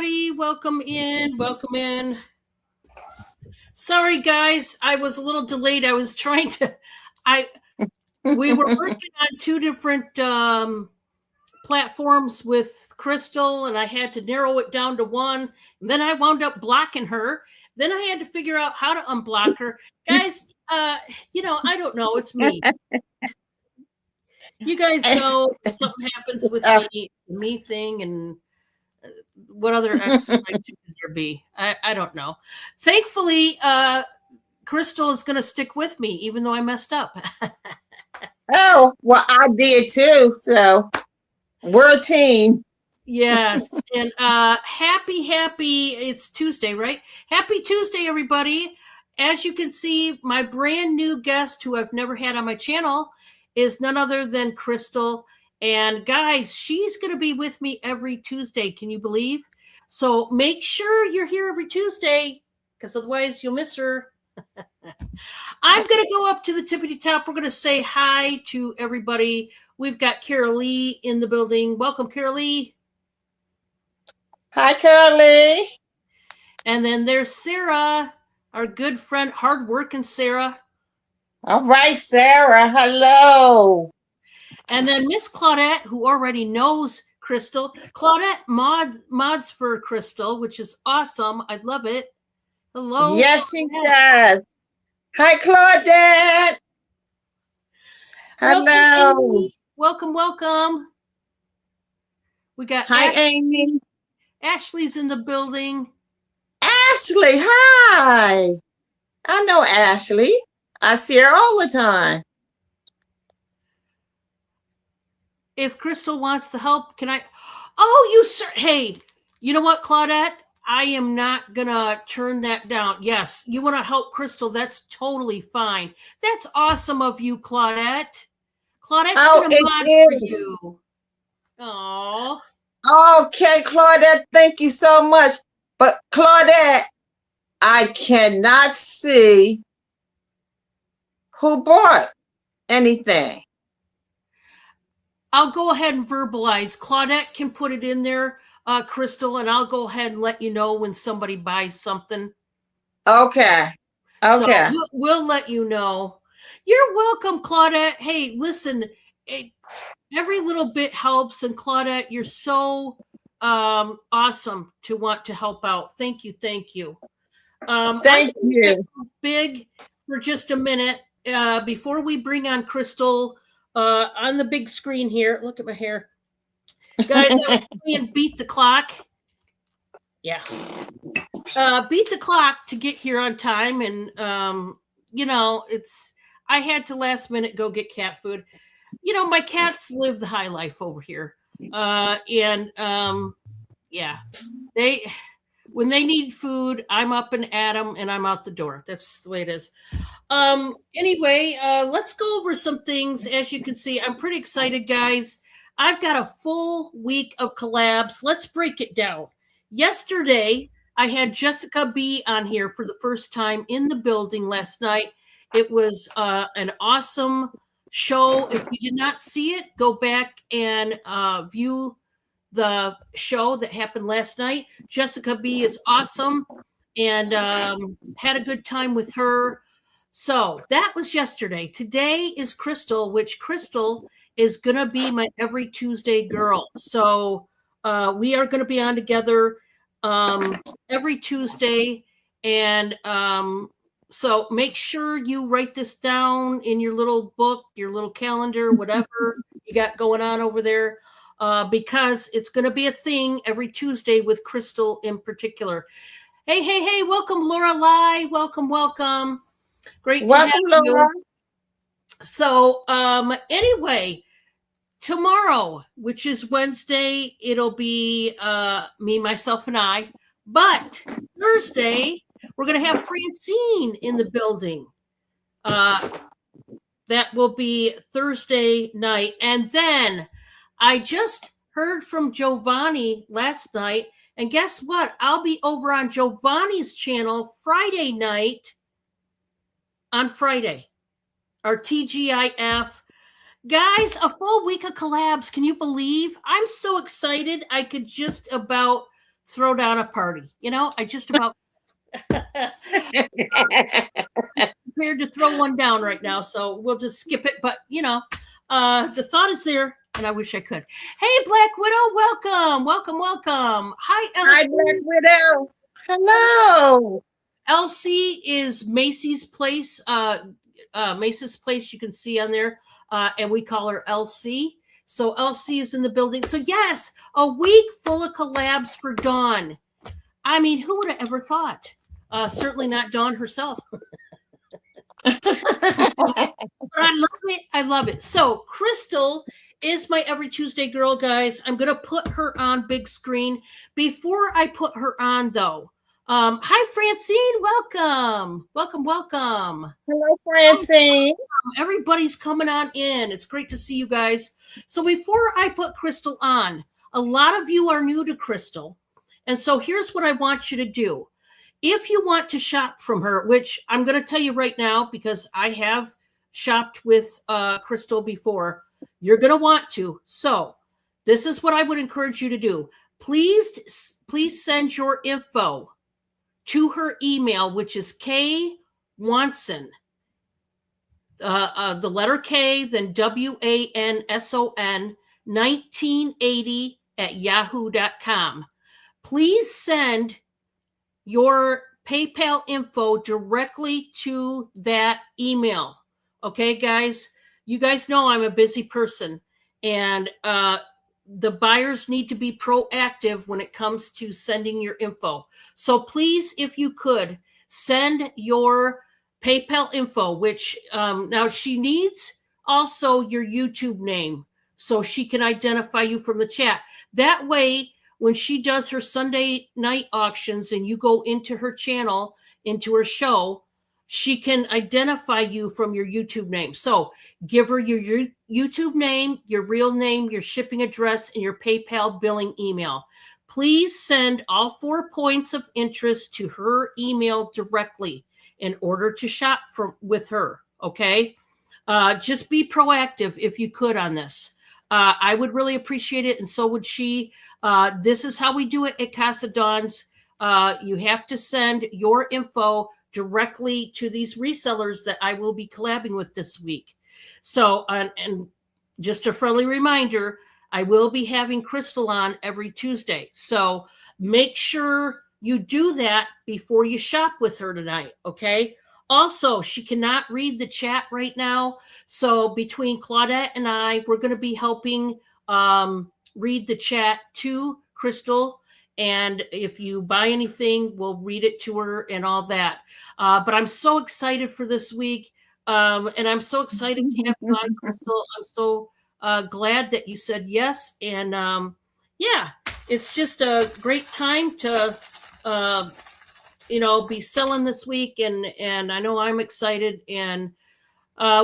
everybody. Welcome in. Welcome in. Sorry, guys. I was a little delayed. I was trying to. We were working on two different platforms with Crystal, and I had to narrow it down to one. And then I wound up blocking her. Then I had to figure out how to unblock her. Guys, I don't know. It's me. You guys know something happens with me thing, and what other explanation could there be? I don't know. Thankfully, Crystal is going to stick with me, even though I messed up. Oh, well, I did too. So we're a team. Yes. And happy, it's Tuesday, right? Happy Tuesday, everybody. As you can see, my brand new guest who I've never had on my channel is none other than Crystal. And guys, she's going to be with me every Tuesday. Can you believe? So make sure you're here every Tuesday, because otherwise you'll miss her. I'm going to go up to the tippity top. We're going to say hi to everybody. We've got Carol Lee in the building. Welcome, Carol Lee. Hi, Carol Lee. And then there's Sarah, our good friend, hardworking Sarah. All right, Sarah. Hello. And then Miss Claudette, who already knows Crystal. Claudette mods for Crystal, which is awesome. I love it. Hello. Yes, she does. Hi, Claudette. Hello. Welcome. We got Hi, Amy. Ashley's in the building. Ashley, hi. I know Ashley. I see her all the time. If Crystal wants the help, can I? Oh, you sir. Hey, you know what, Claudette? I am not gonna turn that down. Yes, you want to help Crystal? That's totally fine. That's awesome of you, Claudette. Claudette's gonna mod for you. Aww. Okay, Claudette, thank you so much. But Claudette, I cannot see who bought anything. I'll go ahead and verbalize. Claudette can put it in there, Crystal, and I'll go ahead and let you know when somebody buys something. Okay. So we'll let you know. You're welcome, Claudette. Hey, listen, every little bit helps, and Claudette, you're so awesome to want to help out. Thank you. Thank you. Big for just a minute before we bring on Crystal on the big screen here. Look at my hair, guys. I'm playing Beat the Clock. Yeah, Beat the Clock to get here on time, and I had to last minute go get cat food. My cats live the high life over here. When they need food, I'm up and at them, and I'm out the door. That's the way it is. Anyway, let's go over some things. As you can see, I'm pretty excited, guys. I've got a full week of collabs. Let's break it down. Yesterday, I had Jessica B on here for the first time in the building last night. It was an awesome show. If you did not see it, go back and view the show that happened last night. Jessica B is awesome, and had a good time with her. So that was yesterday. Today is Crystal, which Crystal is going to be my every Tuesday girl. So we are going to be on together every Tuesday. And so make sure you write this down in your little book, your little calendar, whatever you got going on over there, because it's going to be a thing every Tuesday with Crystal in particular. Hey, welcome, Laura Lai. Welcome. Great to have you. So anyway, tomorrow, which is Wednesday, it'll be me, myself, and I. But Thursday, we're going to have Francine in the building. That will be Thursday night. And then I just heard from Giovanni last night. And guess what? I'll be over on Giovanni's channel Friday night on Friday. Our TGIF. Guys, a full week of collabs. Can you believe? I'm so excited. I could just about throw down a party. You know, I just about prepared to throw one down right now, so we'll just skip it. But you know, the thought is there, and I wish I could. Hey, Black Widow, welcome, welcome, welcome. Hi, Hi, Elsie. Black Widow. Hello. Elsie is Macy's Place. Macy's Place, you can see on there, and we call her LC. So LC is in the building. So yes, a week full of collabs for Dawn. I mean, who would have ever thought? Certainly not Dawn herself. But I love it. I love it. So Crystal is my every Tuesday girl, guys. I'm gonna put her on big screen. Before I put her on, though, hi Francine, welcome, welcome, welcome. Hello, Francine. Everybody's coming on in. It's great to see you guys. So before I put Crystal on, a lot of you are new to Crystal, and so here's what I want you to do. If you want to shop from her, which I'm going to tell you right now because I have shopped with Crystal before, you're going to want to. So this is what I would encourage you to do. Please send your info to her email, which is K Wanson, the letter K, then WANSON 1980 at yahoo.com. Please send your PayPal info directly to that email. Okay, guys? You guys know I'm a busy person, and the buyers need to be proactive when it comes to sending your info. So please, if you could, send your PayPal info, which now she needs also your YouTube name so she can identify you from the chat. That way, when she does her Sunday night auctions and you go into her channel, into her show, she can identify you from your YouTube name. So give her your YouTube name, your real name, your shipping address, and your PayPal billing email. Please send all 4 points of interest to her email directly in order to shop with her, okay? Just be proactive if you could on this. I would really appreciate it, and so would she. This is how we do it at Casa Dawn's. You have to send your info directly to these resellers that I will be collabing with this week. So, and just a friendly reminder, I will be having Crystal on every Tuesday. So make sure you do that before you shop with her tonight, okay? Also, she cannot read the chat right now. So between Claudette and I, we're going to be helping read the chat to Crystal. And if you buy anything, we'll read it to her and all that. But I'm so excited for this week. And I'm so excited to have you on, Crystal. I'm so glad that you said yes. And yeah, it's just a great time to be selling this week, and I know I'm excited. And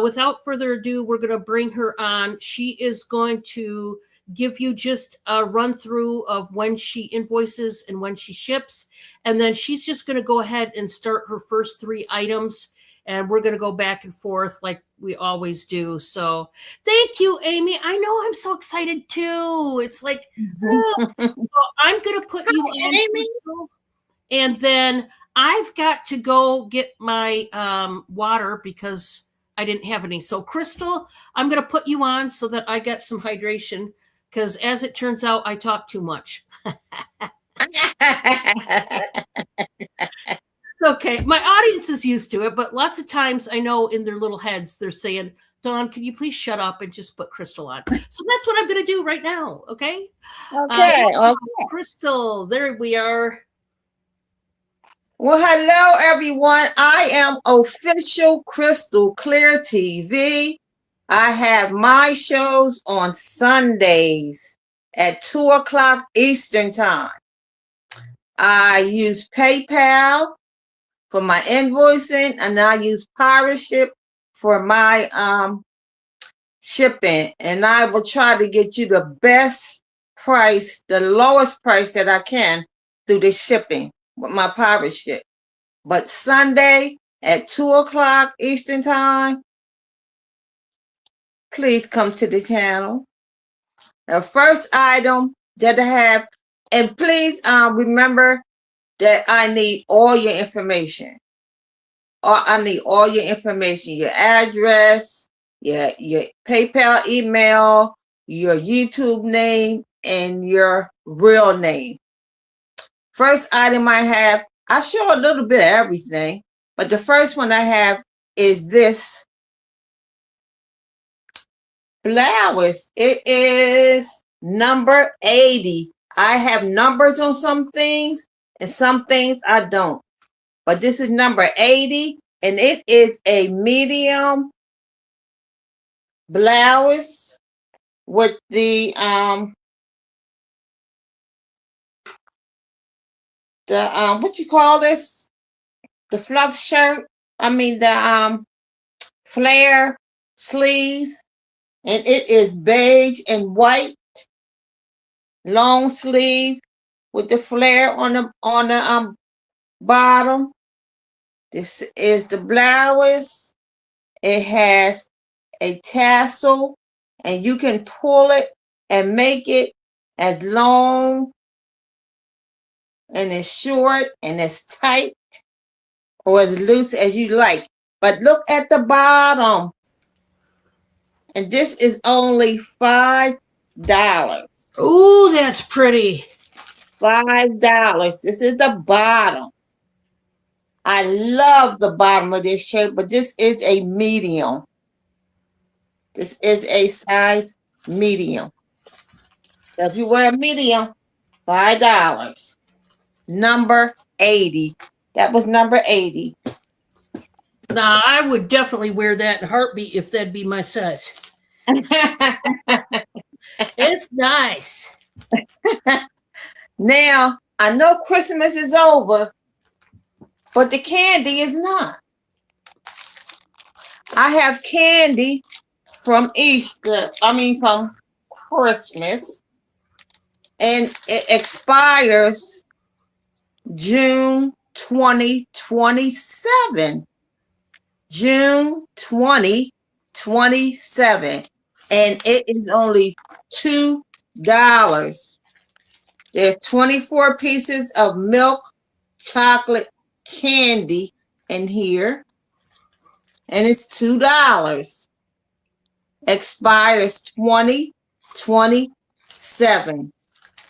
without further ado, we're going to bring her on. She is going to give you just a run through of when she invoices and when she ships, and then she's just going to go ahead and start her first 3 items, and we're going to go back and forth like we always do. So thank you, Amy. I know I'm so excited too. It's like, so I'm going to put you on, Amy. And then I've got to go get my water because I didn't have any. So Crystal, I'm going to put you on so that I get some hydration, because as it turns out, I talk too much. Okay, my audience is used to it, but lots of times I know in their little heads they're saying, Dawn, can you please shut up and just put Crystal on? So that's what I'm going to do right now, okay? Okay. Crystal, there we are. Well, hello, everyone. I am official Crystal Clear TV. I have my shows on Sundays at 2 o'clock Eastern Time. I use PayPal for my invoicing, and I use Pirate Ship for my shipping. And I will try to get you the best price, the lowest price that I can through the shipping with my Pirate Ship. But Sunday at 2 o'clock Eastern Time, please come to the channel. The first item that I have And please remember that I need all your information. I need all your information, your address, your PayPal email, your YouTube name, and your real name. First item I have, I show a little bit of everything, but the first one I have is this blouse. It is number 80. I have numbers on some things and some things I don't. But this is number 80 and it is a medium blouse with the what you call this? The fluff shirt. I mean the flare sleeve, and it is beige and white, long sleeve with the flare on the bottom. This is the blouse. It has a tassel, and you can pull it and make it as long and as short and as tight or as loose as you like. But look at the bottom. And this is only $5. Oh, that's pretty. $5. This is the bottom. I love the bottom of this shirt, but this is a medium. This is a size medium. So if you wear a medium, $5. Number 80. That was number 80. Now, I would definitely wear that in a heartbeat if that'd be my size. It's nice. Now, I know Christmas is over, but the candy is not. I have candy from from Christmas, and it expires June 2027. June 2027. And it is only $2. There's 24 pieces of milk chocolate candy in here. And it's $2. Expires 2027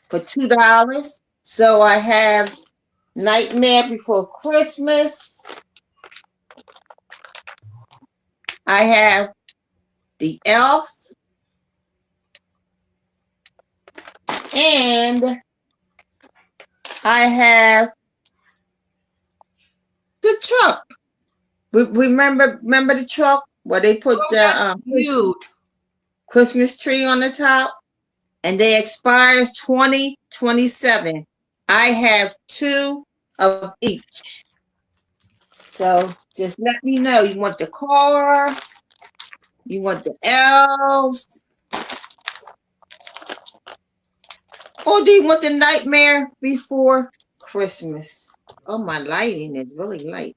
for $2. So I have Nightmare Before Christmas. I have the Elves. And I have the truck. Remember the truck where they put the Christmas tree on the top, and they expires 2027. I have 2 of each. So just let me know. You want the car? You want the elves? Or do you want the Nightmare Before Christmas? Oh, my lighting is really light.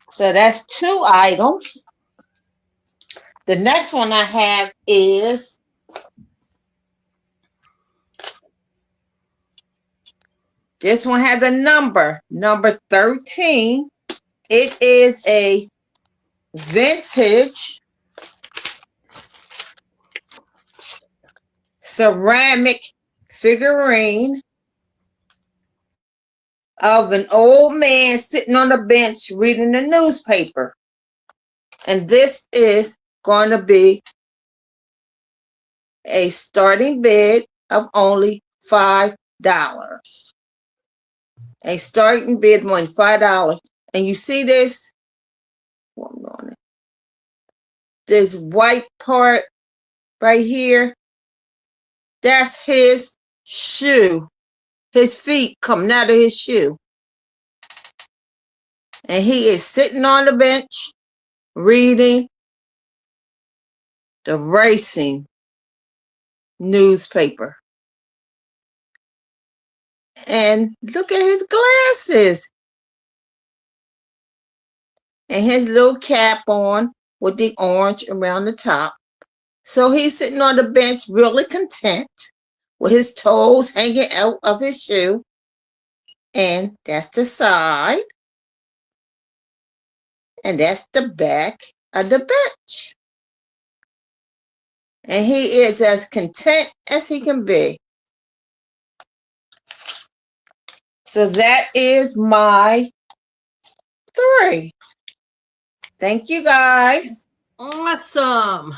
So that's 2 items. The next one I have is this one has a number 13. It is a vintage ceramic figurine of an old man sitting on a bench reading the newspaper. And this is going to be a starting bid of only $5. A starting bid of only $5. And you see this? This white part right here, that's his shoe. His feet coming out of his shoe. And he is sitting on the bench reading the racing newspaper. And look at his glasses. And his little cap on with the orange around the top. So he's sitting on the bench really content with his toes hanging out of his shoe. And that's the side. And that's the back of the bench. And he is as content as he can be. So that is my 3. Thank you, guys. Awesome.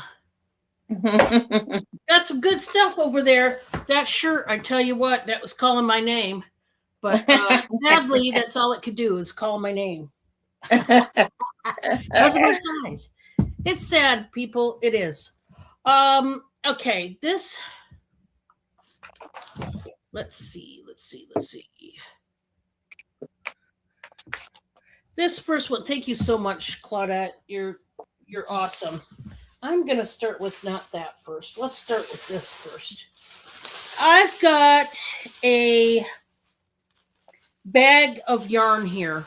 Got some good stuff over there. That shirt, I tell you what, that was calling my name. But sadly, that's all it could do is call my name. That's my size. It's sad, people. It is. Okay, this. Let's see. This first one. Thank you so much, Claudette. You're awesome. I'm gonna start with not that first. Let's start with this first. I've got a bag of yarn here,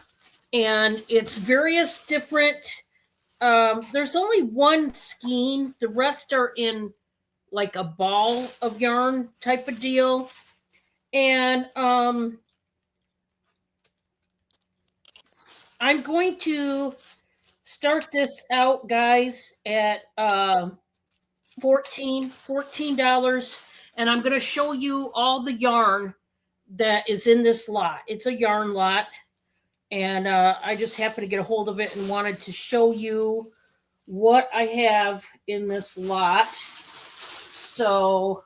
and it's various different. There's only one skein. The rest are in like a ball of yarn type of deal. And I'm going to start this out, guys, at $14, and I'm going to show you all the yarn that is in this lot. It's a yarn lot, and I just happened to get a hold of it and wanted to show you what I have in this lot. So,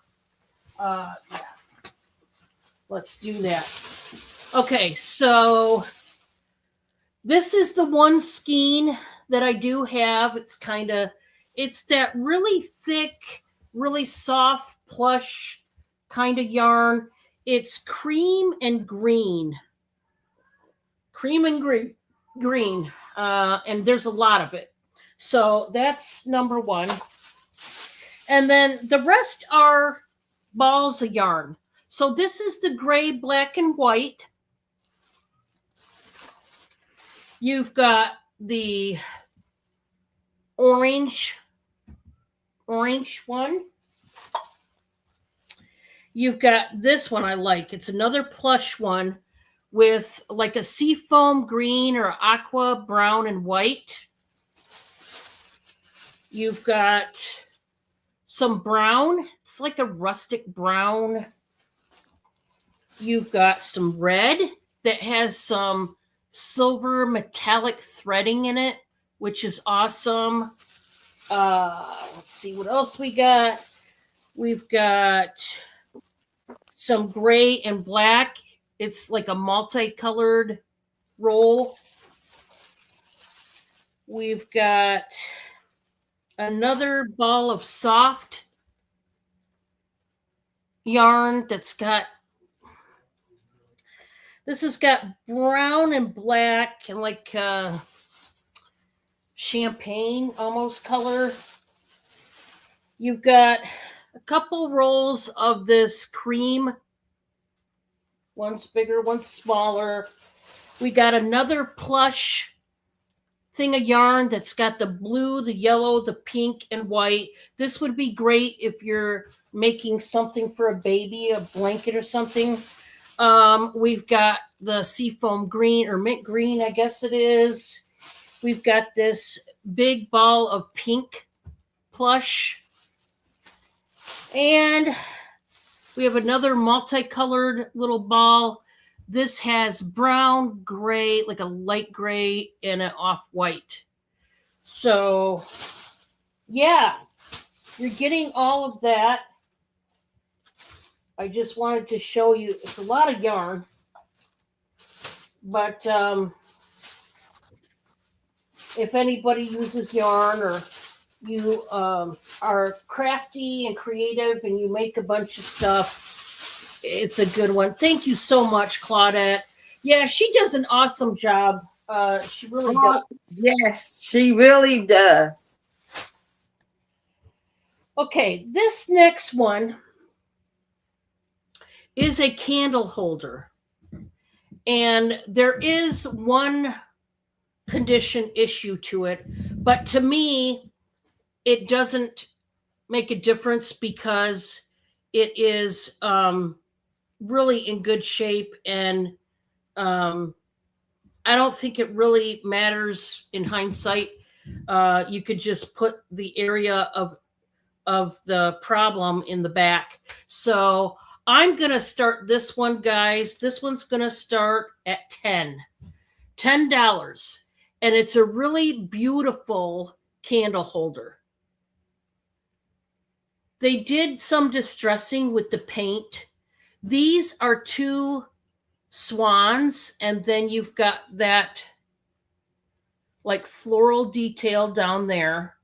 yeah, let's do that. Okay, so this is the one skein that I do have. It's that really thick, really soft, plush kind of yarn. It's cream and green. And there's a lot of it. So that's number 1. And then the rest are balls of yarn. So this is the gray, black, and white. You've got the orange one. You've got this one I like. It's another plush one with like a seafoam green or aqua brown and white. You've got some brown. It's like a rustic brown. You've got some red that has some silver metallic threading in it, which is awesome. Let's see what else we got. We've got some gray and black. It's like a multicolored roll. We've got another ball of soft yarn that's got, this has got brown and black and like champagne almost color. You've got a couple rolls of this cream. One's bigger, one's smaller. We got another plush thing of yarn that's got the blue, the yellow, the pink, and white. This would be great if you're making something for a baby, a blanket or something. We've got the seafoam green or mint green, I guess it is. We've got this big ball of pink plush. And we have another multicolored little ball. This has brown, gray, like a light gray, and an off-white. So, yeah, you're getting all of that. I just wanted to show you. It's a lot of yarn. But if anybody uses yarn or you are crafty and creative and you make a bunch of stuff, it's a good one. Thank you so much, Claudette. Yeah, she does an awesome job. She really does. Yes, she really does. Okay, this next one is a candle holder. And there is one condition issue to it, but to me, it doesn't make a difference because it is really in good shape, and I don't think it really matters in hindsight. You could just put the area of the problem in the back. So I'm going to start this one, guys. This one's going to start at $10. And it's a really beautiful candle holder. They did some distressing with the paint. These are two swans, and then you've got that like floral detail down there.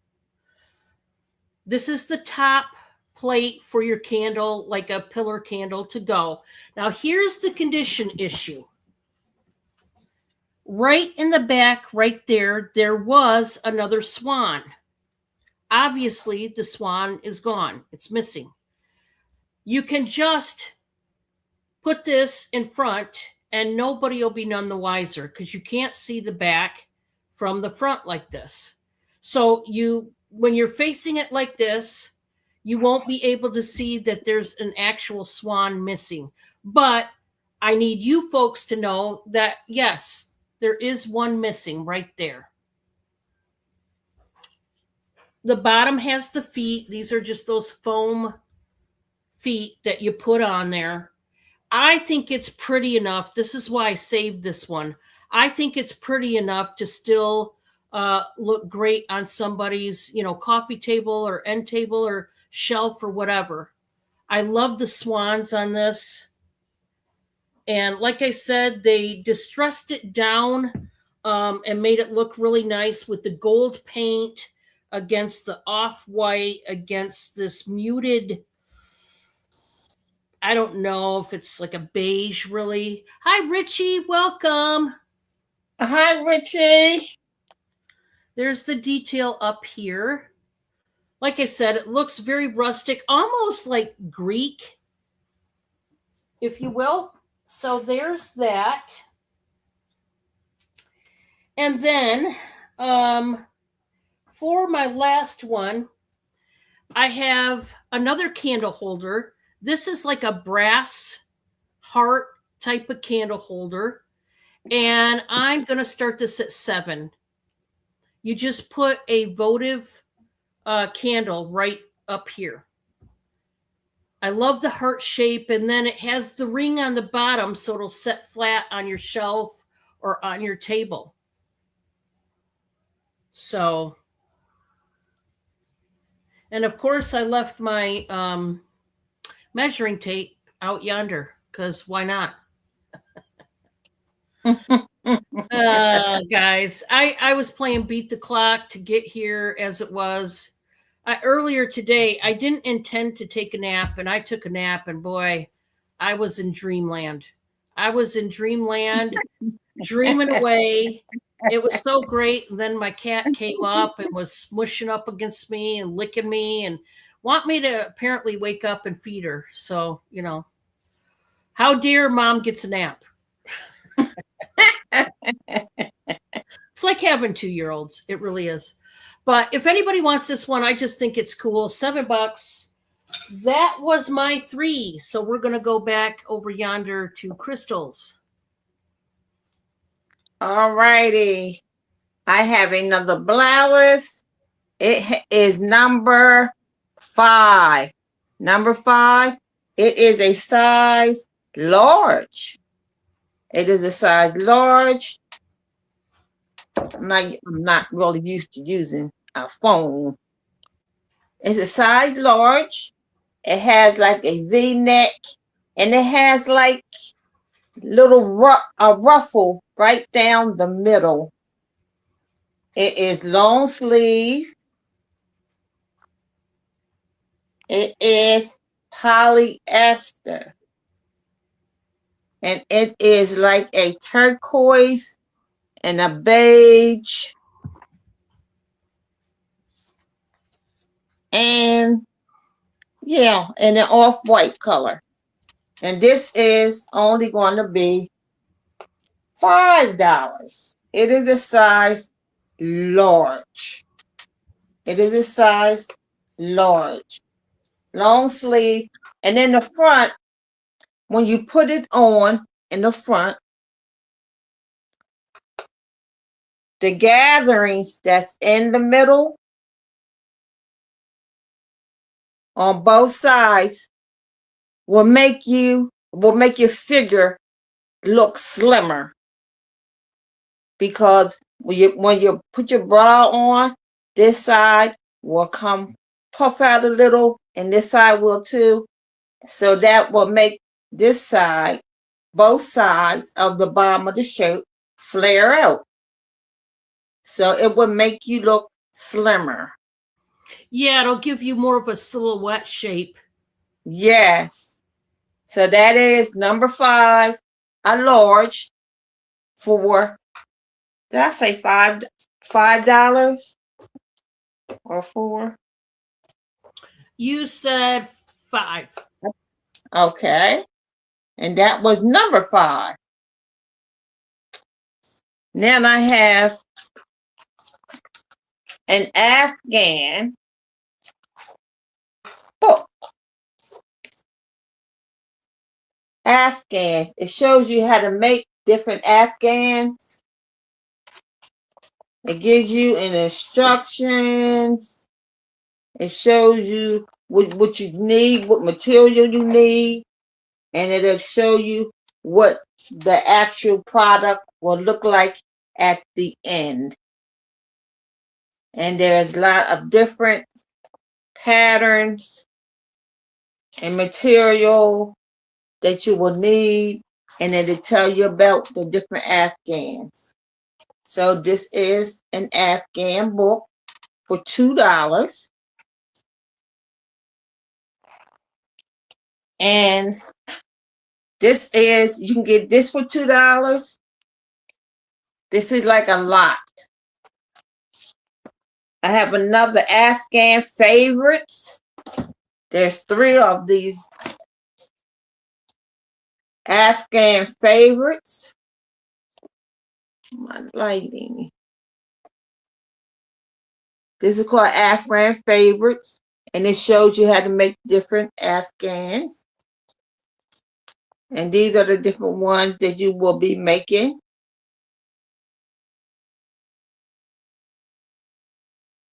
This is the top plate for your candle, like a pillar candle to go. Now, here's the condition issue. Right in the back, right there, there was another swan. Obviously, the swan is gone. It's missing. You can just put this in front and nobody will be none the wiser because you can't see the back from the front like this. So when you're facing it like this, you won't be able to see that there's an actual swan missing. But I need you folks to know that, yes, there is one missing right there. The bottom has the feet. These are just those foam feet that you put on there. I think it's pretty enough. This is why I saved this one. I think it's pretty enough to still look great on somebody's, coffee table or end table or shelf or whatever. I love the swans on this. And like I said, they distressed it down and made it look really nice with the gold paint against the off-white, against this muted, I don't know if it's like a beige really. Hi, Richie. Welcome. Hi, Richie. There's the detail up here. Like I said, it looks very rustic, almost like Greek, if you will. So there's that. And then for my last one, I have another candle holder. This is like a brass heart type of candle holder. And I'm going to start this at 7. You just put a votive candle right up here. I love the heart shape, and then it has the ring on the bottom so it'll set flat on your shelf or on your table. So, and of course I left my measuring tape out yonder because why not? Guys, I was playing beat the clock to get here as it was. Earlier today, I didn't intend to take a nap, and I took a nap, and boy, I was in dreamland. I was in dreamland, dreaming away. It was so great. And then my cat came up and was smushing up against me and licking me and want me to apparently wake up and feed her. So, how dare mom gets a nap? It's like having 2-year-olds. It really is. But if anybody wants this one, I just think it's cool. $7. That was my 3. So we're going to go back over yonder to Crystal's. All righty. I have another blouse. It is number 5. Number 5. It is a size large. It is a size large. I'm not really used to using a phone. It's a size large. It has like a V-neck, and it has like a ruffle right down the middle. It is long sleeve. It is polyester. And it is like a turquoise and a beige. And yeah, and an off-white color. And this is only going to be $5. It is a size large. It is a size large. Long sleeve, And in the front, when you put it on in the front, the gatherings that's in the middle on both sides will make your figure look slimmer, because when you put your bra on, this side will come puff out a little and this side will too. So that will make this side, both sides of the bottom of the shirt, flare out. So it will make you look slimmer. Yeah, it'll give you more of a silhouette shape. Yes. So that is number 5, a large, for, did I say $5 or 4? You said 5. Okay. And that was number 5. Then I have an Afghan book. Afghans. It shows you how to make different Afghans. It gives you an instructions. It shows you what you need, what material you need, and it'll show you what the actual product will look like at the end. And there's a lot of different patterns and material that you will need, and it'll tell you about the different Afghans. So this is an Afghan book for $2. And this is, you can get this for $2. This is like a lot. I have another Afghan favorites. There's 3 of these Afghan favorites. My lighting. This is called Afghan favorites, and it shows you how to make different Afghans. And these are the different ones that you will be making.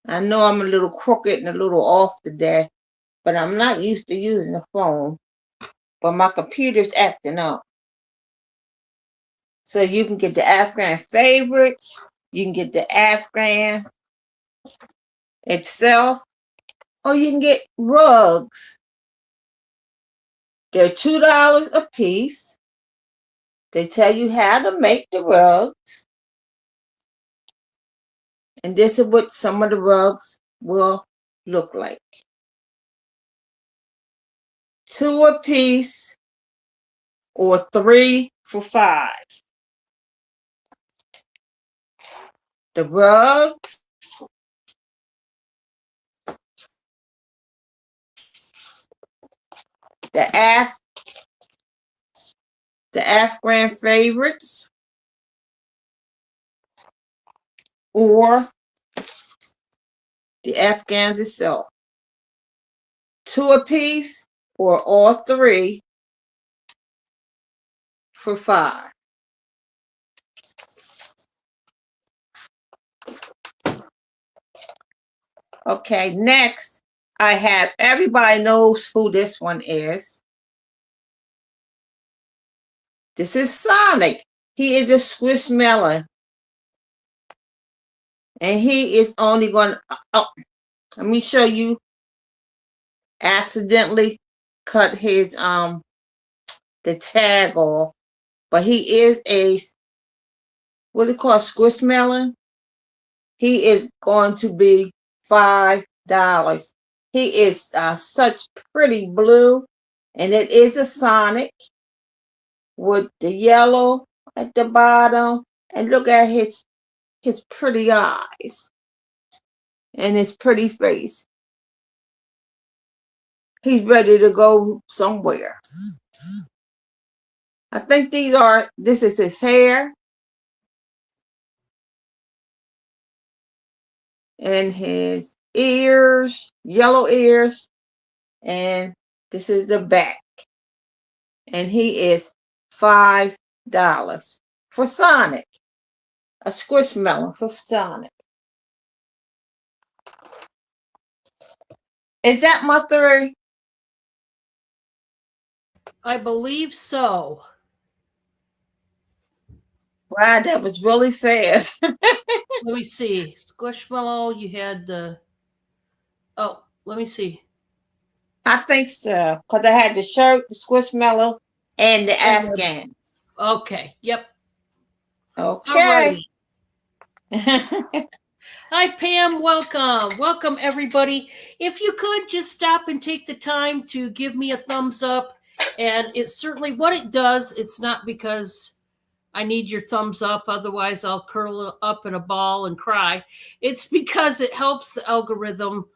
I know I'm a little crooked and a little off today, but I'm not used to using the phone. But my computer's acting up. So you can get the Afghan favorites. You can get the Afghan itself. Or you can get rugs. They're $2 a piece. They tell you how to make the rugs. And this is what some of the rugs will look like. 2 a piece or 3 for $5. The rugs, the Afghan favorites, or the Afghans itself. 2 a piece or all 3 for $5. Okay, next I have, everybody knows who this one is. This is Sonic. He is a Squishmallow. And he is only going to, let me show you. Accidentally cut his, the tag off. But he is a, what do you call, Squishmallow? He is going to be $5. He is such pretty blue. And it is a Sonic with the yellow at the bottom. And look at his pretty eyes and his pretty face. He's ready to go somewhere. I think this is his hair and his ears, yellow ears, and This is the back. And he is $5 for Sonic. A Squishmallow for Sonic. Is that my three? I believe so. Wow, that was really fast. Let me see. Squishmallow, you had the. Oh, let me see. I think so. Because I had the shirt, the Squishmallow, and the Afghans. Okay. Yep. Okay. Hi, Pam. Welcome. Welcome, everybody. If you could just stop and take the time to give me a thumbs up. And it's certainly what it does. It's not because I need your thumbs up. Otherwise, I'll curl up in a ball and cry. It's because it helps the algorithm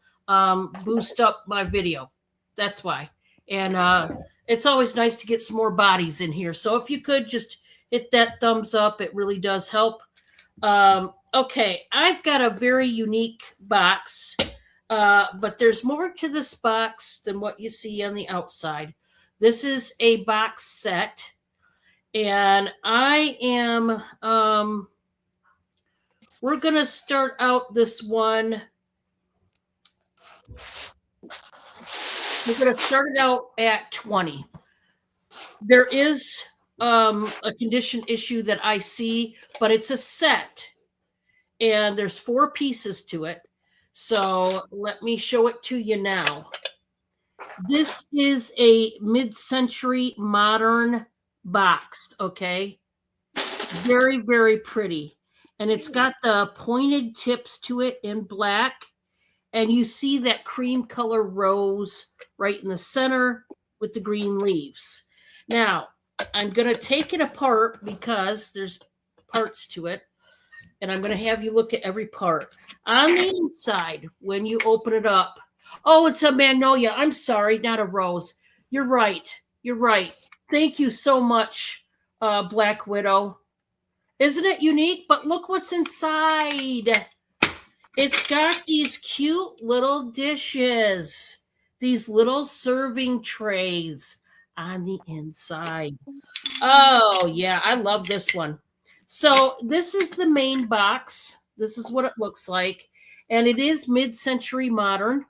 boost up my video. That's why. And it's always nice to get some more bodies in here. So if you could just hit that thumbs up, it really does help. Okay, I've got a very unique box, but there's more to this box than what you see on the outside. This is a box set, and I am, we're going to start out this one. We're going to start it out at 20. There is a condition issue that I see, but it's a set. And there's 4 pieces to it. So let me show it to you now. This is a mid-century modern box, okay? Very, very pretty. And it's got the pointed tips to it in black. And you see that cream color rose right in the center with the green leaves. Now, I'm going to take it apart because there's parts to it. And I'm going to have you look at every part. On the inside, when you open it up, oh, it's a magnolia. I'm sorry, not a rose. You're right. You're right. Thank you so much, Black Widow. Isn't it unique? But look what's inside. It's got these cute little dishes, these little serving trays on the inside. Oh, yeah, I love this one. So this is the main box. This is what it looks like. And it is mid-century modern.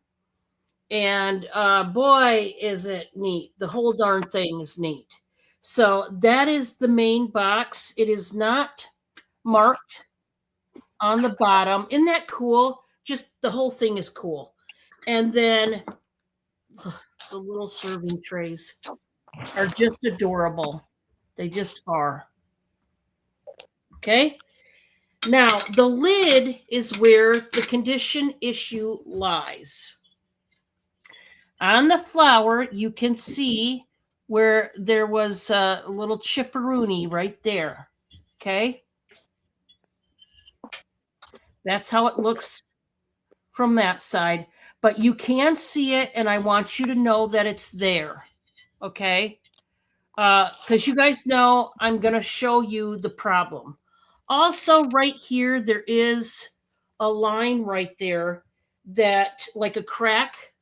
And boy, is it neat. The whole darn thing is neat. So that is the main box. It is not marked on the bottom. Isn't that cool? Just the whole thing is cool. And then the little serving trays are just adorable. They just are. Okay. Now, the lid is where the condition issue lies. On the flower, you can see where there was a little chipperoonie right there. Okay. That's how it looks from that side. But you can see it, and I want you to know that it's there. Okay. Because you guys know I'm going to show you the problem. Also, right here, there is a line right there that, like a crack,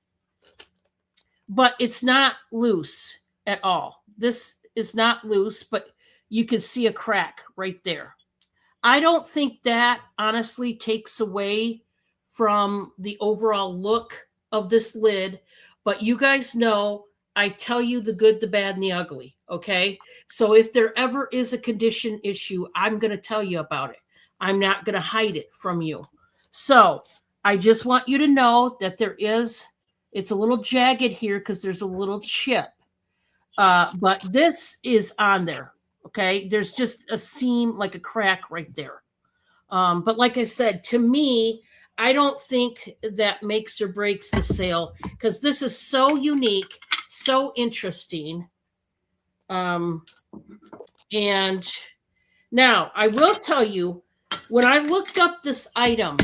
but it's not loose at all. This is not loose, but you can see a crack right there. I don't think that honestly takes away from the overall look of this lid, but you guys know I tell you the good, the bad, and the ugly, okay? So if there ever is a condition issue, I'm going to tell you about it. I'm not going to hide it from you. So I just want you to know that it's a little jagged here because there's a little chip. But this is on there, okay? There's just a seam, like a crack right there. But like I said, to me, I don't think that makes or breaks the sale because this is so unique, so interesting. And now I will tell you, when I looked up this item,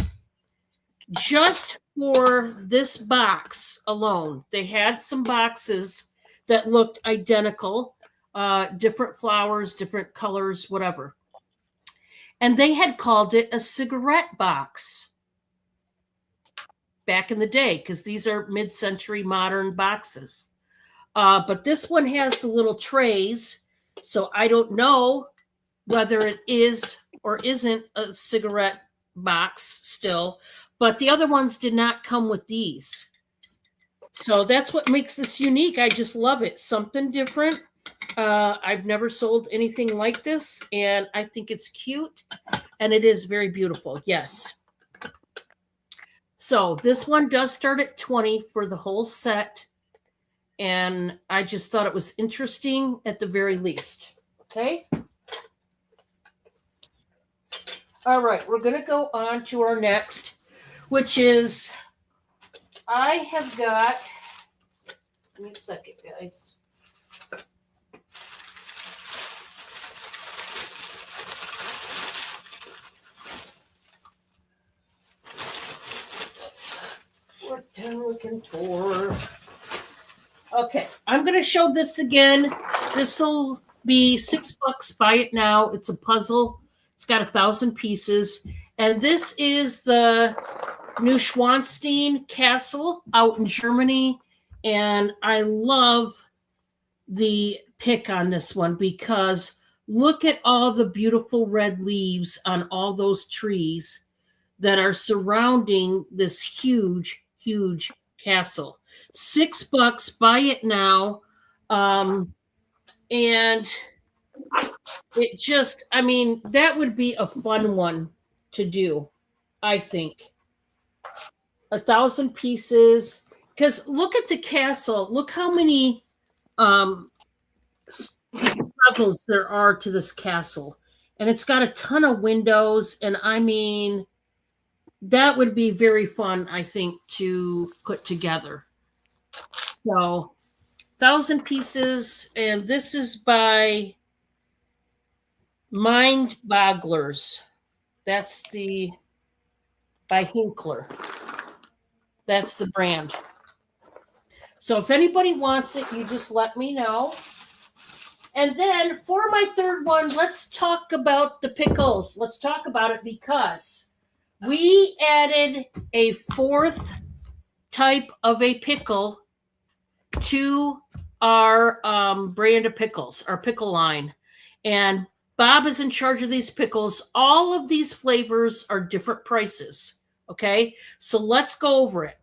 just for this box alone, they had some boxes that looked identical, different flowers, different colors, whatever. And they had called it a cigarette box back in the day because these are mid-century modern boxes. But this one has the little trays, so I don't know whether it is or isn't a cigarette box still. But the other ones did not come with these. So that's what makes this unique. I just love it. Something different. I've never sold anything like this, and I think it's cute, and it is very beautiful. Yes. So this one does start at 20 for the whole set, and I just thought it was interesting at the very least. Okay. All right, we're going to go on to our next, which is I have got, give me a second, guys. We're done looking for. Okay, I'm going to show this again. This will be $6. Buy it now. It's a puzzle. It's got 1,000 pieces. And this is the Neuschwanstein Castle out in Germany. And I love the pick on this one because look at all the beautiful red leaves on all those trees that are surrounding this huge, huge castle. $6. Buy it now. And it just, I mean, that would be a fun one to do, I think. 1,000 pieces. Because look at the castle. Look how many levels there are to this castle. And it's got a ton of windows. And I mean, that would be very fun, I think, to put together. So, 1,000 pieces. And this is by Mind Bogglers. That's by Hinkler. That's the brand. So if anybody wants it, you just let me know. And then for my third one, let's talk about the pickles. Let's talk about it because we added a fourth type of a pickle to our brand of pickles, our pickle line. And Bob is in charge of these pickles. All of these flavors are different prices. Okay, so let's go over it.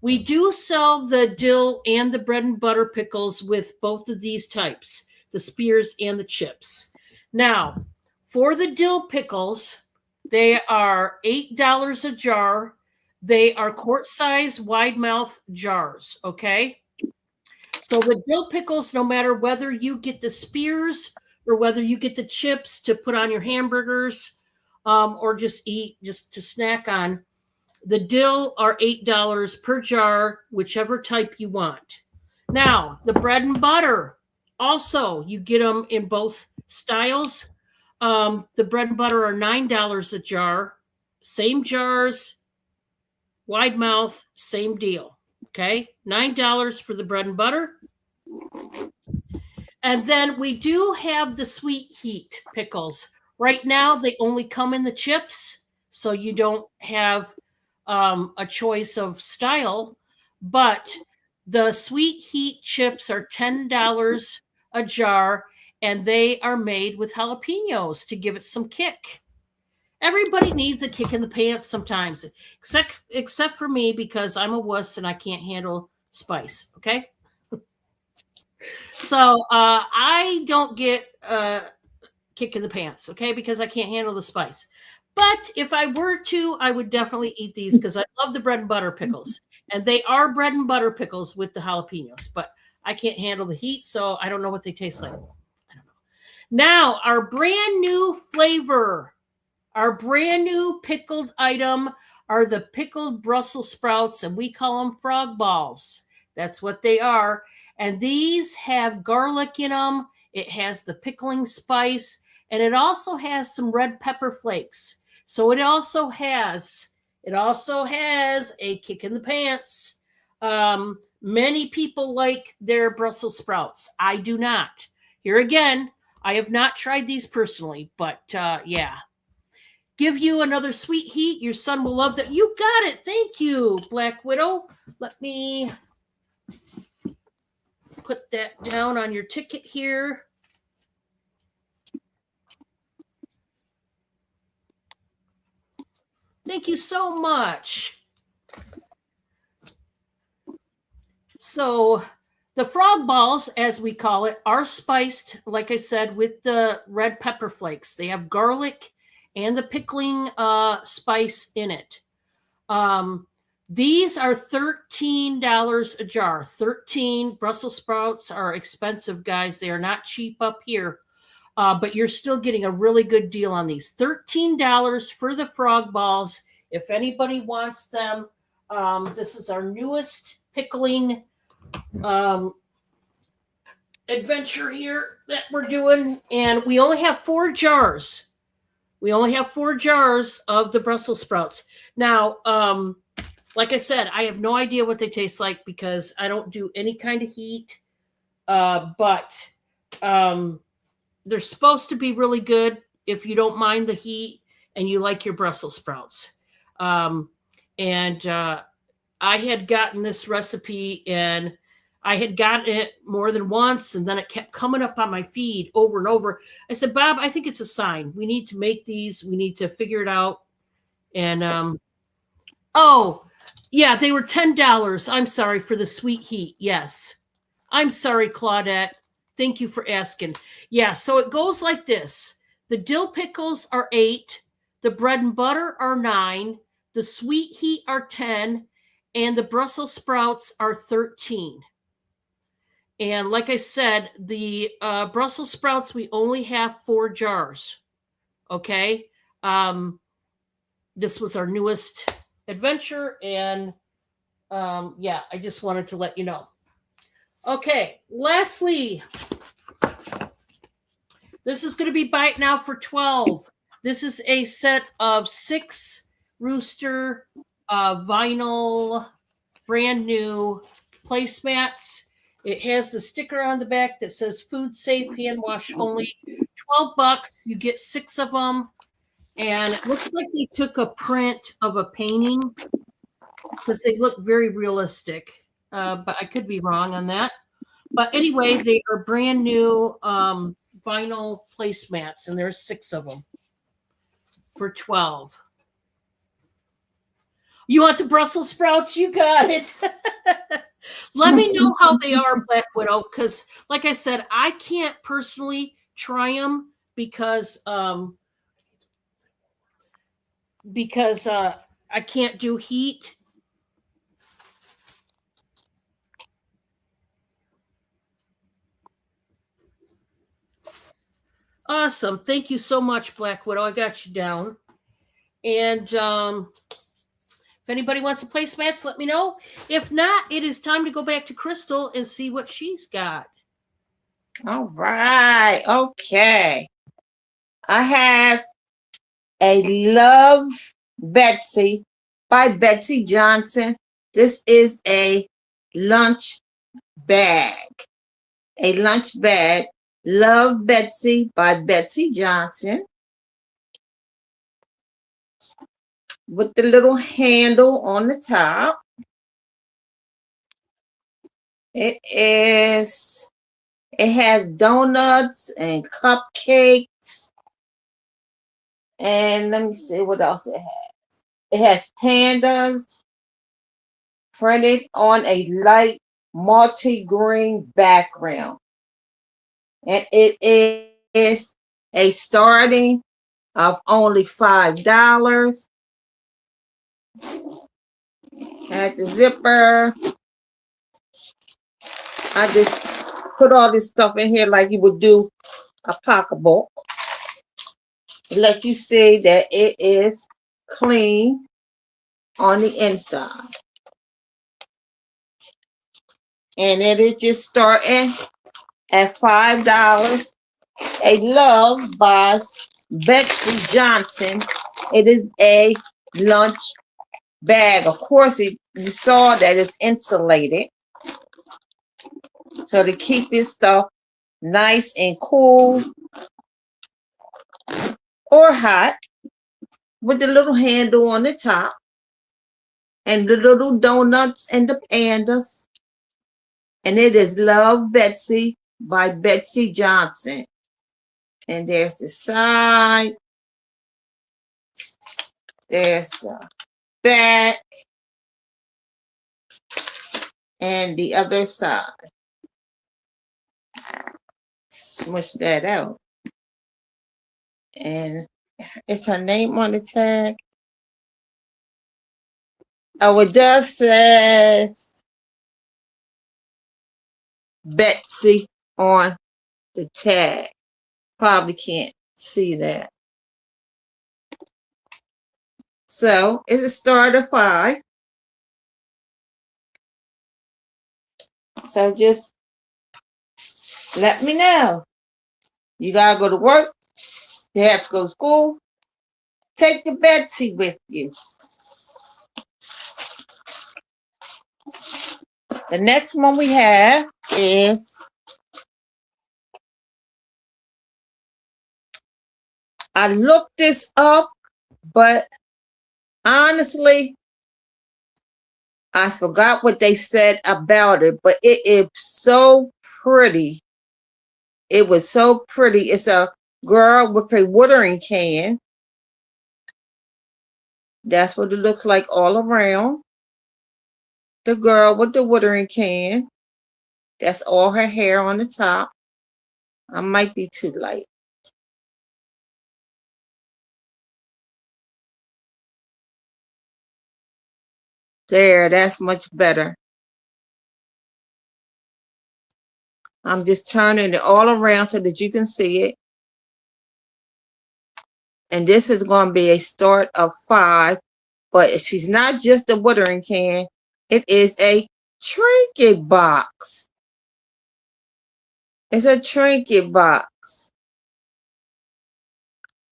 We do sell the dill and the bread and butter pickles with both of these types, the spears and the chips. Now, for the dill pickles, they are $8 a jar. They are quart size, wide mouth jars. Okay, so the dill pickles, no matter whether you get the spears or whether you get the chips to put on your hamburgers or just eat, just to snack on, the dill are $8 per jar, whichever type you want. Now, the bread and butter, also, you get them in both styles. The bread and butter are $9 a jar. Same jars, wide mouth, same deal. Okay, $9 for the bread and butter. And then we do have the sweet heat pickles. Right now, they only come in the chips, so you don't have a choice of style. But the sweet heat chips are $10 a jar, and they are made with jalapenos to give it some kick. Everybody needs a kick in the pants sometimes, except for me because I'm a wuss and I can't handle spice. Okay. So I don't get a kick in the pants, okay, because I can't handle the spice. But if I were to, I would definitely eat these because I love the bread and butter pickles. And they are bread and butter pickles with the jalapenos, but I can't handle the heat, so I don't know what they taste like. I don't know. Now, our brand new flavor, our brand new pickled item are the pickled Brussels sprouts, and we call them frog balls. That's what they are. And these have garlic in them. It has the pickling spice, and it also has some red pepper flakes. So it also has a kick in the pants. Many people like their Brussels sprouts. I do not. Here again, I have not tried these personally, but yeah. Give you another sweet heat. Your son will love that. You got it. Thank you, Black Widow. Let me put that down on your ticket here. Thank you so much. So the frog balls, as we call it, are spiced, like I said, with the red pepper flakes. They have garlic and the pickling spice in it. These are $13 a jar. 13 Brussels sprouts are expensive, guys. They are not cheap up here, but you're still getting a really good deal on these. $13 for the frog balls. If anybody wants them, this is our newest pickling adventure here that we're doing, and we only have 4 jars. We only have 4 jars of the Brussels sprouts. Now, like I said, I have no idea what they taste like because I don't do any kind of heat, but they're supposed to be really good if you don't mind the heat and you like your Brussels sprouts. I had gotten this recipe and I had gotten it more than once, and then it kept coming up on my feed over and over. I said, Bob, I think it's a sign. We need to make these. We need to figure it out. And, oh, yeah, they were $10. I'm sorry for the sweet heat. Yes. I'm sorry, Claudette. Thank you for asking. Yeah, so it goes like this. The dill pickles are 8. The bread and butter are 9. The sweet heat are 10. And the Brussels sprouts are 13. And like I said, the Brussels sprouts, we only have 4 jars. Okay. This was our newest adventure. And yeah, I just wanted to let you know. Okay. Lastly, this is going to be Bite Now for 12. This is a set of 6 Rooster vinyl brand new placemats. It has the sticker on the back that says food safe, hand wash only. $12. You get 6 of them. And it looks like they took a print of a painting because they look very realistic. But I could be wrong on that. But anyway, they are brand new vinyl placemats, and there's 6 of them for 12. You want the Brussels sprouts? You got it. Let me know how they are, Black Widow, because like I said, I can't personally try them because I can't do heat. Awesome. Thank you so much, Black Widow. I got you down. And if anybody wants to placemats, let me know. If not, it is time to go back to Crystal and see what she's got. All right. Okay. I have a Love Betsy by Betsy Johnson. This is a lunch bag. A lunch bag. Love Betsy by Betsy Johnson. With the little handle on the top. It has donuts and cupcakes. And let me see what else it has. It has pandas printed on a light multi-green background. And it is a starting of only $5. At the zipper, I just put all this stuff in here like you would do a pocketbook. Let you see that it is clean on the inside. And it is just starting at $5. A Love by Betsy Johnson. It is a lunch bag. Of course, you saw that it's insulated. So to keep your stuff nice and cool or hot, with the little handle on the top and the little donuts and the pandas And it is Love Betsy by Betsy Johnson. And there's the side. There's the back. And the other side. Smush that out. And is her name on the tag? Oh, it does says Betsy on the tag. Probably can't see that. So it's a start of 5. So just let me know. You gotta go to work. You have to go to school. Take the Betsy with you. The next one we have is I looked this up, but honestly, I forgot what they said about it, but it is so pretty. It was so pretty. It's a girl with a watering can. That's what it looks like all around. The girl with the watering can. That's all her hair on the top. I might be too light. There, that's much better. I'm just turning it all around so that you can see it. And this is going to be a start of 5. But she's not just a watering can. It is a trinket box. It's a trinket box.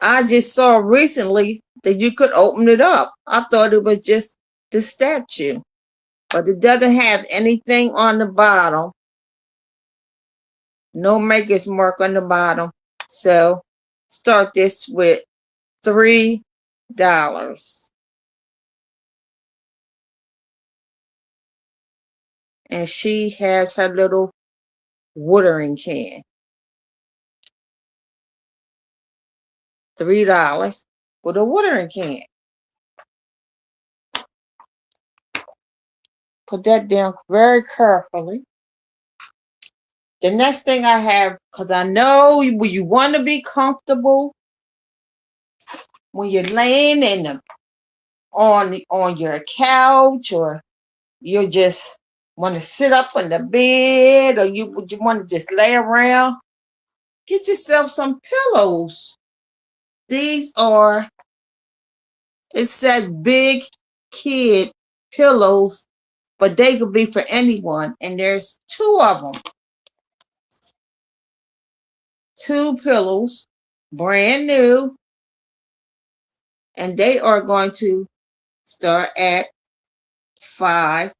I just saw recently that you could open it up. I thought it was just the statue. But it doesn't have anything on the bottom. No maker's mark on the bottom. So start this with $3. And she has her little watering can. $3 with a watering can. Put that down very carefully. The next thing I have, because I know when you want to be comfortable, when you're laying on your couch, or you just want to sit up on the bed, or you want to just lay around, get yourself some pillows. These are, it says big kid pillows, but they could be for anyone. And there's 2 of them. 2 pillows, brand new. And they are going to start at $5.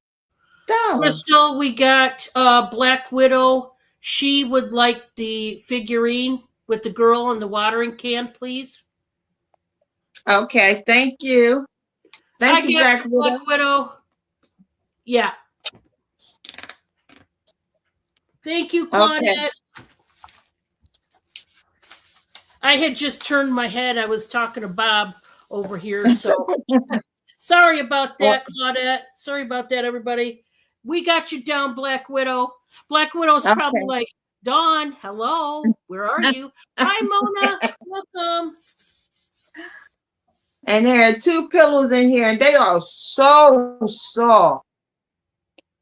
Crystal, we got Black Widow. She would like the figurine with the girl in the watering can, please. Okay, thank you. Thank you, Black Widow. Black Widow. Yeah. Thank you, Claudette. Okay. I had just turned my head. I was talking to Bob over here, so sorry about that, Claudette. Sorry about that, everybody. We got you down, Black Widow. Black Widow's probably like, Dawn, hello, where are you? Hi, Mona, welcome. And there are 2 pillows in here, and they are so soft.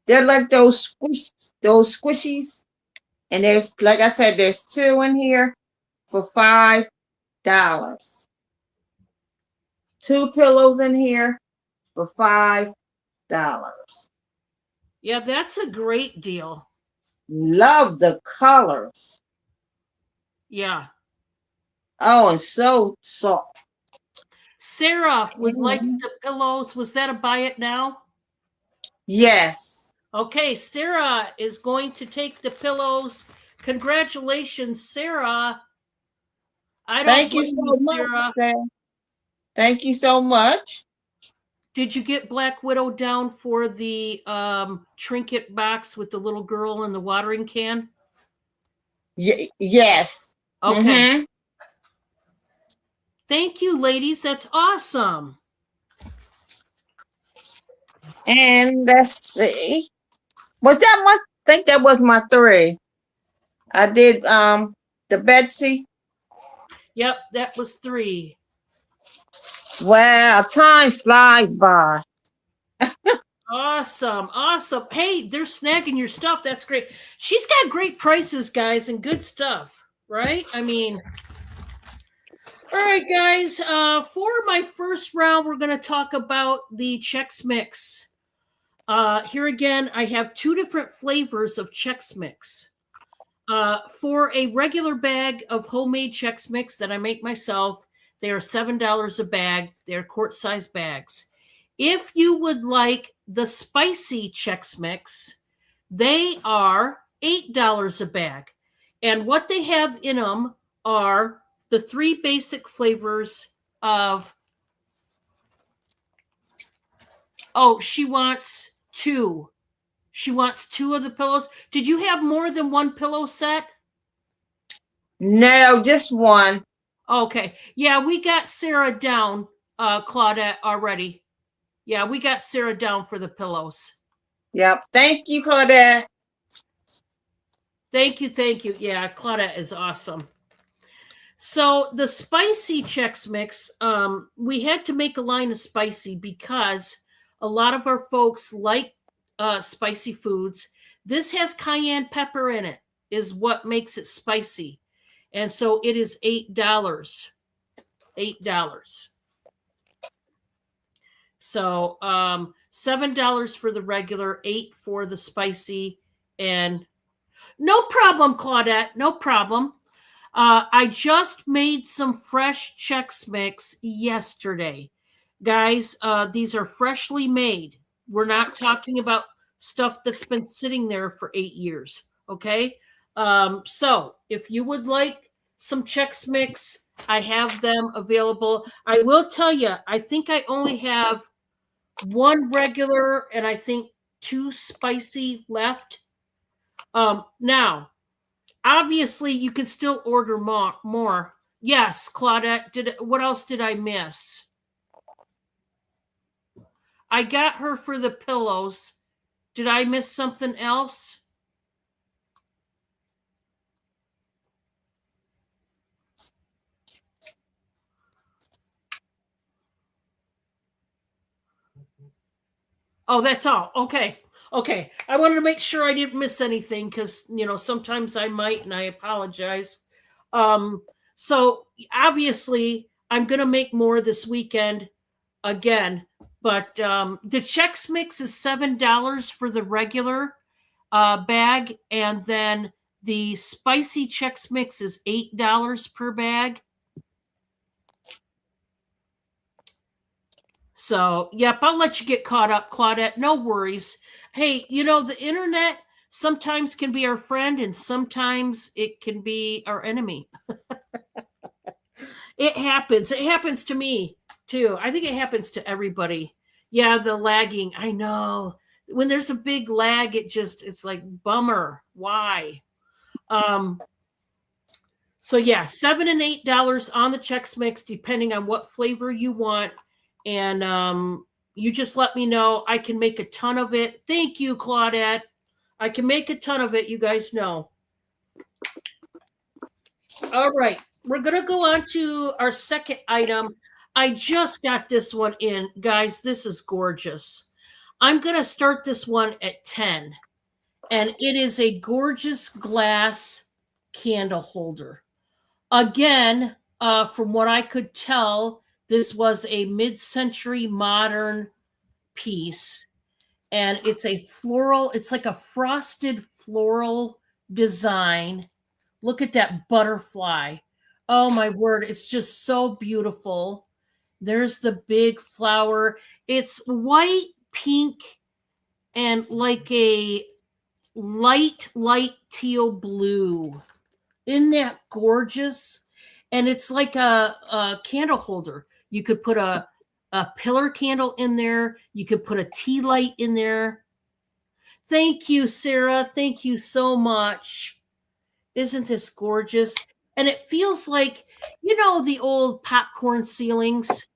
They're like those squishies. And there's, like I said, there's 2 in here for $5. 2 pillows in here for $5. Yeah, that's a great deal. Love the colors. Yeah. Oh, and so soft. Sarah would like the pillows. Was that a buy it now? Yes. Okay, Sarah is going to take the pillows. Congratulations, Sarah. Thank you so much, Sarah. Thank you so much. Did you get Black Widow down for the trinket box with the little girl and the watering can? Yes. Okay. Mm-hmm. Thank you, ladies. That's awesome. And let's see. Was that my? I think that was my 3. I did the Betsy. Yep, that was 3. Wow, time flies by. Awesome. Awesome. Hey, they're snagging your stuff. That's great. She's got great prices, guys, and good stuff, right? I mean, all right, guys. For my first round, we're going to talk about the Chex Mix. Here again, I have 2 different flavors of Chex Mix. For a regular bag of homemade Chex Mix that I make myself, they are $7 a bag. They're quart-sized bags. If you would like the spicy Chex Mix, they are $8 a bag. And what they have in them are the 3 basic flavors of, oh, she wants 2. She wants 2 of the pillows. Did you have more than 1 pillow set? No, just 1. Okay. Yeah, we got Sarah down, Claudette, already. Yeah, we got Sarah down for the pillows. Yep. Thank you, Claudette. Thank you. Thank you. Yeah, Claudette is awesome. So the spicy Chex Mix, we had to make a line of spicy because a lot of our folks like spicy foods. This has cayenne pepper in it, is what makes it spicy. And so it is $8. $8. So $7 for the regular, $8 for the spicy, and no problem, Claudette. No problem. I just made some fresh Chex Mix yesterday. Guys, these are freshly made. We're not talking about stuff that's been sitting there for 8 years. Okay. So if you would like some Chex Mix, I have them available. I will tell you, I think I only have 1 regular and I think 2 spicy left. Now, obviously, you can still order more. Yes, Claudette. What else did I miss? I got her for the pillows. Did I miss something else? Oh, that's all. Okay. Okay. I wanted to make sure I didn't miss anything because, sometimes I might and I apologize. So obviously, I'm going to make more this weekend again. But the Chex Mix is $7 for the regular bag. And then the spicy Chex Mix is $8 per bag. So, yep, I'll let you get caught up, Claudette. No worries. Hey, the internet sometimes can be our friend and sometimes it can be our enemy. It happens. It happens to me too. I think it happens to everybody. Yeah, the lagging. I know. When there's a big lag, it's like bummer. Why? So yeah, $7 and $8 on the Chex Mix, depending on what flavor you want. And you just let me know. I can make a ton of it. Thank you, Claudette. I can make a ton of it. You guys know. All right. We're going to go on to our second item. I just got this one in. Guys, this is gorgeous. I'm going to start this one at 10. And it is a gorgeous glass candle holder. Again, from what I could tell, this was a mid-century modern piece. And it's it's like a frosted floral design. Look at that butterfly. Oh my word, it's just so beautiful. There's the big flower. It's white, pink, and like a light teal blue. Isn't that gorgeous? And it's like a candle holder. You could put a a pillar candle in there. You could put a tea light in there. Thank you, Sarah. Thank you so much. Isn't this gorgeous? And it feels like, you know, the old popcorn ceilings.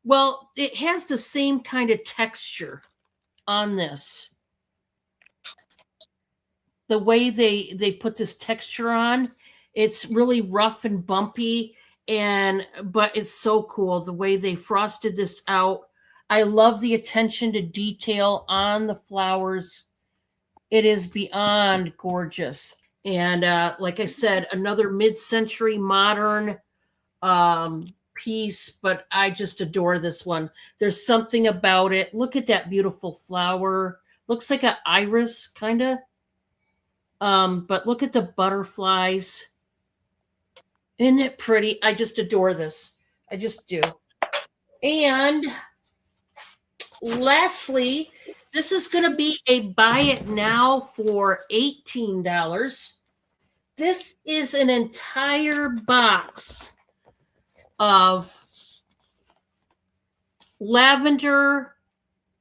Well, it has the same kind of texture on this. The way they put this texture on, it's really rough and bumpy, but it's so cool the way they frosted this out. I love the attention to detail on the flowers. It is beyond gorgeous. And like I said, another mid-century modern piece, but I just adore this one. There's something about it. Look at that beautiful flower. Looks like an iris, kind of. But look at the butterflies. Isn't it pretty? I just adore this. I just do. And lastly, this is going to be a buy it now for $18. This is an entire box of lavender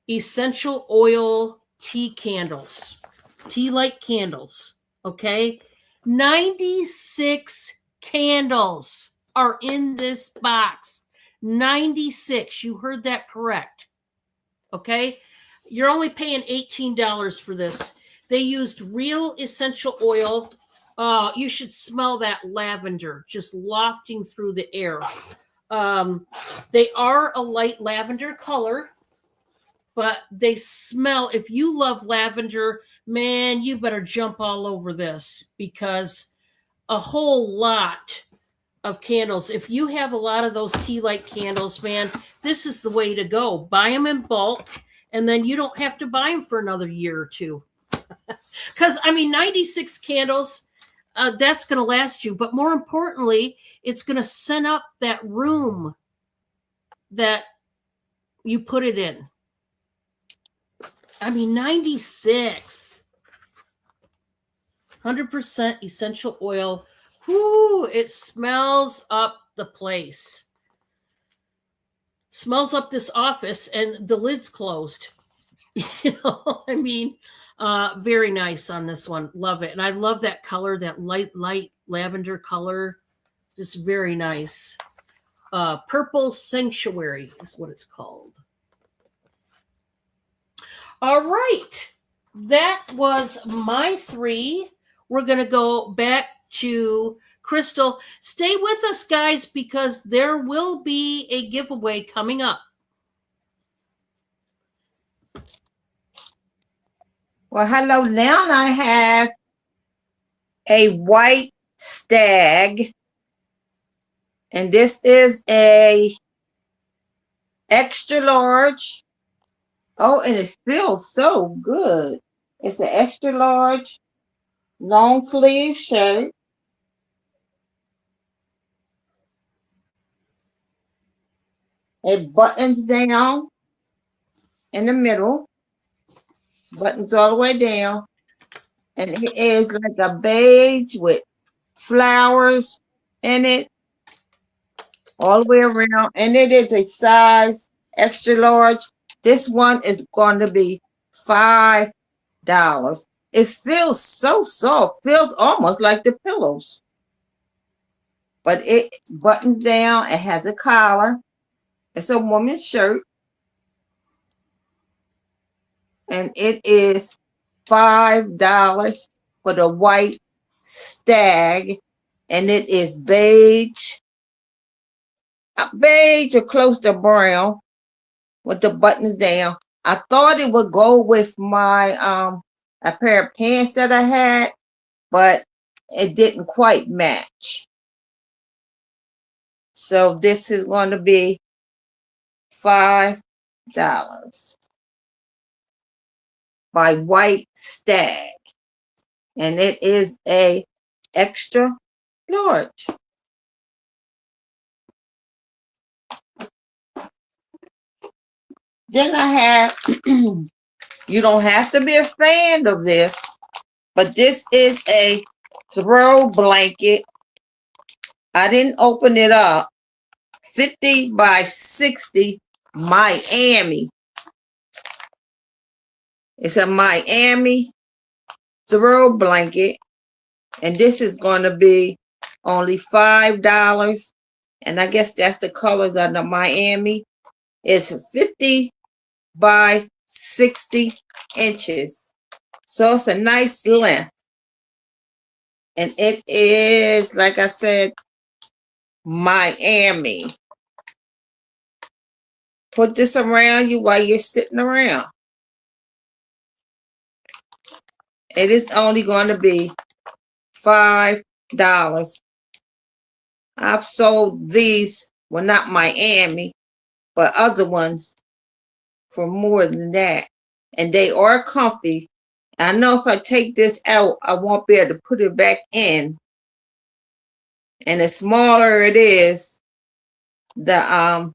essential oil tea candles, tea light candles. Okay. 96 candles are in this box. 96. You heard that correct. Okay. You're only paying $18 for this. They used real essential oil. You should smell that lavender just wafting through the air. They are a light lavender color, but they smell. If you love lavender, man, you better jump all over this, because a whole lot of candles. If you have a lot of those tea light candles, man, this is the way to go. Buy them in bulk, and then you don't have to buy them for another year or two. Because, I mean, 96 candles, that's going to last you. But more importantly, it's going to scent up that room that you put it in. I mean, 96. 100% essential oil. Whoo, it smells up the place. Smells up this office, and the lid's closed. You know, I mean, very nice on this one. Love it. And I love that color, that light lavender color. Just very nice. Purple Sanctuary is what it's called. All right. That was my 3. We're going to go back to Crystal. Stay with us, guys, because there will be a giveaway coming up. Well, hello. Now I have a white stag, and this is a extra large. Oh, and it feels so good. It's an extra large long sleeve shirt. It buttons down in the middle. Buttons all the way down. And it is like a beige with flowers in it all the way around. And it is a size extra large. This one is going to be $5. It feels so soft. Feels almost like the pillows. But it buttons down. It has a collar. It's a woman's shirt. And it is $5 for the white stag. And it is beige. Beige or close to brown with the buttons down. I thought it would go with my a pair of pants that I had, but it didn't quite match. So this is going to be $5 by White Stag, and it is a extra large. Then I have, you don't have to be a fan of this, but this is a throw blanket. I didn't open it up. 50 by 60 Miami. It's a Miami throw blanket. And this is going to be only $5. And I guess that's the colors of the Miami. It's 50 by 60 inches. So it's a nice length. And it is, like I said, Miami. Put this around you while you're sitting around. It is only going to be $5. I've sold these, well, not Miami, but other ones for more than that. And they are comfy. I know if I take this out, I won't be able to put it back in. And the smaller it is, the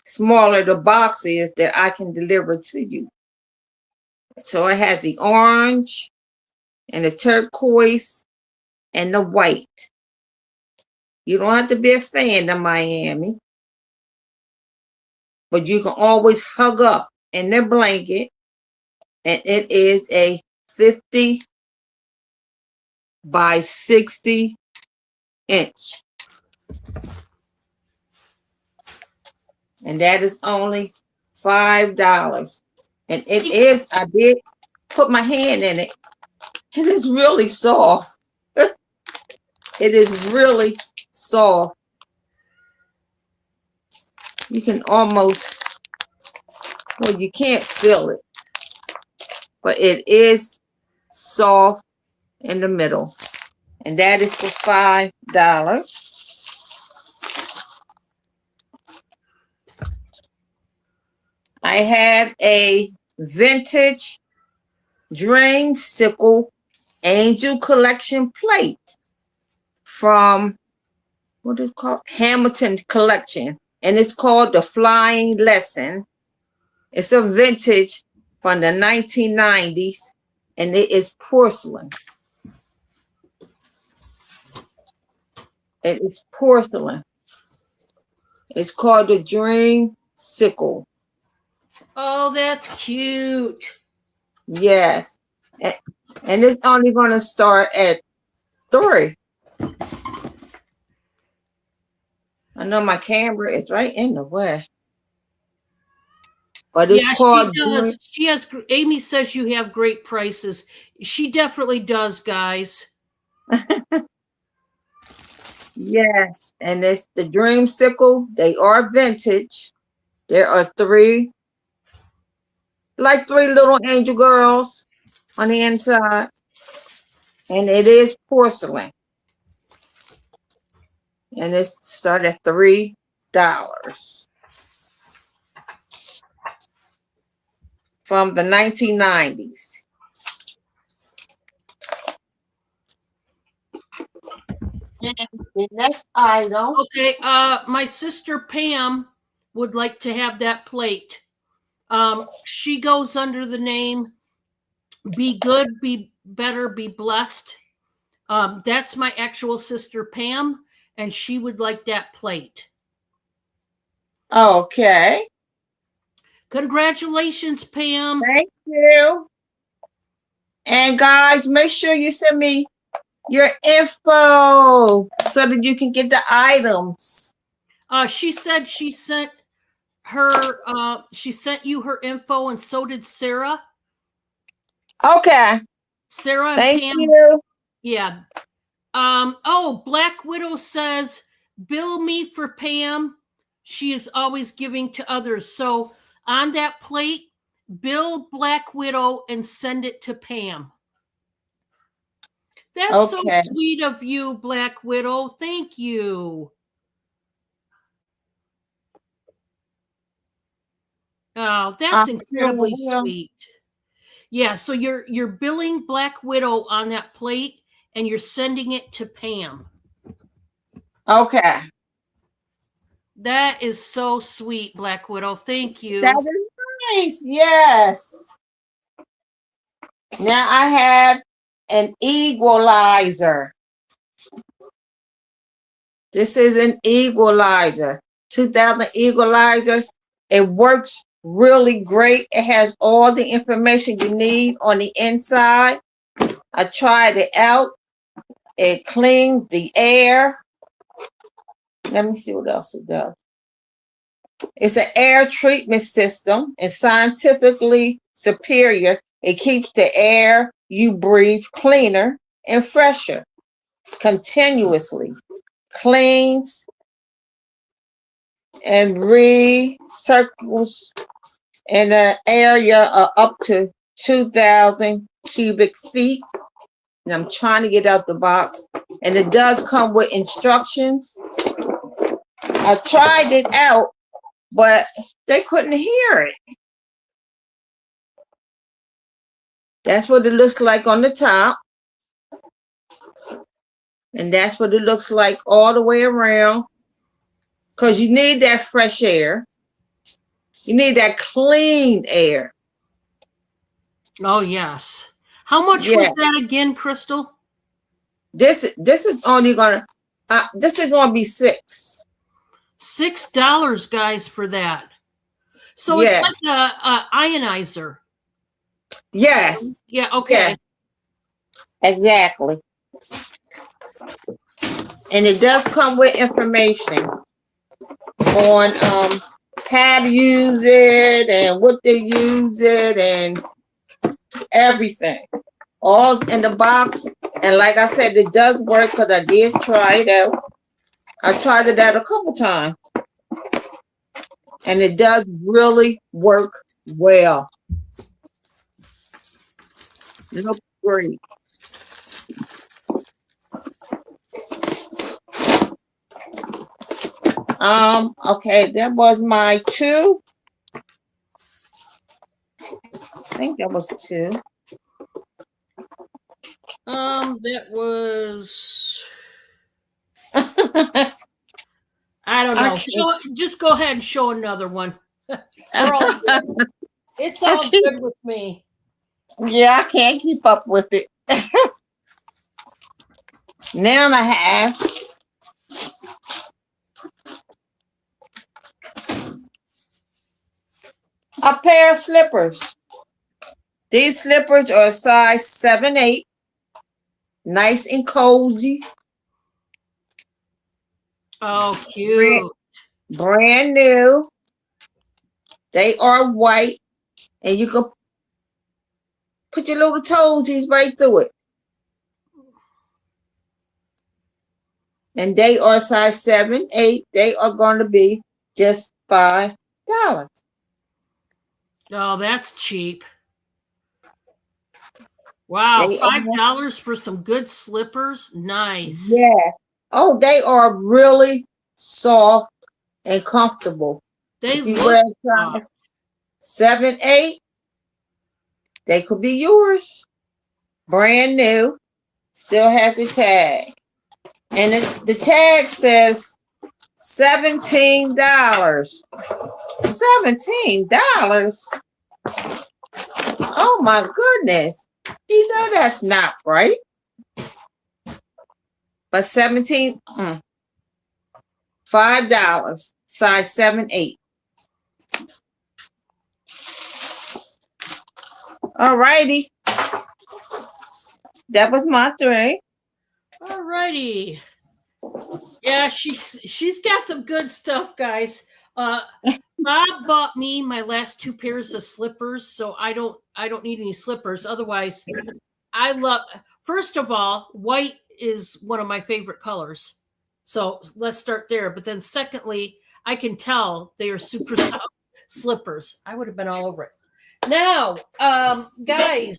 smaller the box is that I can deliver to you. So it has the orange and the turquoise and the white. You don't have to be a fan of Miami, but you can always hug up in the blanket. And it is a 50 by 60 inch. And that is only $5. And it is, I did put my hand in it. It is really soft. It is really soft. You can almost, well, you can't feel it, but it is soft in the middle. And that is for $5. I have a vintage Dreamsicle Angel Collection plate from, what is it called? Hamilton Collection. And it's called the Flying Lesson. It's a vintage from the 1990s. And it is porcelain. It is porcelain. It's called the Dreamsicle. Oh, that's cute. Yes. And it's only going to start at $3. I know my camera is right in the way. But it's called. She does. She has. Amy says you have great prices. She definitely does, guys. Yes. And it's the Dreamsicle. They are vintage. There are 3, like 3 little angel girls on the inside. And it is porcelain. And it's started at $3. From the 1990s. And the next item. Okay, my sister Pam would like to have that plate. She goes under the name Be Good, Be Better, Be Blessed. That's my actual sister Pam, and she would like that plate. Okay. Congratulations, Pam. Thank you. And guys, make sure you send me your info so that you can get the items. She said she sent her she sent you her info, and so did Sarah. Okay. Sarah and Thank Pam. you. Yeah. Oh, Black Widow says, bill me for Pam. She is always giving to others. So on that plate, bill Black Widow and send it to Pam. That's so sweet of you, Black Widow. Thank you. Oh, that's incredibly sweet. Yeah, so you're billing Black Widow on that plate and you're sending it to Pam. Okay. That is so sweet, Black Widow. Thank you. That is nice. Yes. Now I have an equalizer. This is an equalizer. 2000 equalizer. It works really great. It has all the information you need on the inside. I tried it out. It cleans the air. Let me see what else it does. It's an air treatment system. It's scientifically superior. It keeps the air you breathe cleaner and fresher continuously. Cleans and recircles in an area of up to 2,000 cubic feet. And I'm trying to get out the box. And it does come with instructions. I tried it out, but they couldn't hear it. That's what it looks like on the top. And that's what it looks like all the way around. Because you need that fresh air. You need that clean air. Oh, yes. How much was that again, Crystal? This is only gonna this is gonna be $6, guys, for that. So it's like a ionizer. Yes. Yeah, okay. Yeah. Exactly. And it does come with information on how to use it and what they use it and everything. All in the box. And like I said, it does work because I did try it out. I tried it out a couple times. And it does really work well. It looks great. Okay, that was my 2. I think that was 2. That was I don't know. Just go ahead and show another one. It's all good with me. Yeah, I can't keep up with it. Now I have a pair of slippers. These slippers are a size 7/8. Nice and cozy. Oh, cute. Brand new. They are white. And you can put your little toesies right through it. And they are size 7/8. They are going to be just $5. Oh, that's cheap. Wow, $5 for some good slippers. Nice. Yeah. Oh, they are really soft and comfortable. They look soft. 7/8. They could be yours. Brand new. Still has the tag. And the tag says $17. $17? Oh my goodness. You know that's not right. But $5. Size 7/8. All righty. That was my 3. All righty. Yeah, she's got some good stuff, guys. Bob bought me my last 2 pairs of slippers, so I don't need any slippers. Otherwise, first of all, white is one of my favorite colors. So let's start there. But then secondly, I can tell they are super soft slippers. I would have been all over it. Now, guys,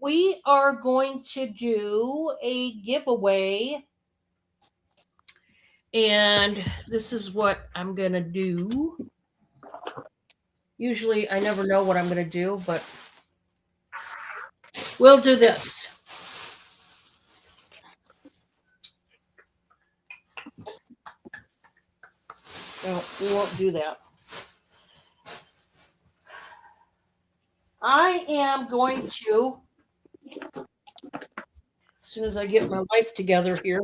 we are going to do a giveaway. And this is what I'm going to do. Usually I never know what I'm going to do, but we'll do this. No, we won't do that. I am going to, as soon as I get my life together here,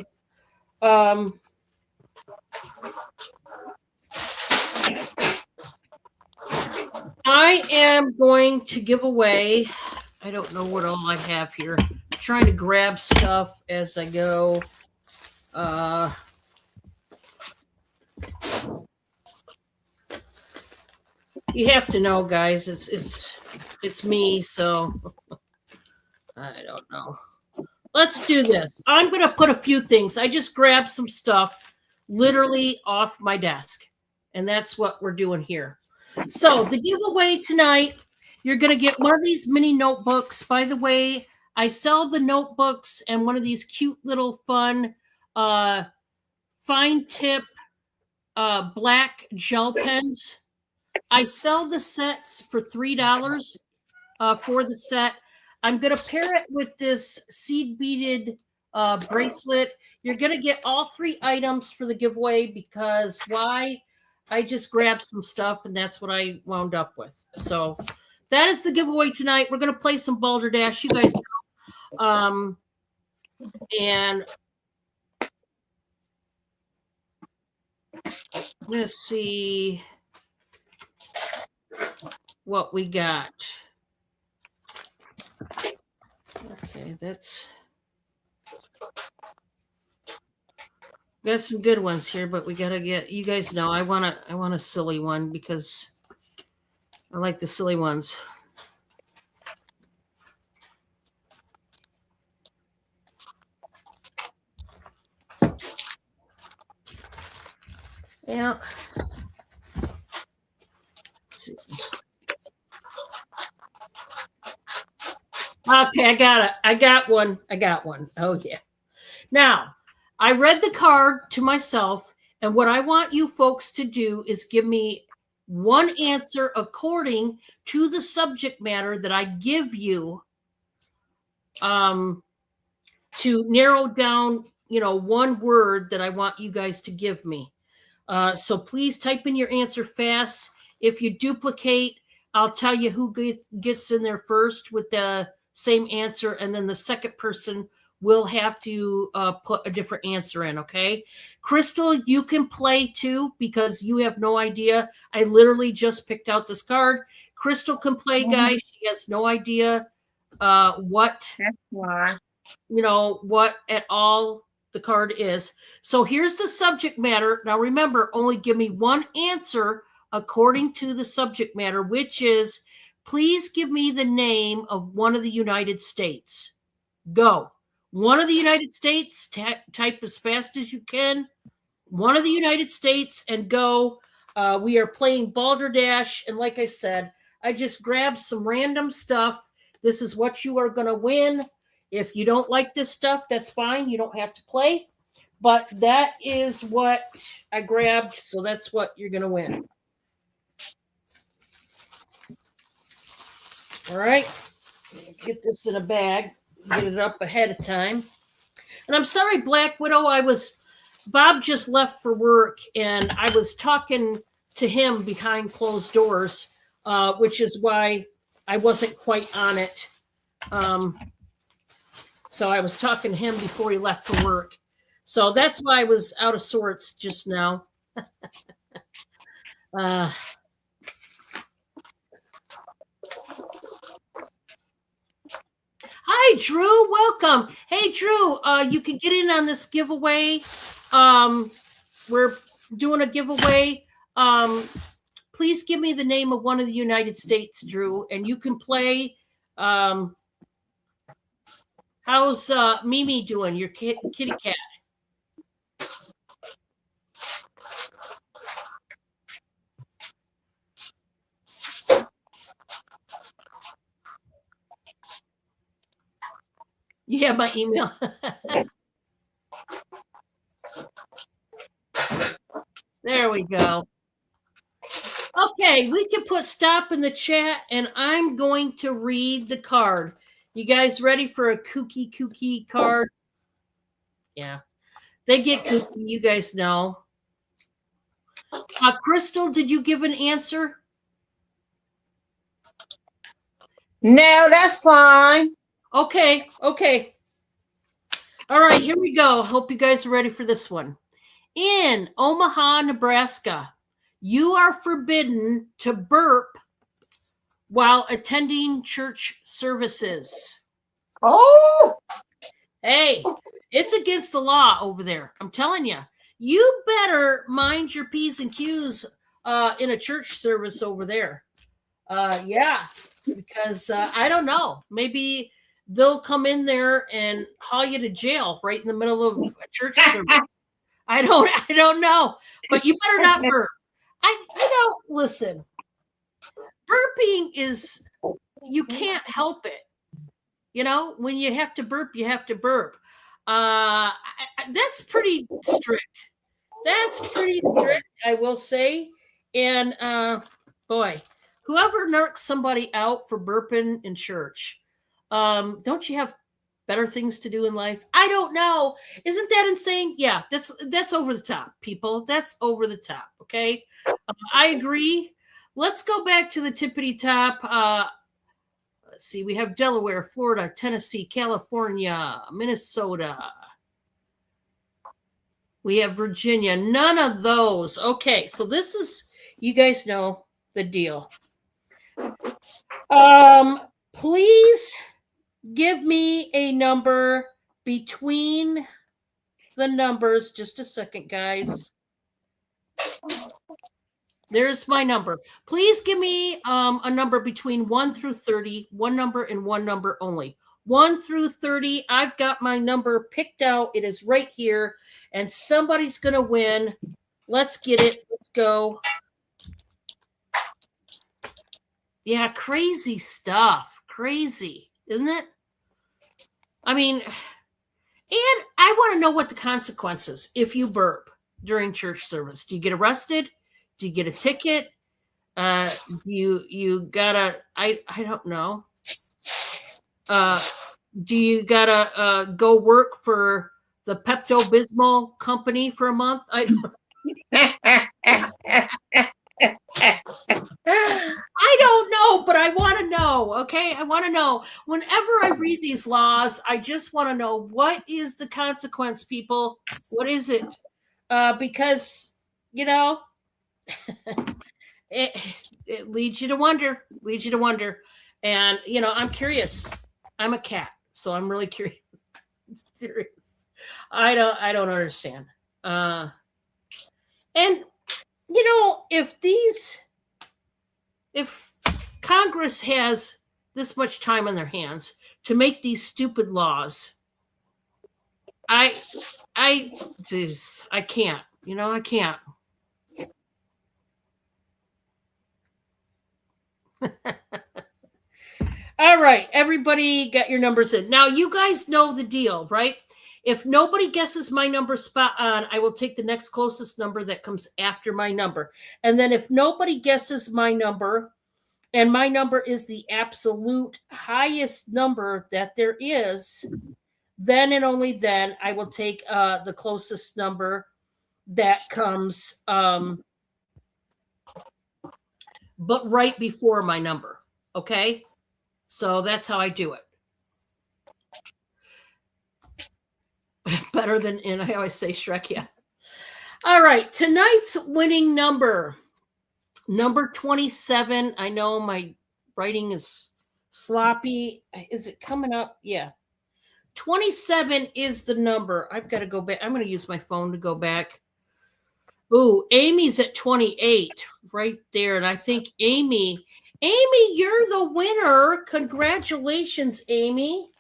I am going to give away. I don't know what all I have here. I'm trying to grab stuff as I go. You have to know, guys. It's me, so I don't know. Let's do this. I'm going to put a few things. I just grabbed some stuff literally off my desk, and that's what we're doing here. So the giveaway tonight, you're going to get one of these mini notebooks. By the way, I sell the notebooks and one of these cute little fun fine tip black gel pens. I sell the sets for $3 for the set. I'm going to pair it with this seed beaded bracelet. You're going to get all 3 items for the giveaway because why? I just grabbed some stuff and that's what I wound up with. So that is the giveaway tonight. We're going to play some Balderdash. You guys know. And I'm going to see what we got. Okay, that's got some good ones here, but we gotta get. You guys know I want a silly one because I like the silly ones. Yeah. Let's see. Okay, I got it. I got one. Oh yeah. Now, I read the card to myself, and what I want you folks to do is give me one answer according to the subject matter that I give you to narrow down, one word that I want you guys to give me. So please type in your answer fast. If you duplicate, I'll tell you who gets in there first with the same answer, and then the second person will have to put a different answer in, okay? Crystal, you can play too because you have no idea. I literally just picked out this card. Crystal can play, guys. She has no idea what, That's why. what at all the card is. So here's the subject matter. Now remember, only give me one answer according to the subject matter, which is, please give me the name of one of the United States. Go. One of the United States, type as fast as you can. One of the United States and go. We are playing Balderdash. And like I said, I just grabbed some random stuff. This is what you are going to win. If you don't like this stuff, that's fine. You don't have to play. But that is what I grabbed. So that's what you're going to win. All right. Get this in a bag. Get it up ahead of time. And I'm sorry, Black Widow. Bob just left for work and I was talking to him behind closed doors, which is why I wasn't quite on it. So I was talking to him before he left for work. So that's why I was out of sorts just now. Hi, Drew. Welcome. Hey, Drew, you can get in on this giveaway. We're doing a giveaway. Please give me the name of one of the United States, Drew, and you can play. How's Mimi doing, your kitty cat? You have my email. There we go. Okay, we can put stop in the chat, and I'm going to read the card. You guys ready for a kooky card? Yeah. They get kooky, you guys know. Crystal, did you give an answer? No, that's fine. Okay. All right, here we go. Hope you guys are ready for this one. In Omaha, Nebraska, you are forbidden to burp while attending church services. Oh, Hey, it's against the law over there. I'm telling you. You better mind your P's and Q's in a church service over there. Yeah, because I don't know. Maybe they'll come in there and haul you to jail right in the middle of a church service. I don't know. But you better not burp. Listen. Burping is, you can't help it. When you have to burp, you have to burp. That's pretty strict. I will say. And boy, whoever narcs somebody out for burping in church, don't you have better things to do in life? I don't know. Isn't that insane? Yeah, that's over the top, people. That's over the top. Okay, I agree. Let's go back to the tippity top. Let's see. We have Delaware, Florida, Tennessee, California, Minnesota. We have Virginia. None of those. Okay, so this is, you guys know the deal. Please give me a number between the numbers. Just a second, guys. There's my number. Please give me a number between 1 through 30, one number and one number only. 1 through 30, I've got my number picked out. It is right here, and somebody's going to win. Let's get it. Let's go. Yeah, crazy stuff. Crazy, isn't it? I mean, and I want to know what the consequences if you burp during church service. Do you get arrested? Do you get a ticket? Do you gotta, I don't know. Do you gotta go work for the Pepto-Bismol company for a month? I don't know, but I want to know. Okay, I want to know. Whenever I read these laws, I just want to know, what is the consequence, people? What is it? Because it leads you to wonder. And I'm curious. I'm a cat, so I'm really curious. I'm serious. I don't understand. And if Congress has this much time on their hands to make these stupid laws, I can't. I can't. All right, everybody got your numbers in. Now, you guys know the deal, right? If nobody guesses my number spot on, I will take the next closest number that comes after my number. And then if nobody guesses my number, and my number is the absolute highest number that there is, then and only then I will take the closest number that comes but right before my number. Okay? So that's how I do it. Better than, and I always say Shrek, yeah. All right, tonight's winning number 27. I know my writing is sloppy. Is it coming up? Yeah. 27 is the number. I've got to go back. I'm going to use my phone to go back. Ooh, Amy's at 28 right there. And I think Amy, you're the winner. Congratulations, Amy.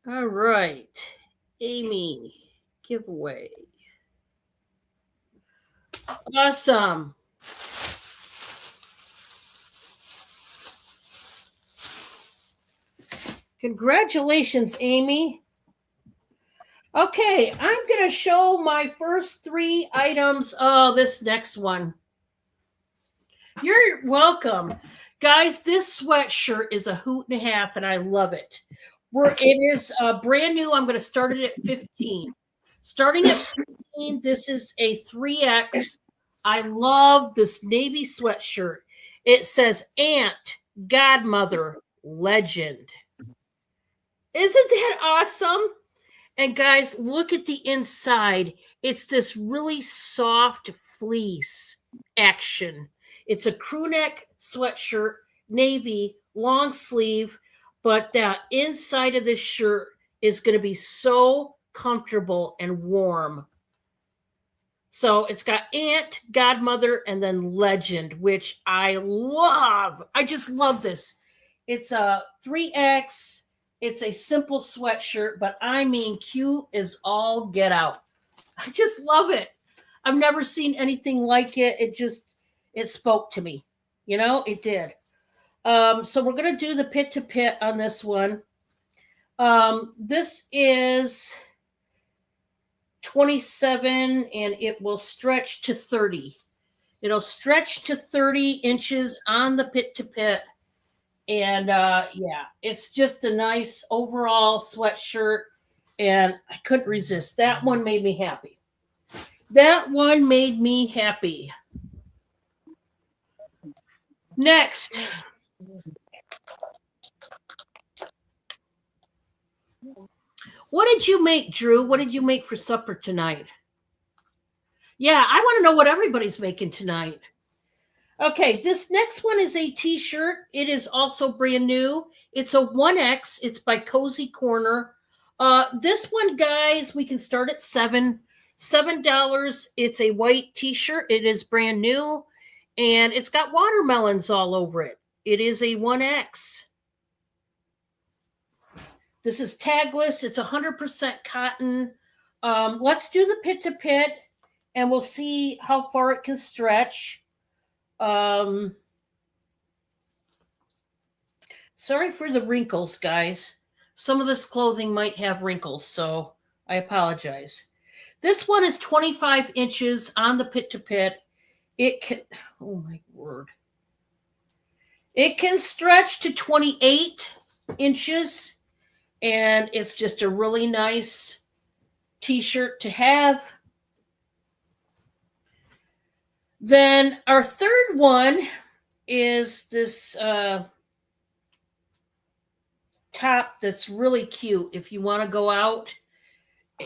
All right. Amy, giveaway. Awesome. Congratulations, Amy. Okay, I'm going to show my first 3 items. Oh, this next one. You're welcome. Guys, this sweatshirt is a hoot and a half, and I love it. It is brand new. I'm going to start it at 15. Starting at 15, this is a 3X. I love this navy sweatshirt. It says Aunt, Godmother, Legend. Isn't that awesome? And guys, look at the inside. It's this really soft fleece action. It's a crew neck sweatshirt, navy, long sleeve, but the inside of this shirt is going to be so comfortable and warm. So it's got Aunt, Godmother, and then Legend, which I love. I just love this. It's a 3X. It's a simple sweatshirt, but I mean, cute is all get out. I just love it. I've never seen anything like it. It spoke to me. It did. So we're gonna do the pit to pit on this one. This is 27 and it will stretch to 30. It'll stretch to 30 inches on the pit to pit. And yeah, it's just a nice overall sweatshirt. And I couldn't resist. That one made me happy. That one made me happy. Next. What did you make, Drew? What did you make for supper tonight? Yeah, I want to know what everybody's making tonight. Okay, this next one is a t-shirt. It is also brand new. It's a 1X. It's by Cozy Corner. This one, guys, we can start at $7. It's a white t-shirt. It is brand new, and it's got watermelons all over it. It is a 1X. This is tagless. It's 100% cotton. Let's do the pit to pit, and we'll see how far it can stretch. Sorry for the wrinkles, guys. Some of this clothing might have wrinkles, so I apologize. This one is 25 inches on the pit to pit. It can, oh my word. It can stretch to 28 inches, and it's just a really nice t-shirt to have. Then our third one is this top that's really cute if you want to go out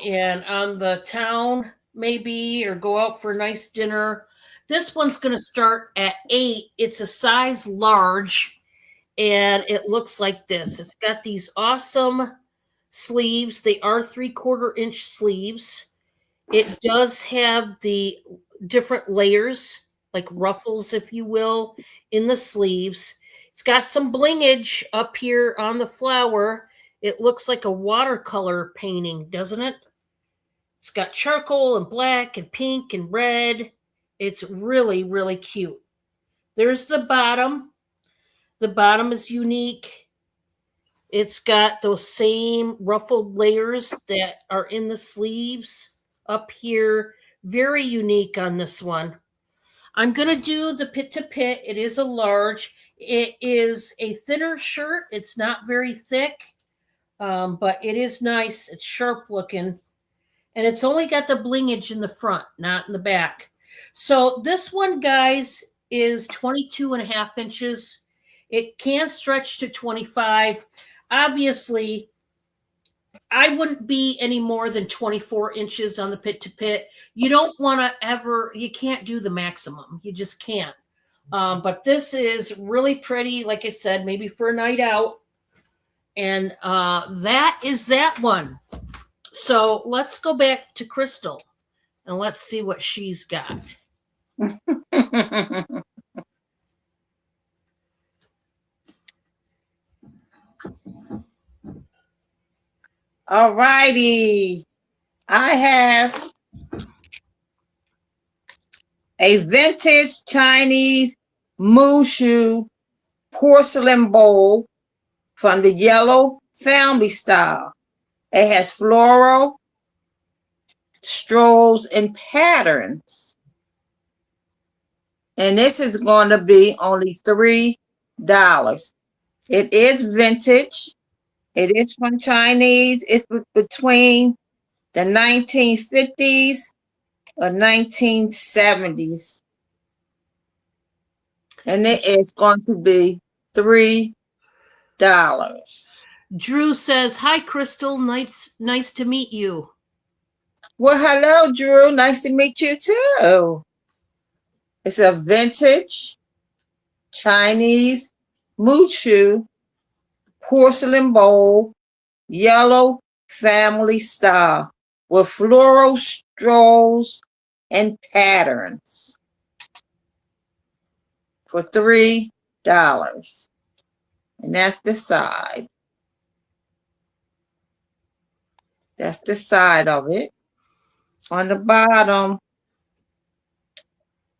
and on the town maybe, or go out for a nice dinner. This one's going to start at 8. It's a size large, and it looks like this. It's got these awesome sleeves. They are 3/4-inch sleeves. It does have the different layers, like ruffles, if you will, in the sleeves. It's got some blingage up here on the flower. It looks like a watercolor painting, doesn't it? It's got charcoal and black and pink and red. It's really, really cute. There's the bottom. The bottom is unique. It's got those same ruffled layers that are in the sleeves up here. Very unique on this one. I'm going to do the pit to pit. It is a large. It is a thinner shirt. It's not very thick, but it is nice. It's sharp looking. And it's only got the blingage in the front, not in the back. So this one, guys, is 22.5 inches. It can stretch to 25. Obviously, I wouldn't be any more than 24 inches on the pit to pit. You don't want to ever, you can't do the maximum. You just can't. But this is really pretty, like I said, maybe for a night out. And that is that one. So let's go back to Crystal and let's see what she's got. All righty. I have a vintage Chinese Mushu porcelain bowl from the yellow family style. It has floral strolls and patterns. And this is going to be only $3. It is vintage. It is from Chinese. It's between the 1950s or 1970s. And it is going to be $3. Drew says, "Hi, Crystal. Nice to meet you." Well, hello, Drew. Nice to meet you too. It's a vintage Chinese Muchu porcelain bowl, yellow family style with floral strolls and patterns for $3. And that's the side. That's the side of it. On the bottom,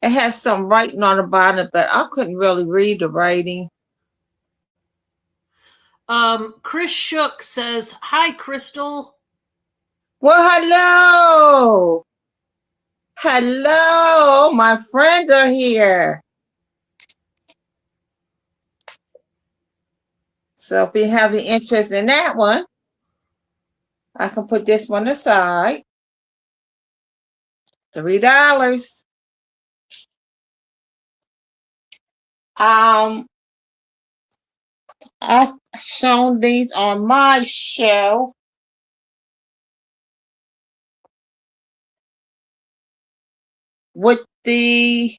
it has some writing on the bottom, but I couldn't really read the writing. Chris Shook says, "Hi, Crystal." Well, hello. Hello. My friends are here. So if you have any interest in that one, I can put this one aside. $3. I've shown these on my show. With the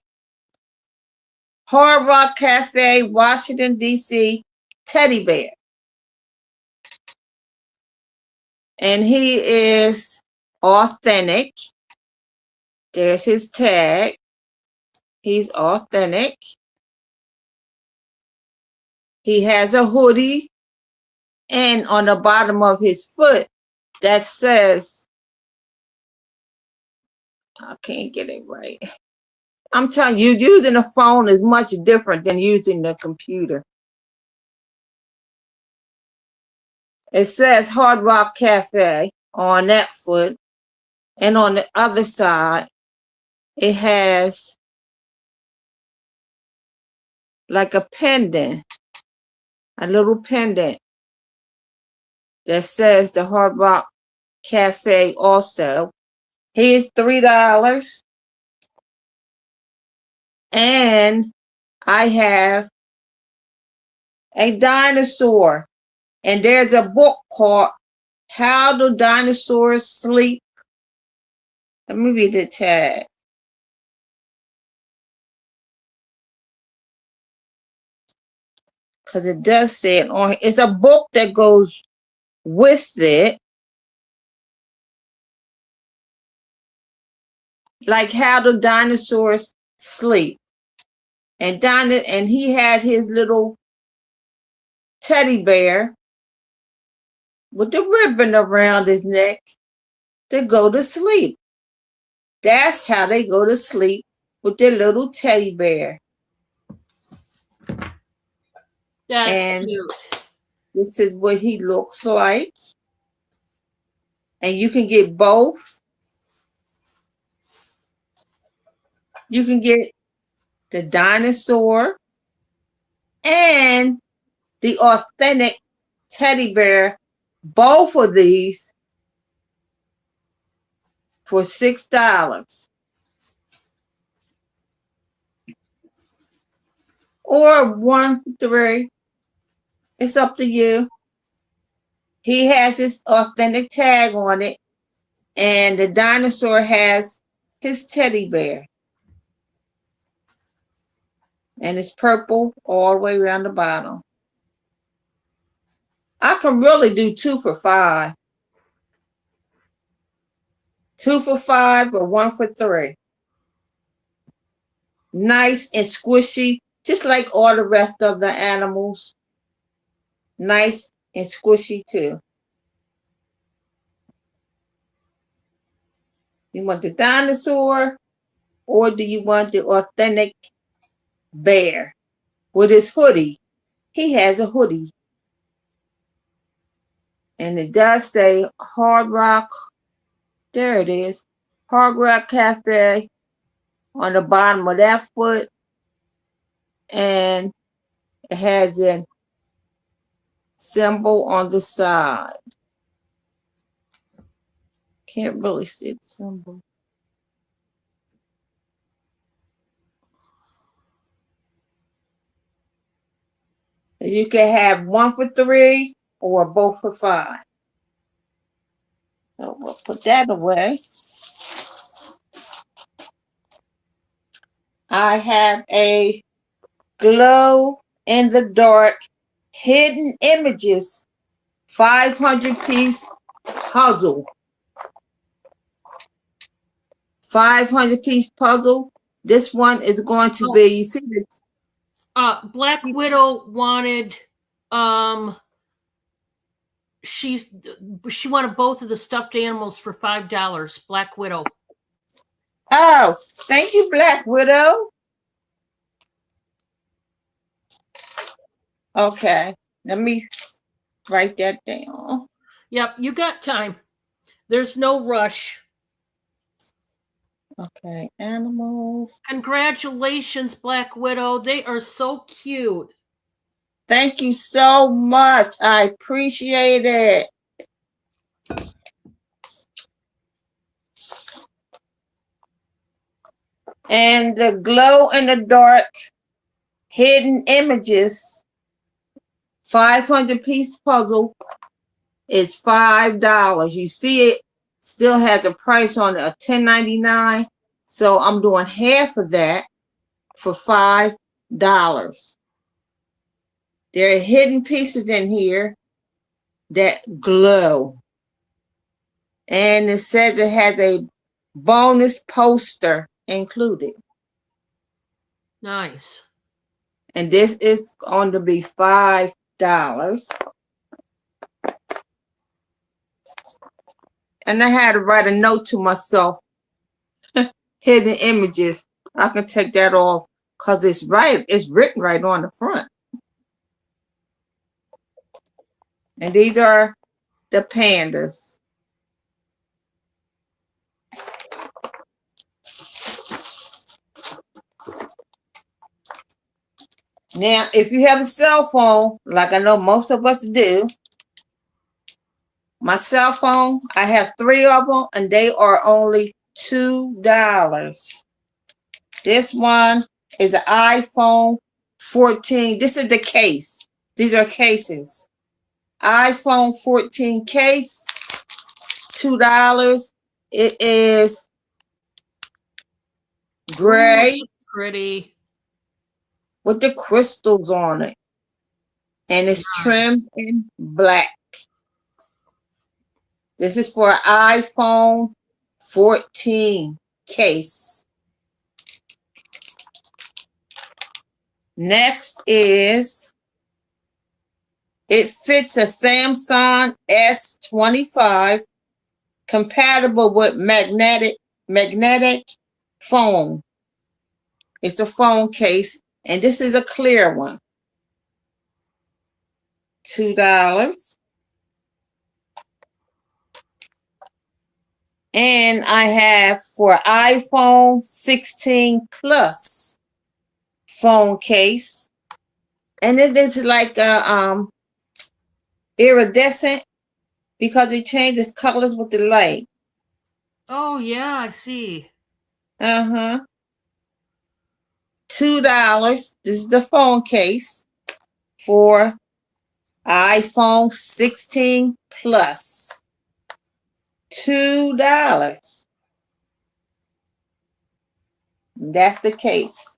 Hard Rock Cafe, Washington, D.C. teddy bear. And he is authentic. There's his tag. He's authentic. He has a hoodie. And on the bottom of his foot, that says, I can't get it right. I'm telling you, using a phone is much different than using the computer. It says Hard Rock Cafe on that foot. And on the other side, it has like a pendant, a little pendant that says the Hard Rock Cafe also. Here's $3. And I have a dinosaur. And there's a book called How Do Dinosaurs Sleep? Let me read the tag. Because it does say it on. It's a book that goes with it. Like How Do Dinosaurs Sleep? And he had his little teddy bear with the ribbon around his neck to go to sleep. That's how they go to sleep, with their little teddy bear. That's cute. This is what he looks like. And you can get both. You can get the dinosaur and the authentic teddy bear, both of these for $6. Or $1 for $3. It's up to you. He has his authentic tag on it, and the dinosaur has his teddy bear. And it's purple all the way around the bottom. I can really do 2 for $5. 2 for $5 or 1 for $3. Nice and squishy, just like all the rest of the animals. Nice and squishy too. You want the dinosaur, or do you want the authentic bear with his hoodie? He has a hoodie. And it does say Hard Rock. There it is. Hard Rock Cafe on the bottom of that foot. And it has a symbol on the side. Can't really see the symbol. You can have 1 for $3 or both for $5. So we'll put that away. I have a glow in the dark hidden images 500-piece puzzle. 500-piece puzzle. This one is going to be, you see this? Black Widow wanted, she wanted both of the stuffed animals for $5. Black Widow. Oh, thank you, Black Widow. Okay, let me write that down. Yep, you got time. There's no rush. Okay, animals. Congratulations, Black Widow. They are so cute. Thank you so much. I appreciate it. And the glow in the dark hidden images 500-piece puzzle is $5. You see it still has a price on it of $10.99. So I'm doing half of that for $5. There are hidden pieces in here that glow. And it says it has a bonus poster included. Nice. And this is going to be $5. And I had to write a note to myself. Hidden images. I can take that off because it's written right on the front. And these are the pandas. Now, if you have a cell phone, like I know most of us do, my cell phone, I have 3 of them, and they are only $2. This one is an iPhone 14. This is the case. These are cases. iPhone 14 case, $2. It is gray. Ooh, pretty. With the crystals on it. And it's trimmed in black. This is for an iPhone 14 case. Next is, it fits a Samsung S25 compatible with magnetic phone. It's a phone case. And this is a clear one. $2. And I have for iPhone 16 Plus phone case. And it is like a iridescent because it changes colors with the light. Oh, yeah, I see. Uh-huh. $2. This is the phone case for iPhone 16 Plus. $2. That's the case.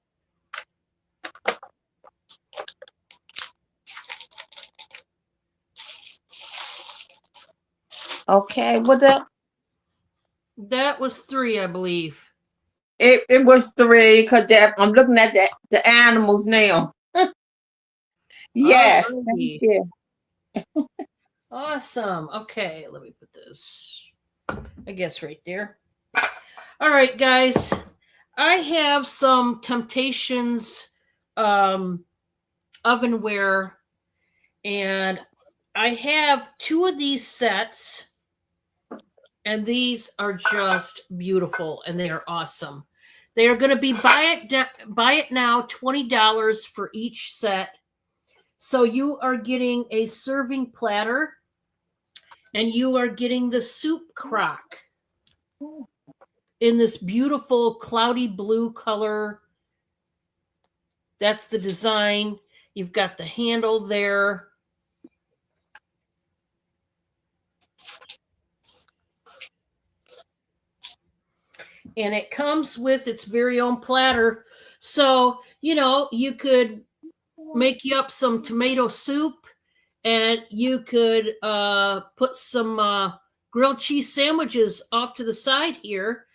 Okay, what up? That was 3, I believe. It was 3 because I'm looking at the animals now. Yes. Thank you. Awesome. Okay, let me put this, I guess, right there. All right, guys. I have some Temptations ovenware, and I have 2 of these sets, and these are just beautiful, and they are awesome. They are going to be buy it now, $20 for each set. So you are getting a serving platter, and you are getting the soup crock in this beautiful cloudy blue color. That's the design. You've got the handle there. and it comes with its very own platter. So, you could make you up some tomato soup, and you could put some grilled cheese sandwiches off to the side here,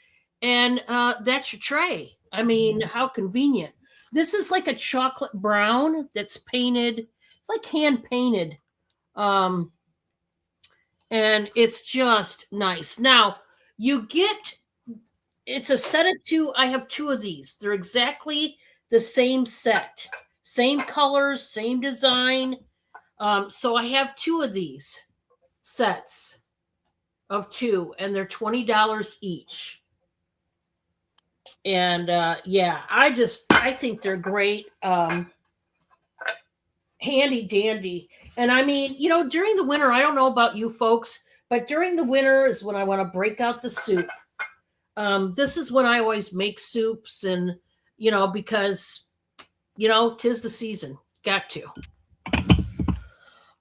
and that's your tray. I mean, how convenient. This is like a chocolate brown that's painted. It's like hand painted. And it's just nice. Now, it's a set of two. I have two of these. They're exactly the same set, same colors, same design. So I have two of these sets of two, and they're $20 each. And I think they're great. Handy dandy. And I mean, during the winter, I don't know about you folks, but during the winter is when I want to break out the soup. This is when I always make soups, and because 'tis the season. Got to.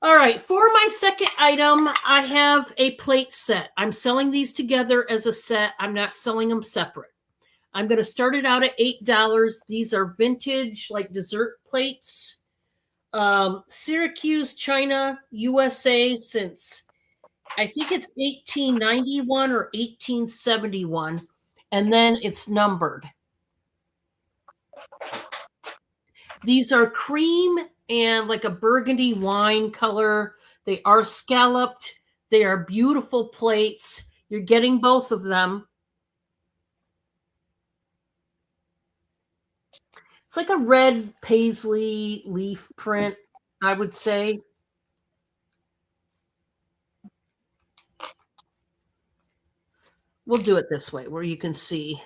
All right, for my second item, I have a plate set. I'm selling these together as a set. I'm not selling them separate. I'm going to start it out at $8. These are vintage, like dessert plates. Syracuse, China, USA, since I think it's 1891 or 1871, and then it's numbered. These are cream and like a burgundy wine color. They are scalloped. They are beautiful plates. You're getting both of them. It's like a red paisley leaf print, I would say. We'll do it this way, where you can see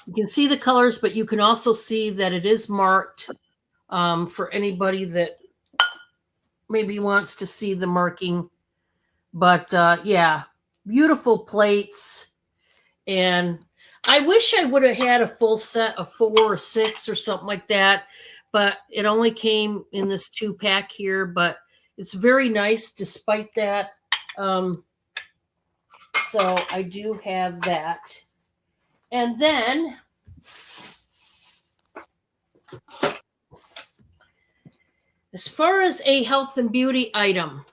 the colors, but you can also see that it is marked for anybody that maybe wants to see the marking. But beautiful plates. And I wish I would have had a full set of 4 or 6 or something like that, but it only came in this 2-pack here. But it's very nice despite that. So I do have that. And then as far as a health and beauty item,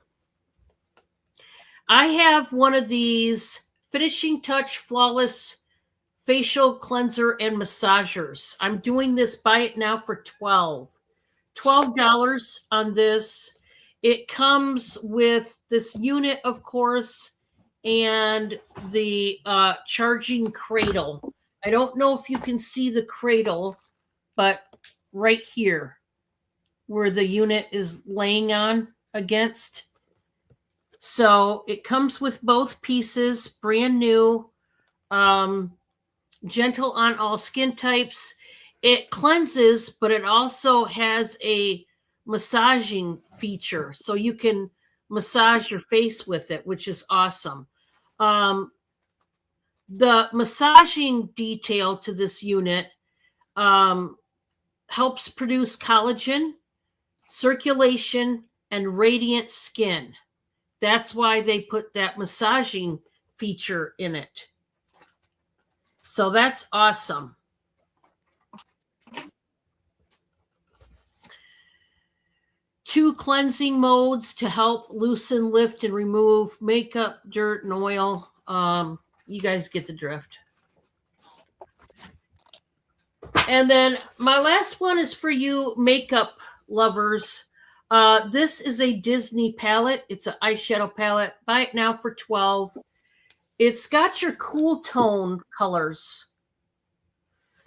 I have one of these Finishing Touch Flawless Facial Cleanser and Massagers. I'm doing this, buy it now for $12 on this. It comes with this unit, of course, and the charging cradle. I don't know if you can see the cradle, but right here where the unit is laying on against. So it comes with both pieces, brand new, gentle on all skin types. It cleanses, but it also has a massaging feature, so you can massage your face with it, which is awesome. The massaging detail to this unit helps produce collagen, circulation, and radiant skin. That's why they put that massaging feature in it. So that's awesome. Two cleansing modes to help loosen, lift, and remove makeup, dirt, and oil. You guys get the drift. And then my last one is for you makeup lovers. This is a Disney palette. It's an eyeshadow palette. Buy it now for $12. It's got your cool tone colors.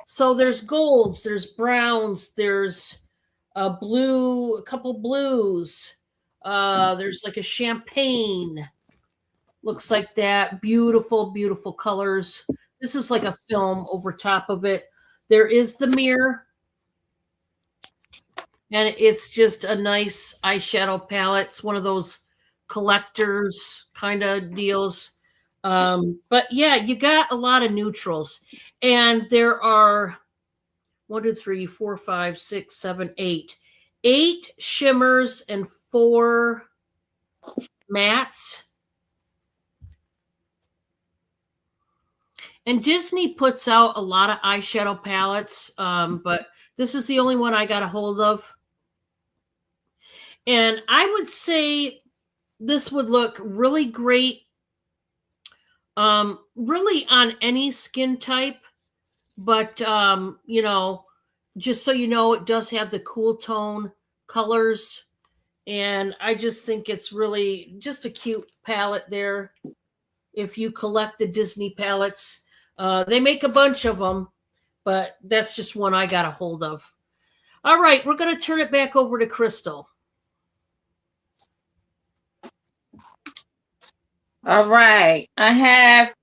So there's golds, there's browns, there's a blue, a couple blues. There's like a champagne. Looks like that. Beautiful, beautiful colors. This is like a film over top of it. There is the mirror. And it's just a nice eyeshadow palette. It's one of those collectors kind of deals. But yeah, you got a lot of neutrals. And there are 1, 2, 3, 4, 5, 6, 7, 8. 8 shimmers and 4 mattes. And Disney puts out a lot of eyeshadow palettes, but this is the only one I got a hold of. And I would say this would look really great, really on any skin type. But just so you know, it does have the cool tone colors, and I just think it's really just a cute palette there. If you collect the Disney palettes, they make a bunch of them, but that's just one I got a hold of. All right, we're going to turn it back over to Crystal. All right, I have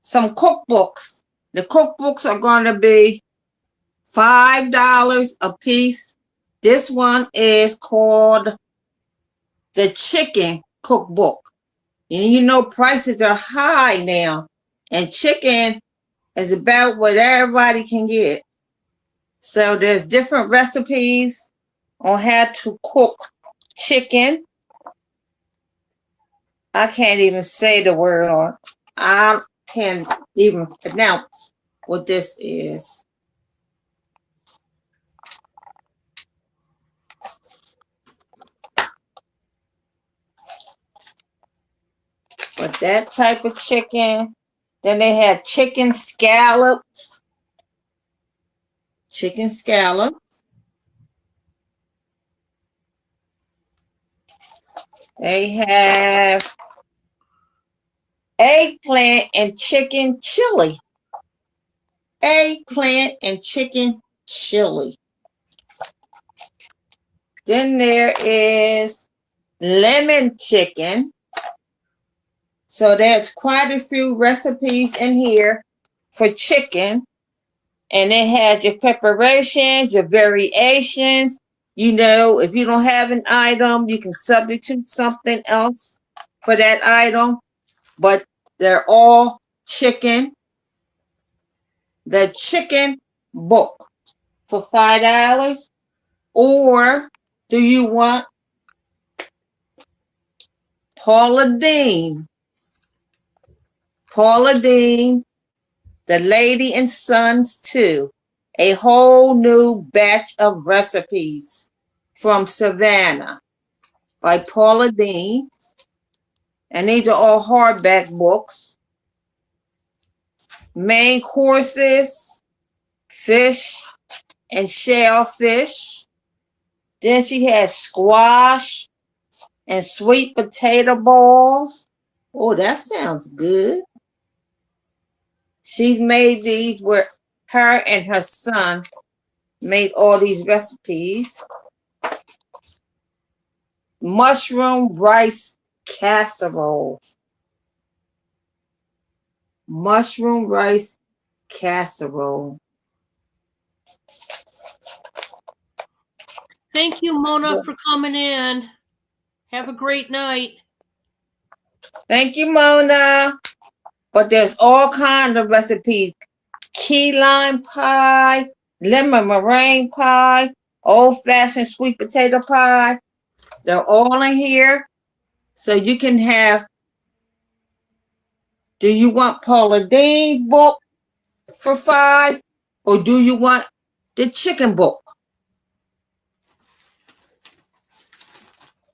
some cookbooks. The cookbooks are going to be $5 a piece. This one is called the Chicken Cookbook. And you know prices are high now, and chicken is about what everybody can get. So there's different recipes on how to cook chicken. I can't even say the word on. I can't even pronounce what this is. But that type of chicken. Then they had chicken scallops. Chicken scallops. They have eggplant and chicken chili. Eggplant and chicken chili. Then there is lemon chicken. So there's quite a few recipes in here for chicken. And it has your preparations, your variations. You know, if you don't have an item, you can substitute something else for that item. But they're all chicken. The chicken book for $5. Or do you want Paula Deen? Paula Deen, The Lady and Sons 2, a whole new batch of recipes from Savannah by Paula Deen. And these are all hardback books. Main courses, fish and shellfish. Then she has squash and sweet potato balls. Oh, that sounds good. She's made these where her and her son made all these recipes. Mushroom rice casserole. Mushroom rice casserole. Thank you, Mona, for coming in. Have a great night. Thank you, Mona. But there's all kinds of recipes. Key lime pie, lemon meringue pie, old-fashioned sweet potato pie. They're all in here. So you can have, do you want Paula Deen's book for $5? Or do you want the chicken book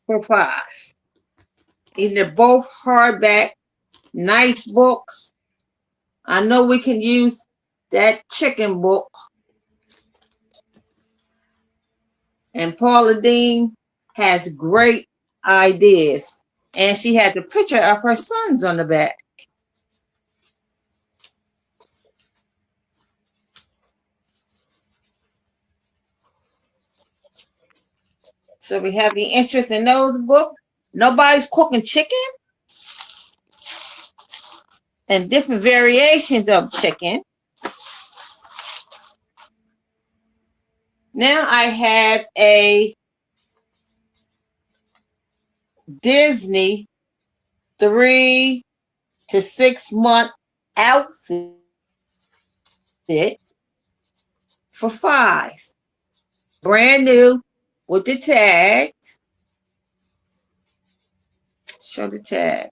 for $5? And they're both hardback, nice books. I know we can use that chicken book. And Paula Deen has great ideas. And she has a picture of her sons on the back. So we have the interest in those books. Nobody's cooking chicken. And different variations of chicken. Now I have a Disney 3 to 6 month outfit for $5. Brand new with the tags. Show the tag.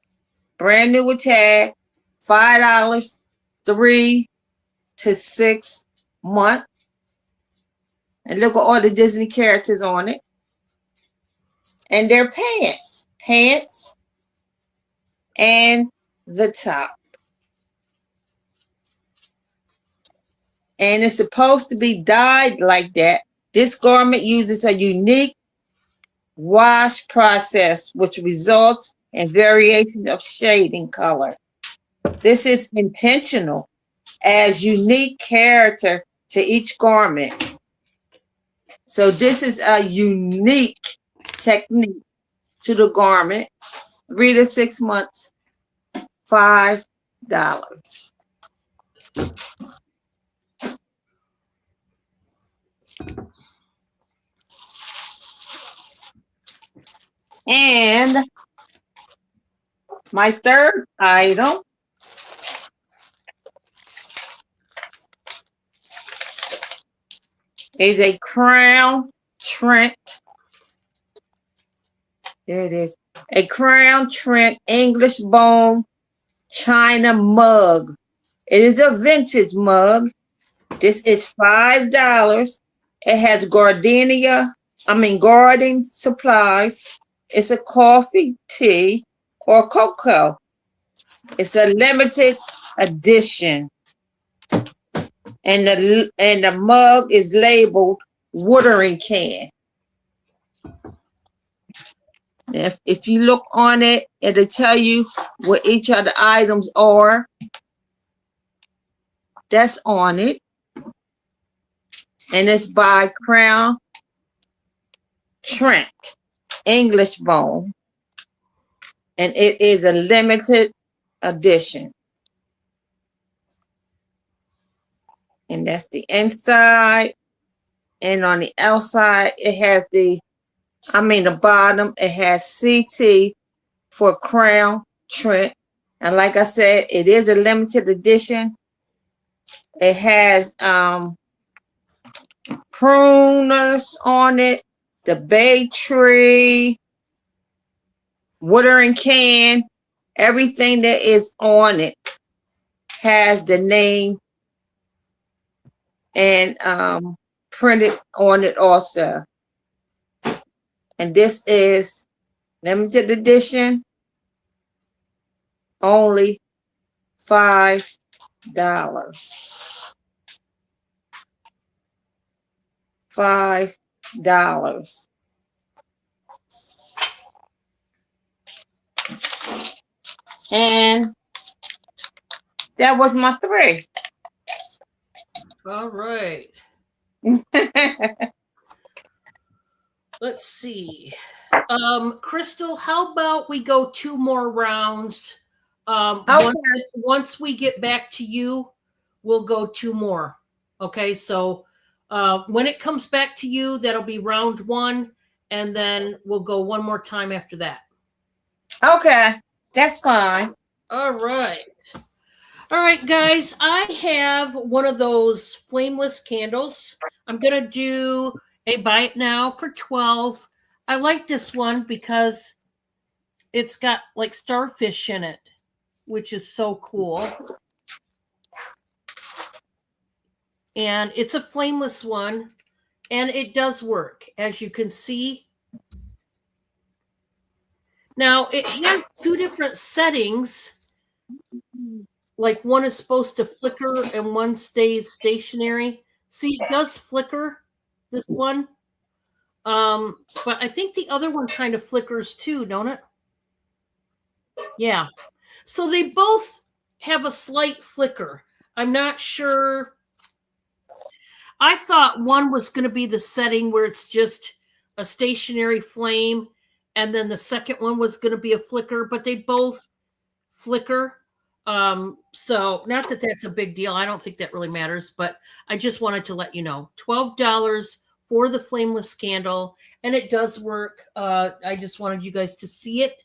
Brand new with tag. $5 3 to 6 months. And look at all the Disney characters on it. And they're pants. Pants and the top. And it's supposed to be dyed like that. This garment uses a unique wash process, which results in variation of shading color. This is intentional, as unique character to each garment. So this is a unique technique to the garment. 3 to 6 months, $5. And my third item is a Crown Trent. There it is. A Crown Trent English bone China mug. It is a vintage mug. This is $5. It has garden supplies. It's a coffee, tea, or cocoa. It's a limited edition. And the mug is labeled watering can. If you look on it, it'll tell you what each of the items are. That's on it. And it's by Crown Trent English bone. And it is a limited edition. And that's the inside. And on the outside, it has the bottom, it has CT for Crown Trent. And like I said, it is a limited edition. It has pruners on it, the bay tree, watering can, everything that is on it has the name and printed on it also. And this is limited edition, only $5. $5. And that was my 3. All right. Let's see. Crystal, how about we go 2 more rounds? Okay. Once we get back to you, we'll go 2 more. Okay, so when it comes back to you, that'll be round 1, and then we'll go 1 more time after that. Okay, that's fine. All right. All right, guys, I have one of those flameless candles. I'm going to do a buy it now for $12. I like this one because it's got like starfish in it, which is so cool. And it's a flameless one, and it does work, as you can see. Now, it has 2 different settings. Like one is supposed to flicker and one stays stationary. See, it does flicker, this one. But I think the other one kind of flickers too, don't it? Yeah. So they both have a slight flicker. I'm not sure. I thought one was going to be the setting where it's just a stationary flame, and then the second one was going to be a flicker, but they both flicker. So not that that's a big deal. I don't think that really matters, but I just wanted to let you know. $12 for the flameless candle, and it does work. I just wanted you guys to see it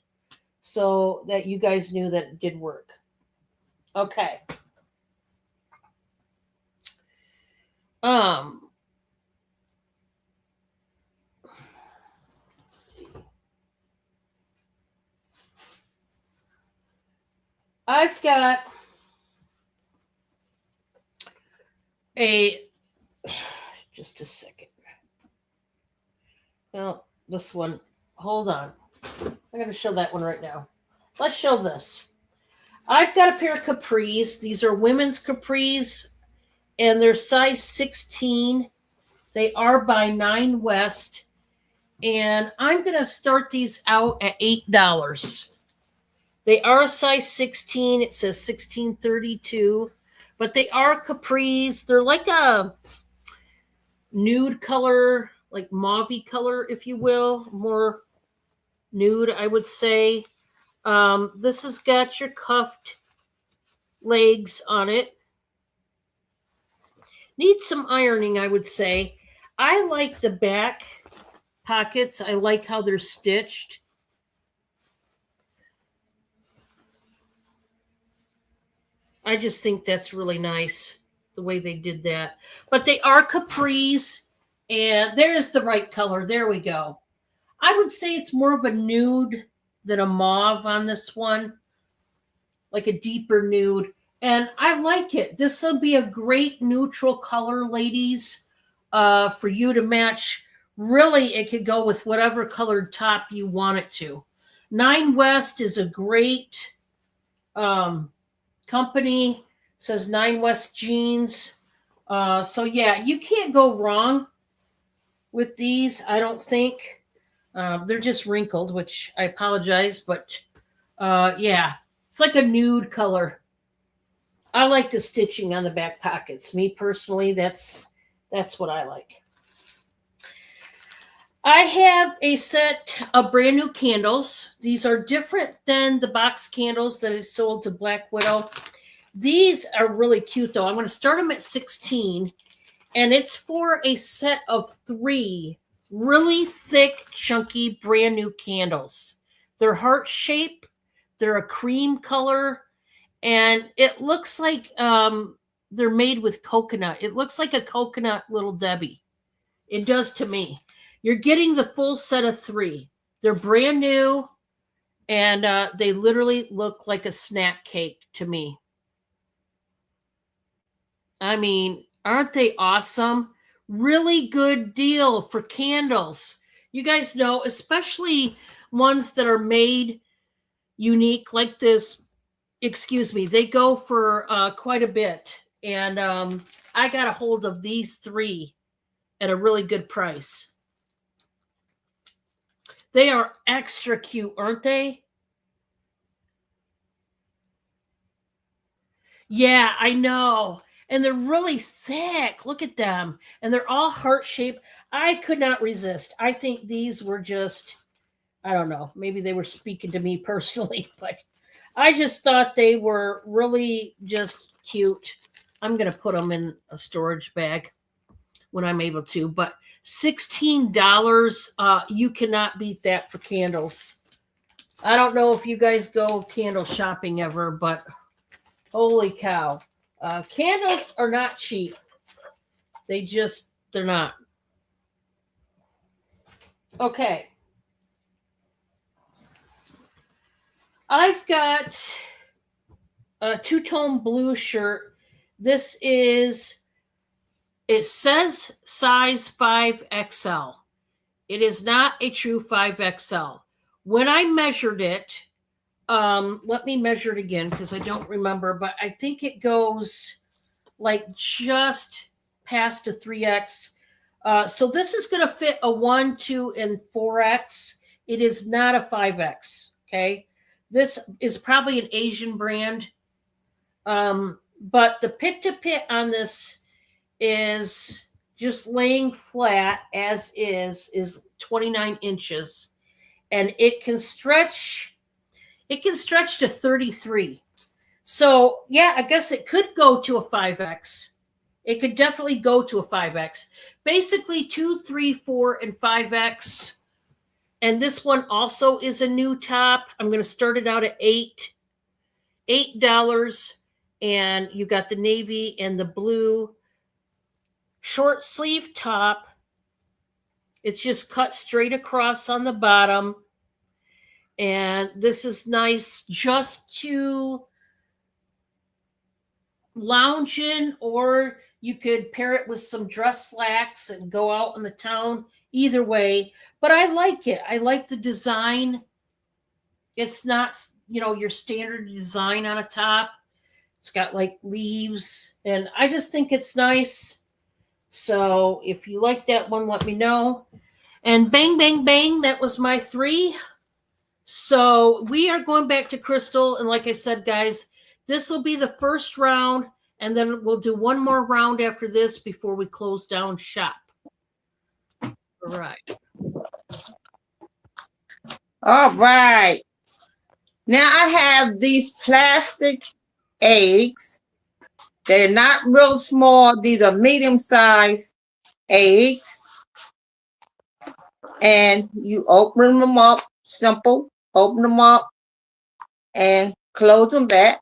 so that you guys knew that it did work. Okay. Let's see. I've got a, just a second. Well, this one, hold on. I'm going to show that one right now. Let's show this. I've got a pair of capris. These are women's capris, and they're size 16. They are by Nine West, and I'm going to start these out at $8. They are a size 16. It says 1632, but they are capris. They're like a nude color, like mauve color, if you will, more nude, I would say. This has got your cuffed legs on it. Needs some ironing, I would say. I like the back pockets. I like how they're stitched. I just think that's really nice, the way they did that. But they are capris, and there's the right color. There we go. I would say it's more of a nude than a mauve on this one, like a deeper nude. And I like it. This will be a great neutral color, ladies, for you to match. Really, it could go with whatever colored top you want it to. Nine West is a great company. It says Nine West Jeans. So yeah, you can't go wrong with these, I don't think. They're just wrinkled, which I apologize, but yeah, it's like a nude color. I like the stitching on the back pockets. Me personally, that's what I like. I have a set of brand new candles. These are different than the box candles that is sold to Black Widow. These are really cute, though. I'm going to start them at 16, and it's for a set of 3 really thick, chunky, brand new candles. They're heart shape. They're a cream color, and it looks like they're made with coconut. It looks like a coconut Little Debbie. It does to me. You're getting the full set of 3. They're brand new, and they literally look like a snack cake to me. I mean, aren't they awesome? Really good deal for candles. You guys know, especially ones that are made unique like this, they go for quite a bit. And I got a hold of these 3 at a really good price. They are extra cute, aren't they? Yeah, I know. And they're really thick. Look at them. And they're all heart shaped. I could not resist. I think these were just, I don't know, maybe they were speaking to me personally, but I just thought they were really just cute. I'm going to put them in a storage bag when I'm able to, but $16, you cannot beat that for candles. I don't know if you guys go candle shopping ever, but holy cow. Candles are not cheap. They're not. Okay. I've got a two-tone blue shirt. It says size 5XL. It is not a true 5XL. When I measured it, let me measure it again because I don't remember, but I think it goes like just past a 3X. So this is going to fit a 1, 2, and 4X. It is not a 5X. Okay. This is probably an Asian brand. But the pit to pit on this is just laying flat as is 29 inches. And it can stretch to 33. So yeah, I guess it could go to a 5X. It could definitely go to a 5X. Basically 2, 3, 4, and 5X. And this one also is a new top. I'm going to start it out at $8. And you got the navy and the blue short sleeve top. It's just cut straight across on the bottom. And this is nice just to lounge in or You could pair it with some dress slacks and go out in the town. Either way, but I like it. I like the design. It's not, your standard design on a top. It's got like leaves, and I just think it's nice. So if you like that one, let me know. And bang, bang, bang, that was my three. So we are going back to Crystal. And like I said, guys, this will be the first round. And then we'll do one more round after this before we close down shop. All right. All right. Now I have these plastic eggs. They're not real small. These are medium-sized eggs. And you open them up, simple. Open them up and close them back.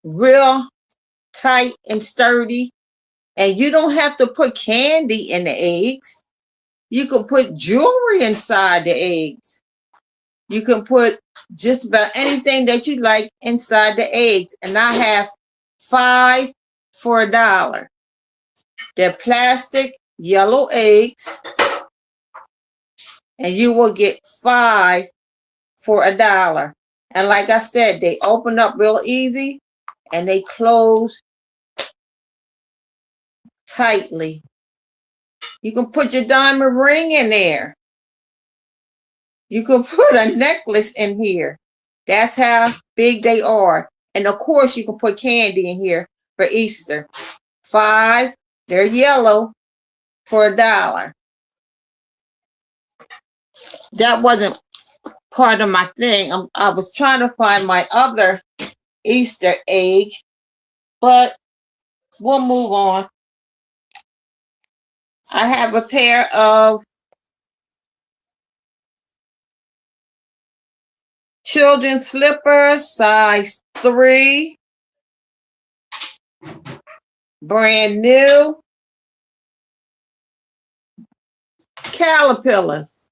Real tight and sturdy. And you don't have to put candy in the eggs. You can put jewelry inside the eggs. You can put just about anything that you like inside the eggs. And I have 5 for $1. They're plastic yellow eggs. And you will get 5 for $1. And like I said, they open up real easy and they close tightly. You can put your diamond ring in there. You can put a necklace in here. That's how big they are. And of course, you can put candy in here for Easter. 5, they're yellow, for $1. That wasn't part of my thing. I was trying to find my other Easter egg, but we'll move on. I have a pair of children's slippers, size 3, brand new, caterpillars.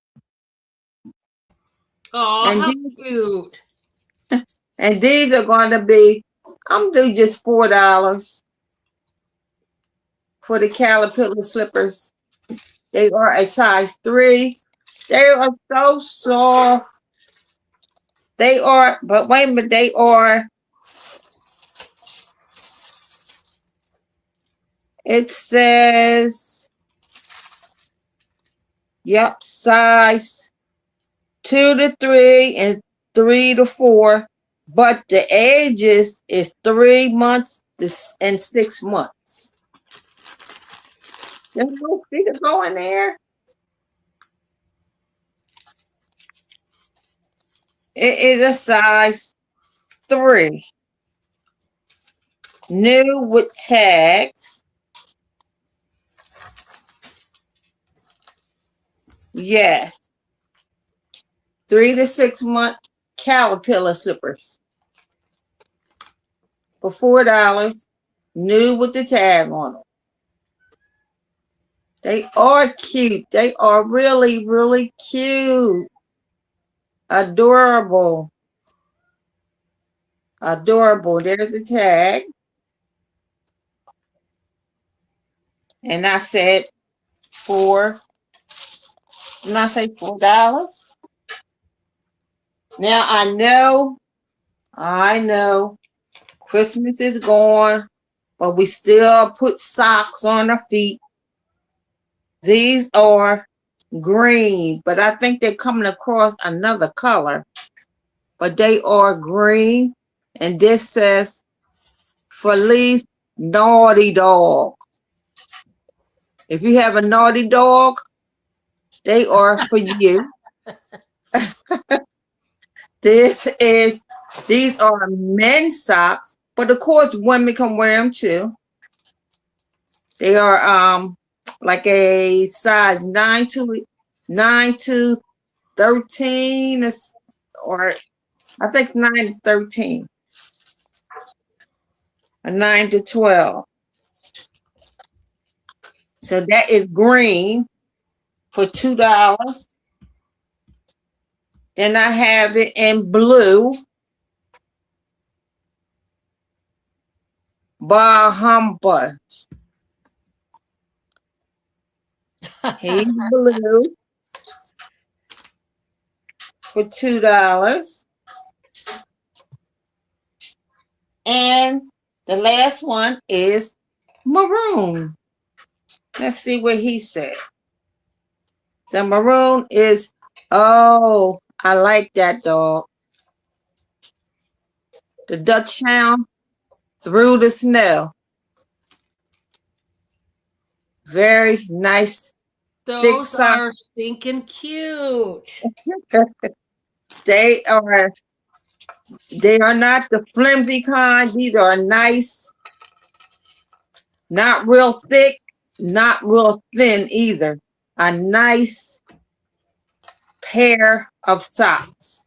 Oh, And how these- cute. And these are going to be, I'm going to do just $4 for the caterpillar slippers. They are a size 3. They are so soft. They are, but wait a minute, they are, it says, yep, size 2 to 3 and 3 to 4. But the ages is 3 months and 6 months. There's no feet go in there. It is a size 3. New with tags. Yes. 3 to 6 month caterpillar slippers. For $4. New with the tag on them. They are cute. They are really, really cute. Adorable. Adorable. There's the tag. And I said $4. Didn't I say $4? Now I know Christmas is gone, but we still put socks on our feet. These are green, but I think they're coming across another color. But they are green, and this says Feliz Naughty Dog. If you have a naughty dog, they are for you. These are men's socks, but of course women can wear them too. They are like a size 9 to 13, or I think 9 to 13, or 9 to 12. So that is green for $2. Then I have it in blue. Bahamas. He's blue for $2. And the last one is maroon. Let's see what he said. The maroon is, oh, I like that dog. The Dachshund through the snow. Very nice. Those are stinking cute. They are not the flimsy kind. These are nice, not real thick, not real thin either. A nice pair of socks.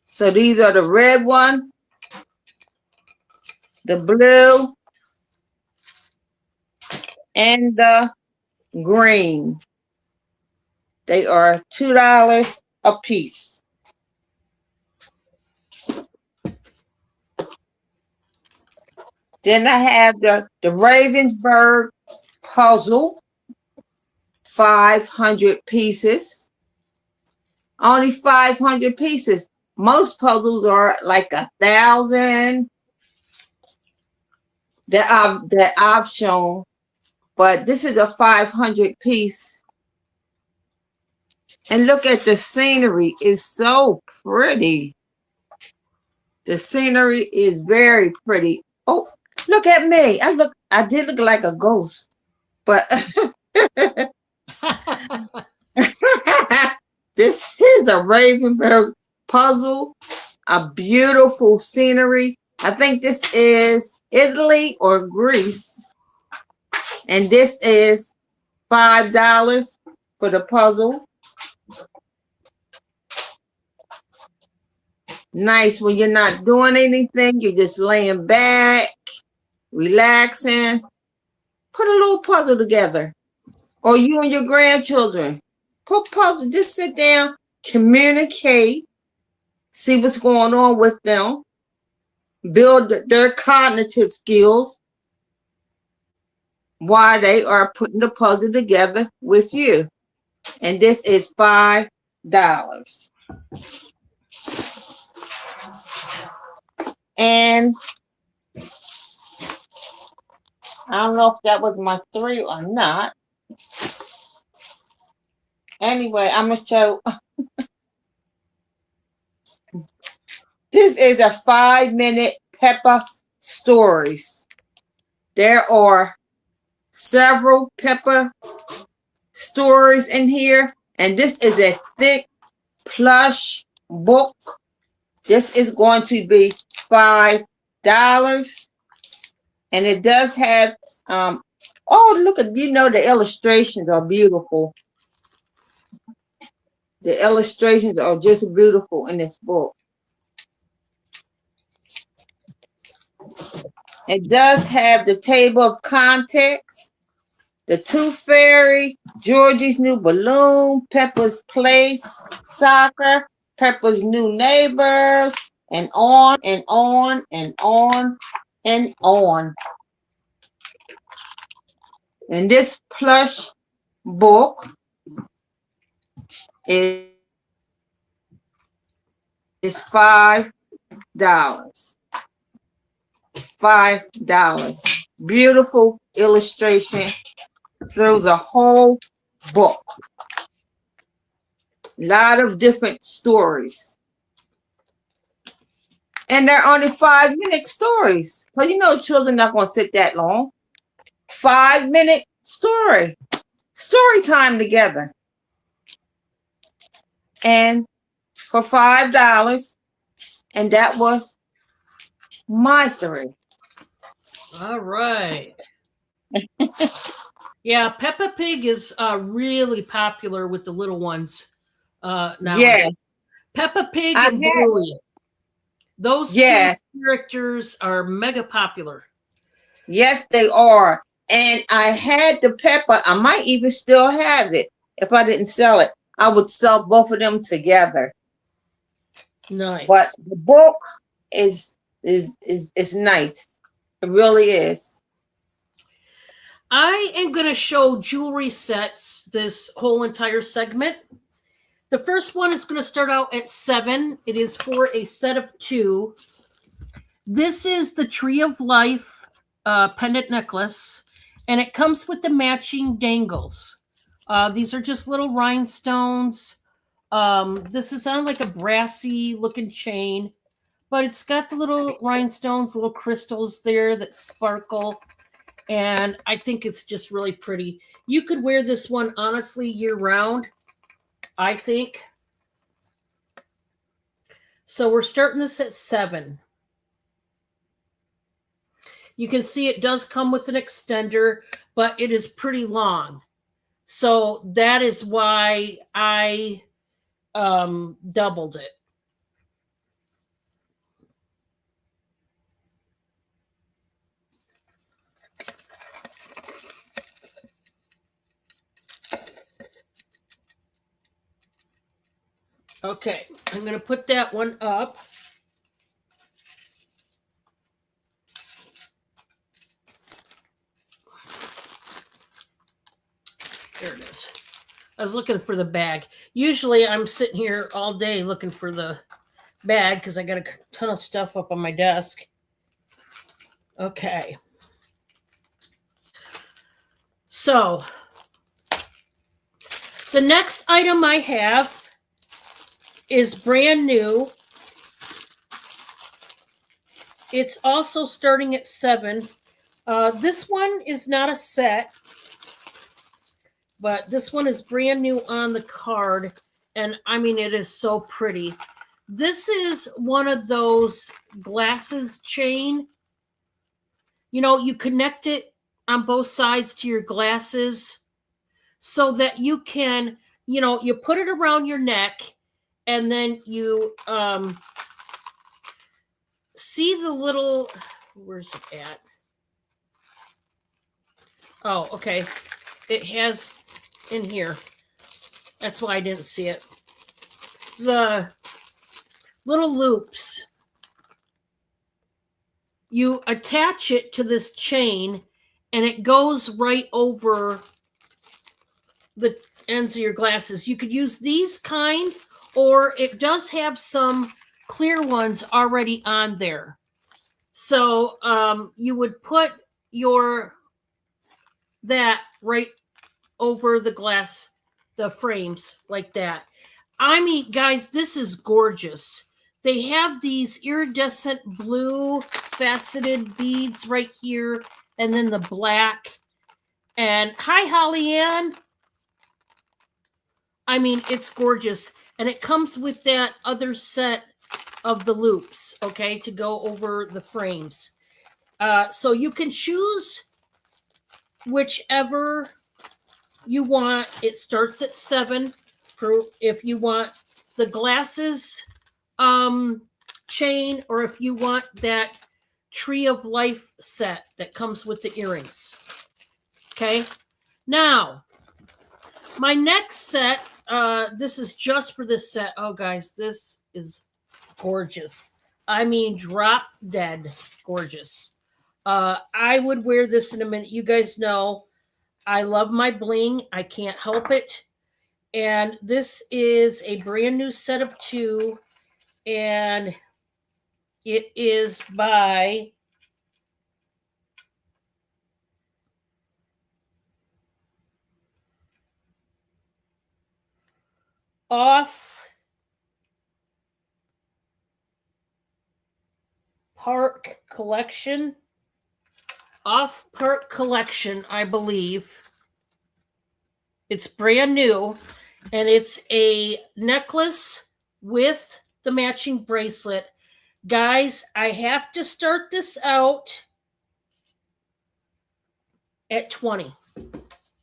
So these are the red one, the blue, and the green. They are $2 a piece. Then I have the Ravensburg puzzle, 500 pieces. Only 500 pieces. Most puzzles are like 1,000 that I've shown, but this is a 500 piece. And look at the scenery. It's so pretty. The scenery is very pretty. Oh, look at me. I did look like a ghost, but this is a Ravensburg puzzle, a beautiful scenery. I think this is Italy or Greece. And this is $5 for the puzzle. Nice when you're not doing anything. You're just laying back, relaxing. Put a little puzzle together. Or you and your grandchildren. Put puzzle. Just sit down, communicate, see what's going on with them, build their cognitive skills while they are putting the puzzle together with you. And this is $5. And I don't know if that was my 3 or not. Anyway, I'm going to show. This is a 5-minute Peppa stories. There are several Peppa stories in here. And this is a thick plush book. This is going to be $5. And it does have, oh, look at, the illustrations are beautiful. The illustrations are just beautiful in this book. It does have the table of contents, the Tooth Fairy, Georgie's New Balloon, Peppa's Place, Soccer, Peppa's New Neighbors, and on and on and on and on. And this plush book is $5. $5. Beautiful illustration through the whole book. A lot of different stories. And they're only 5-minute stories. So children not going to sit that long. 5-minute story. Story time together. And for $5. And that was my 3. All right. Yeah, Peppa Pig is really popular with the little ones now. Yeah. Peppa Pig and Bluey. Those two characters are mega popular. Yes, they are. And I had the Peppa. I might even still have it. If I didn't sell it, I would sell both of them together. Nice. But the book is nice. It really is. I am going to show jewelry sets this whole entire segment. The first one is going to start out at 7. It is for a set of 2. This is the Tree of Life pendant necklace, and it comes with the matching dangles. These are just little rhinestones. This is on like a brassy looking chain, but it's got the little rhinestones, little crystals there that sparkle. And I think it's just really pretty. You could wear this one honestly year round, I think. So we're starting this at 7. You can see it does come with an extender, but it is pretty long. So that is why I doubled it. Okay, I'm going to put that one up. There it is. I was looking for the bag. Usually I'm sitting here all day looking for the bag because I got a ton of stuff up on my desk. Okay. So the next item I have is brand new. It's also starting at 7. This one is not a set, but this one is brand new on the card. And I mean, it is so pretty. This is one of those glasses chain. You know, you connect it on both sides to your glasses so that you can, you know, you put it around your neck and then you see the little, where's it at? Oh, okay. It has in here. That's why I didn't see it. The little loops. You attach it to this chain and it goes right over the ends of your glasses. You could use these kind, or it does have some clear ones already on there. So you would put that right over the glass, the frames like that. I mean, guys, this is gorgeous. They have these iridescent blue faceted beads right here, and then the black. And hi, Holly Ann. I mean, it's gorgeous. And it comes with that other set of the loops, okay, to go over the frames. So you can choose whichever you want. It starts at 7 for if you want the glasses chain, or if you want that Tree of Life set that comes with the earrings. Okay. Now, my next set, this is just for this set. Oh, guys, this is gorgeous. I mean, drop dead gorgeous. I would wear this in a minute. You guys know I love my bling. I can't help it. And this is a brand new set of 2. And it is by Off Park Collection. Off Park Collection, I believe. It's brand new, and it's a necklace with the matching bracelet. Guys, I have to start this out at 20.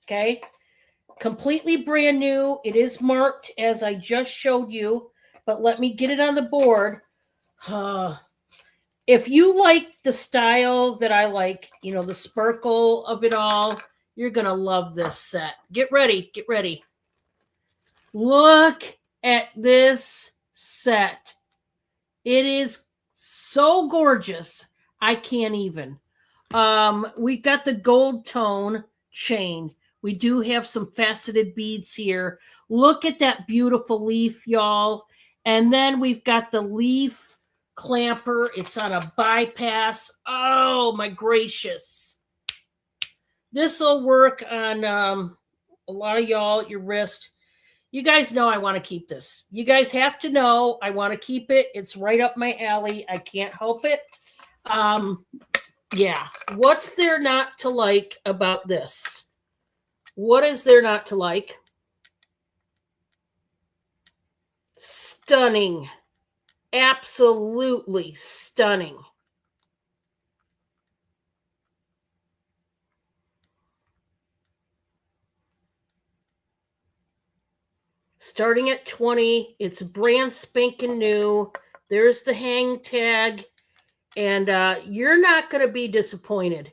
Okay? Completely brand new. It is marked as I just showed you, but let me get it on the board. If you like the style that I like, you know, the sparkle of it all, you're going to love this set. Get ready. Get ready. Look at this set. It is so gorgeous. I can't even. We've got the gold tone chain. We do have some faceted beads here. Look at that beautiful leaf, y'all. And then we've got the leaf clamper. It's on a bypass. Oh, my gracious. This will work on a lot of y'all at your wrist. You guys know I want to keep this. You guys have to know I want to keep it. It's right up my alley. I can't help it. Yeah. What's there not to like about this? What is there not to like? Stunning. Absolutely stunning. Starting at 20, it's brand spanking new. There's the hang tag, and you're not going to be disappointed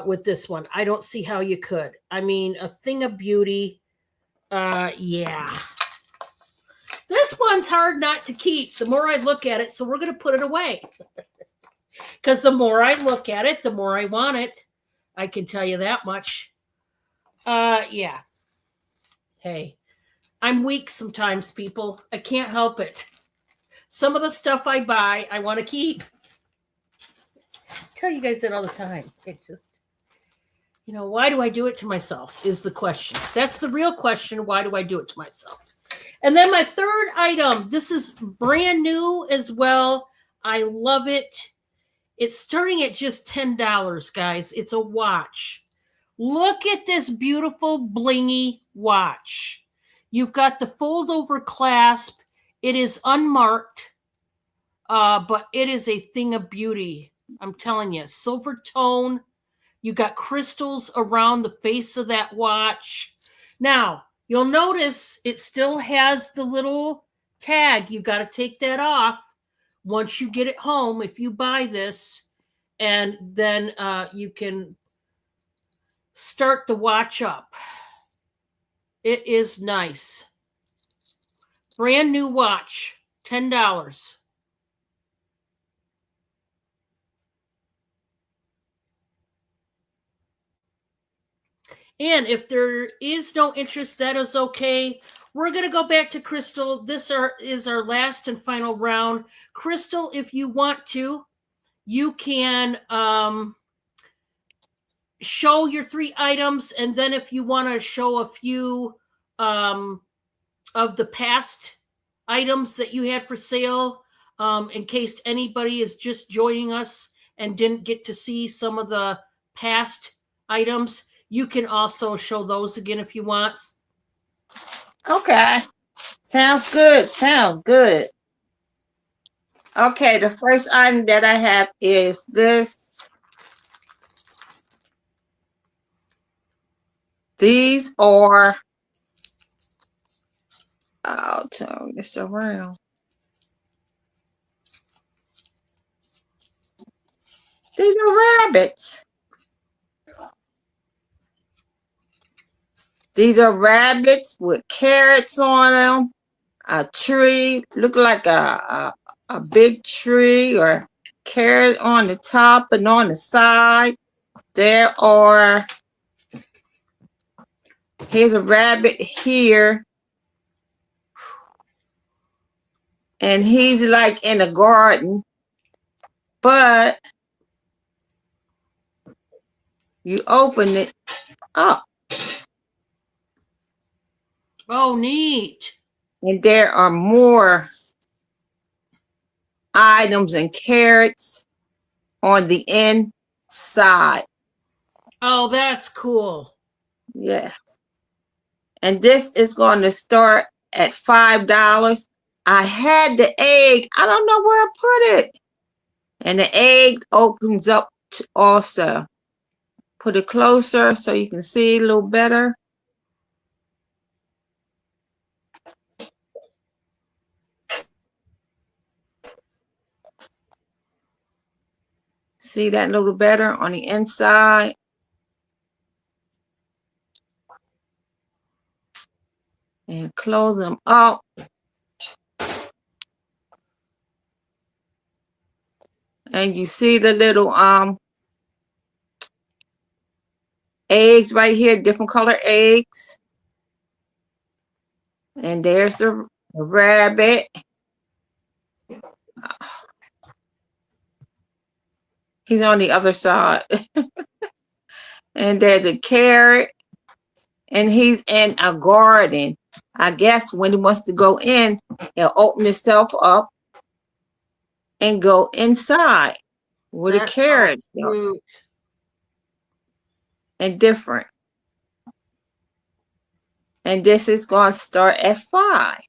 with this one. I don't see how you could. I mean, a thing of beauty. Yeah. This one's hard not to keep the more I look at it, so we're going to put it away. Because the more I look at it, the more I want it. I can tell you that much. Yeah. Hey, I'm weak sometimes, people. I can't help it. Some of the stuff I buy, I want to keep. I tell you guys that all the time. It just, why do I do it to myself is the question. That's the real question. Why do I do it to myself? And then my third item, this is brand new as well. I love it. It's starting at just $10, guys. It's a watch. Look at this beautiful blingy watch. You've got the fold over clasp. It is unmarked, but it is a thing of beauty. I'm telling you, silver tone. You got crystals around the face of that watch. Now, you'll notice it still has the little tag. You got to take that off once you get it home if you buy this, and then you can start the watch up. It is nice. Brand new watch, $10. And if there is no interest, that is okay. We're going to go back to Crystal. This is our last and final round. Crystal, if you want to, you can show your 3 items. And then if you want to show a few of the past items that you had for sale, in case anybody is just joining us and didn't get to see some of the past items, you can also show those again if you want. Okay. Sounds good. Sounds good. Okay, the first item that I have is this. These are, I'll turn this around. These are rabbits. These are rabbits with carrots on them. A tree, look like a big tree or carrot on the top and on the side. There are, here's a rabbit here. And he's like in a garden. But you open it up. Oh, neat. And there are more items and carrots on the inside. Oh, that's cool. Yeah. And this is going to start at $5. I had the egg. I don't know where I put it. And the egg opens up also. Put it closer so you can see a little better. See that a little better on the inside? And close them up. And you see the little eggs right here, different color eggs. And there's the rabbit. He's on the other side. And there's a carrot. And he's in a garden. I guess when he wants to go in, he'll open himself up and go inside with a carrot. And different. And this is going to start at 5.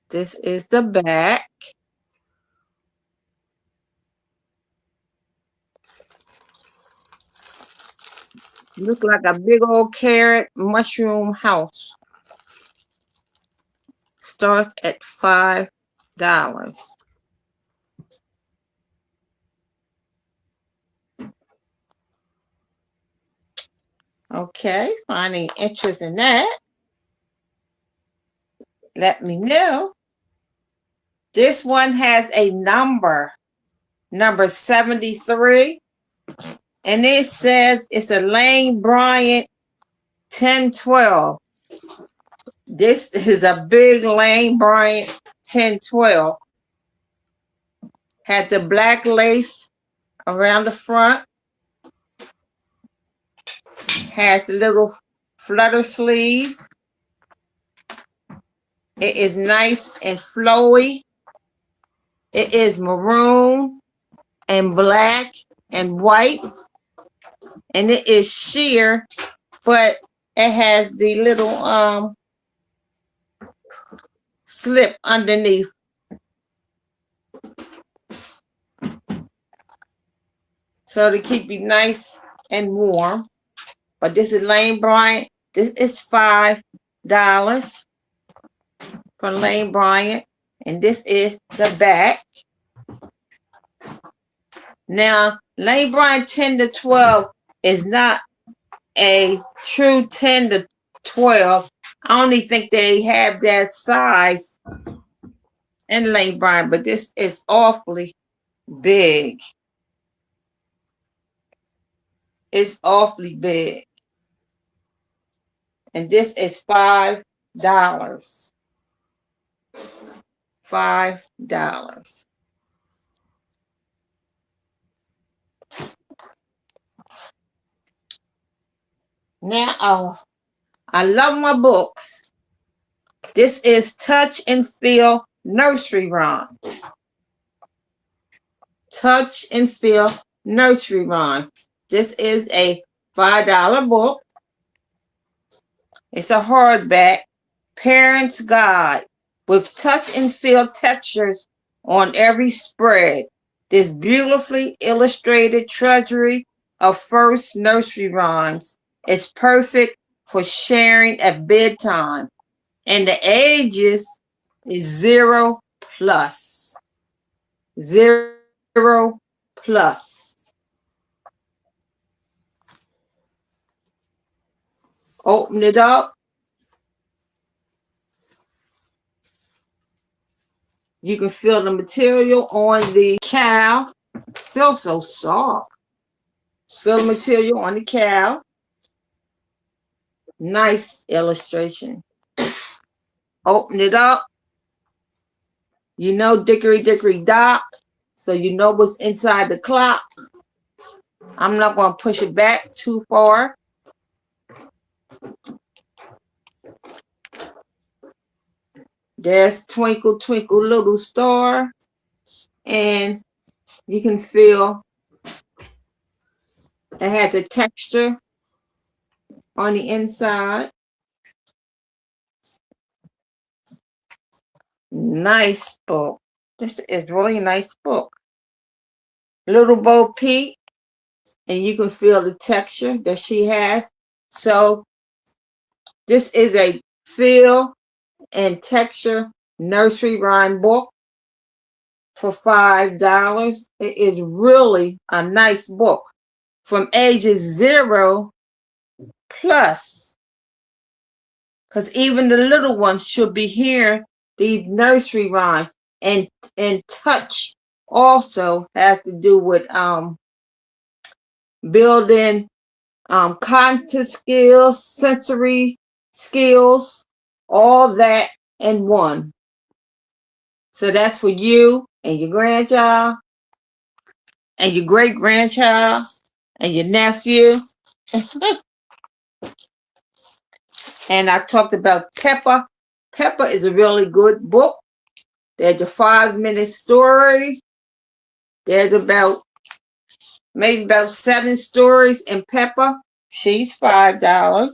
This is the back. Look like a big old carrot mushroom house. Starts at $5. Okay, finding interest in that. Let me know. This one has a number 73. And it says it's a Lane Bryant 1012. This is a big Lane Bryant 1012. Had the black lace around the front. Has the little flutter sleeve. It is nice and flowy. It is maroon and black and white. And it is sheer, but it has the little slip underneath. So to keep you nice and warm. But this is Lane Bryant. This is $5 for Lane Bryant. And this is the back. Now, Lane Bryant 10 to 12 is not a true 10 to 12. I only think they have that size in Lane Bryant, but this is awfully big. It's awfully big. And this is $5. $5. Now, I love my books. This is Touch and Feel Nursery Rhymes. Touch and Feel Nursery Rhymes. This is a $5 book. It's a hardback parent's guide with touch and feel textures on every spread. This beautifully illustrated treasury of first nursery rhymes is perfect for sharing at bedtime. And the ages is 0 plus. 0 plus. Open it up. You can feel the material on the cow. Feels so soft. Feel the material on the cow. Nice illustration. Open it up. You know Dickory Dickory Dock, so you know what's inside the clock. I'm not going to push it back too far. There's Twinkle Twinkle Little Star, and you can feel it has a texture on the inside. Nice book. This is really a nice book. Little Bo Peep, and you can feel the texture that she has. So this is a feel and texture nursery rhyme book for $5. It is really a nice book from ages 0 plus, because even the little ones should be hearing these nursery rhymes. and touch also has to do with building cognitive skills, sensory skills, all that in one. So that's for you and your grandchild and your great grandchild and your nephew. And I talked about Peppa. Peppa is a really good book. There's a 5-minute story. There's maybe about 7 stories in Peppa. She's $5.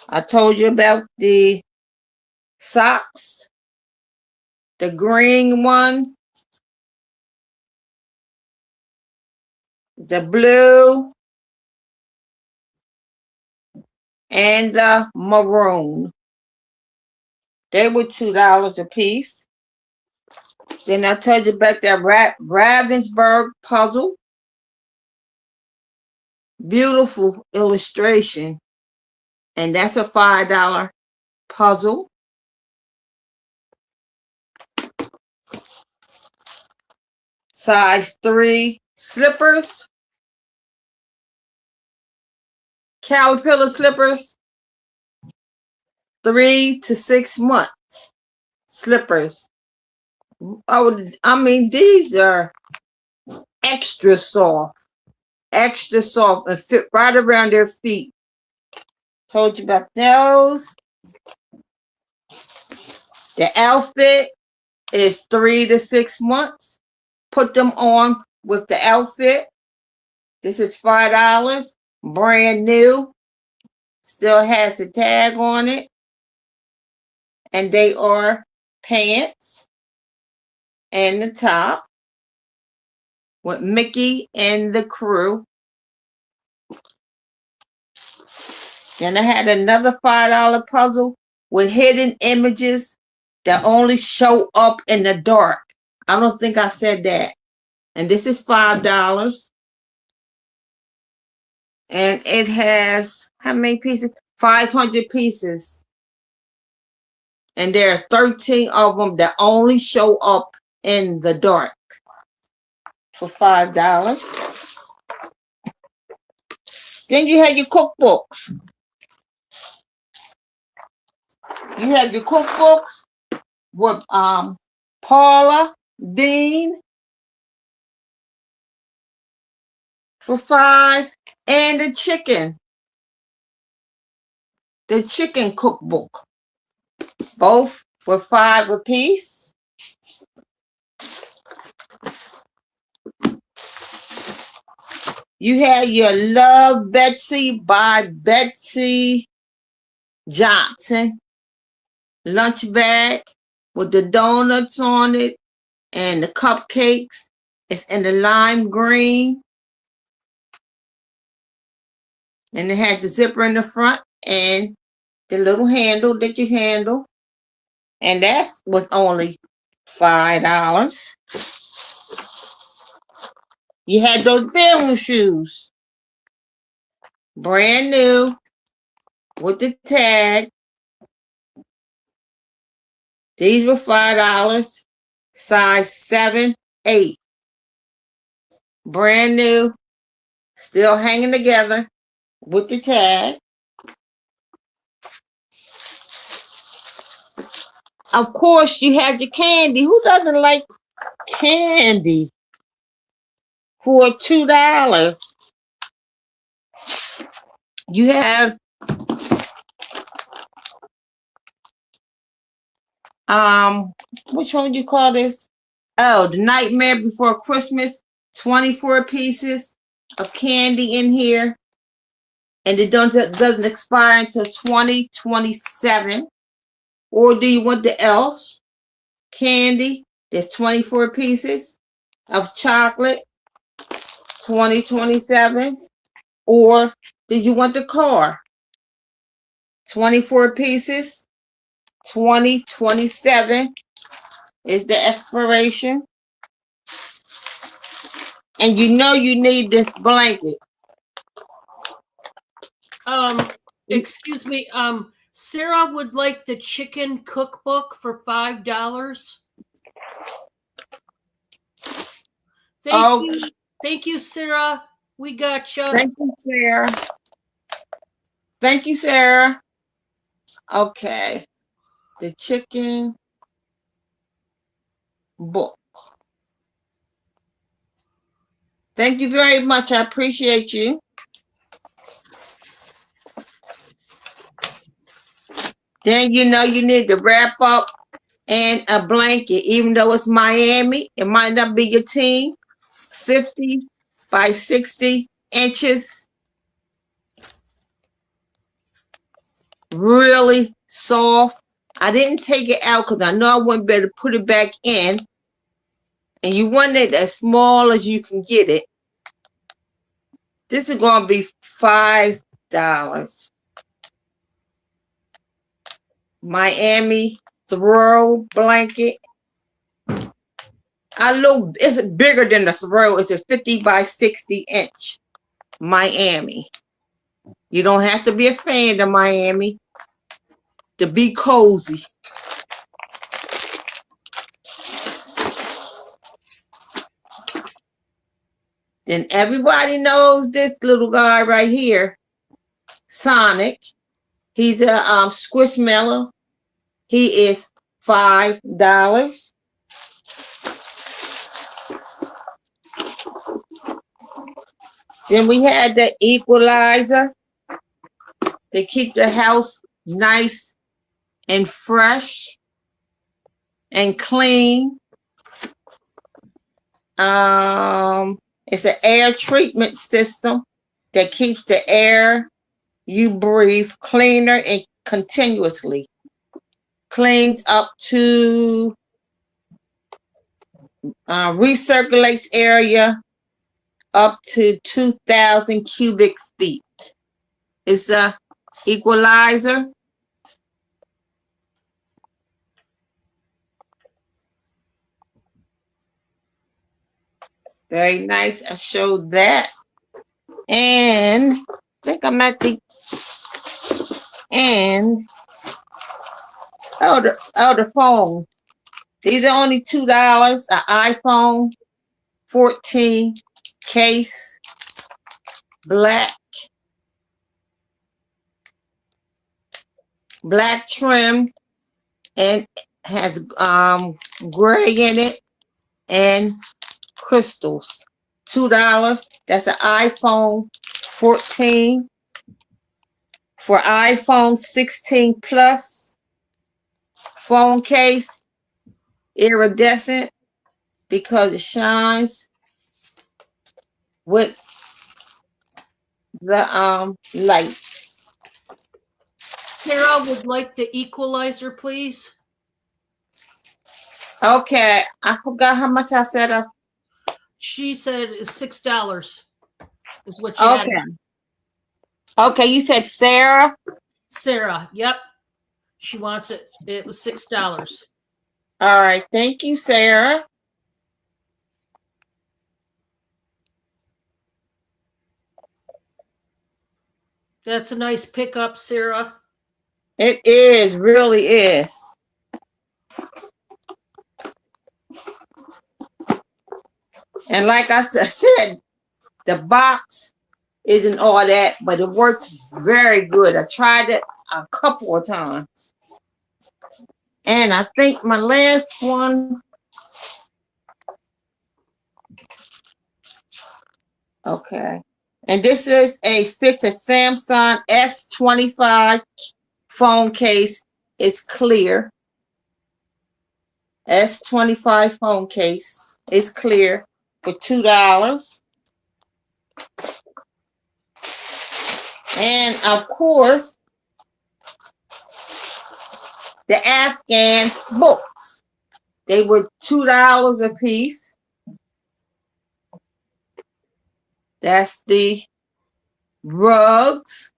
I told you about the socks, the green ones, the blue, and the maroon. They were $2 a piece. Then I told you about that Ravensburg puzzle. Beautiful illustration. And that's a $5 puzzle. Size 3 slippers. Caterpillar slippers. 3 to 6 months slippers. Oh, I mean, these are extra soft and fit right around their feet. Told you about those. The outfit is 3 to 6 months. Put them on with the outfit. This is $5, brand new. Still has the tag on it. And they are pants and the top with Mickey and the crew. Then I had another $5 puzzle with hidden images that only show up in the dark. I don't think I said that. And this is $5. And it has how many pieces? 500 pieces. And there are 13 of them that only show up in the dark for $5. Then you have your cookbooks. You have your cookbooks with Paula Deen for $5, and the chicken cookbook, both for $5 a piece. You have your Love Betsy by Betsy Johnson lunch bag with the donuts on it and the cupcakes. It's in the lime green. And it has the zipper in the front and the little handle that you handle. And that was only $5. You had those Bellum shoes. Brand new with the tag. These were $5. Size 7, 8. Brand new. Still hanging together with the tag. Of course, you had your candy. Who doesn't like candy for $2? You have which one would you call this? Oh, the Nightmare Before Christmas. 24 pieces of candy in here. And it doesn't expire until 2027. Or do you want the elves candy? There's 24 pieces of chocolate, 2027. Or did you want the car? 24 pieces, 2027 is the expiration. And you know you need this blanket. Excuse me. Sarah would like the chicken cookbook for $5. Thank Oh, you. Thank you, Sarah. We got you. thank you, Sarah. Thank you, Sarah. Okay. The chicken book. Thank you very much. I appreciate you. Then you know you need to wrap up and a blanket, even though it's Miami, it might not be your team. 50 by 60 inches. Really soft. I didn't take it out because I know I wouldn't be able to put it back in. And you want it as small as you can get it. This is going to be $5. Miami throw blanket. It's bigger than the throw. It's a 50 by 60 inch Miami. You don't have to be a fan of Miami to be cozy. Then everybody knows this little guy right here, Sonic. He's a Squishmallow. He is $5. Then we had the equalizer to keep the house nice and fresh and clean. It's an air treatment system that keeps the air you breathe cleaner and continuously. Cleans up to recirculates area up to 2,000 cubic feet. It's a equalizer. Very nice. I showed that. And I think I'm at the end. Oh, the phone. These are only $2. An iPhone 14 case, black trim, and has gray in it and crystals. $2. That's an iPhone 14. For iPhone 16 Plus phone case, iridescent because it shines with the light. Sarah would like the equalizer, please. Okay, I forgot how much I said. She said it's $6 is what she Okay. had. Okay, you said Sarah? Sarah, yep. She wants it. It was $6. All right, thank you, Sarah. That's a nice pickup, Sarah. It is, really is. And like I said, the box isn't all that, but it works very good. I tried it a couple of times. And I think my last one. Okay. And this is fits a Samsung S25 phone case. It's clear. S25 phone case is clear for $2. And of course, the Afghan books. They were $2 a piece. That's the rugs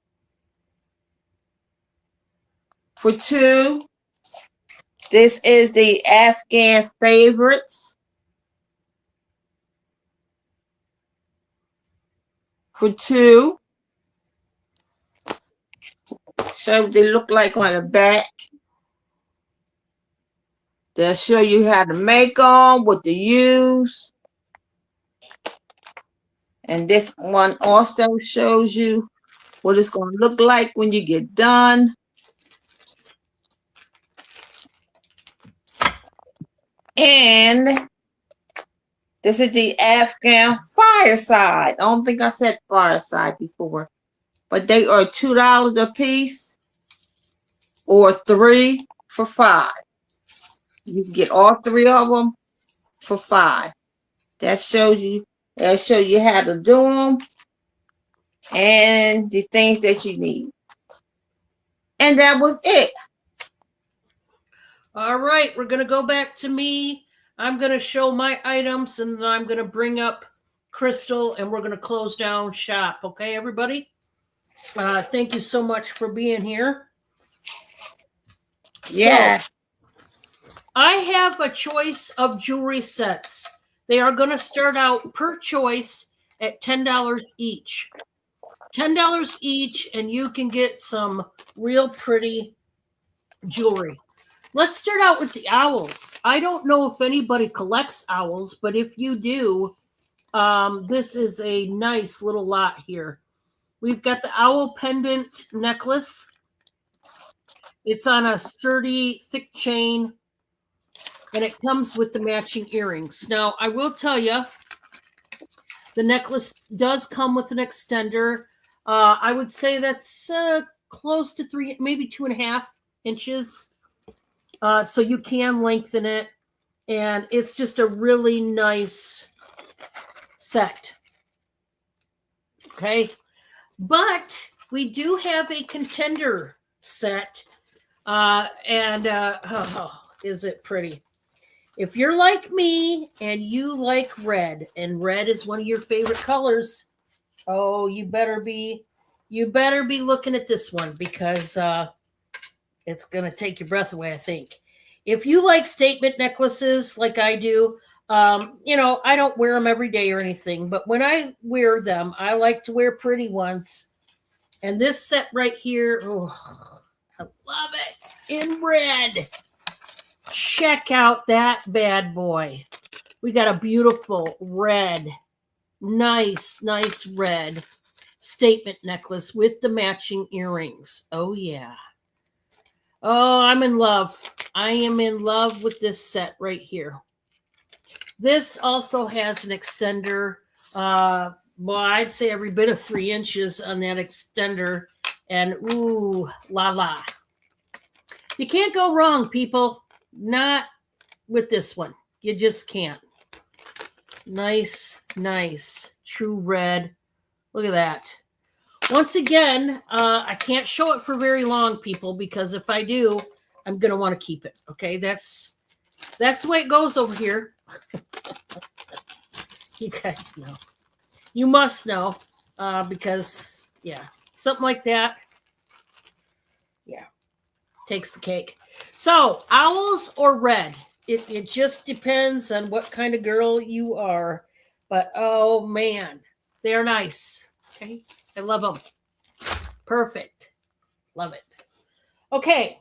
for $2. This is the Afghan favorites for $2. So they look like on the back. They'll show you how to make them, what to use. And this one also shows you what it's going to look like when you get done. And this is the Afghan Fireside. I don't think I said Fireside before. But they are $2 a piece or 3 for $5. You can get all 3 of them for $5. That'll show you how to do them and the things that you need. And that was it. All right, we're going to go back to me. I'm going to show my items, and then I'm going to bring up Crystal, and we're going to close down shop. Okay, everybody? Thank you so much for being here. Yes. So, I have a choice of jewelry sets. They are going to start out per choice at $10 each. $10 each, and you can get some real pretty jewelry. Let's start out with the owls. I don't know if anybody collects owls, but if you do, this is a nice little lot here. We've got the owl pendant necklace. It's on a sturdy, thick chain, and it comes with the matching earrings. Now, I will tell you, the necklace does come with an extender. I would say that's close to 3, maybe 2.5 inches. So you can lengthen it, and it's just a really nice set. Okay, but we do have a contender set, is it pretty? If you're like me and you like red, and red is one of your favorite colors, oh, you better be looking at this one, because it's going to take your breath away, I think. If you like statement necklaces like I do, I don't wear them every day or anything, but when I wear them, I like to wear pretty ones. And this set right here, oh, I love it in red. Check out that bad boy. We got a beautiful red, nice red statement necklace with the matching earrings. Oh, yeah. Oh, I'm in love. I am in love with this set right here. This also has an extender. Well, I'd say every bit of 3 inches on that extender. And ooh, la la. You can't go wrong, people. Not with this one. You just can't. Nice, true red. Look at that. Once again, I can't show it for very long, people, because if I do, I'm going to want to keep it. Okay, that's the way it goes over here. You guys know. You must know, because, yeah, something like that, yeah, takes the cake. So, owls or red? It just depends on what kind of girl you are. But, oh, man, they're nice. Okay. I love them. Perfect. Love it. Okay.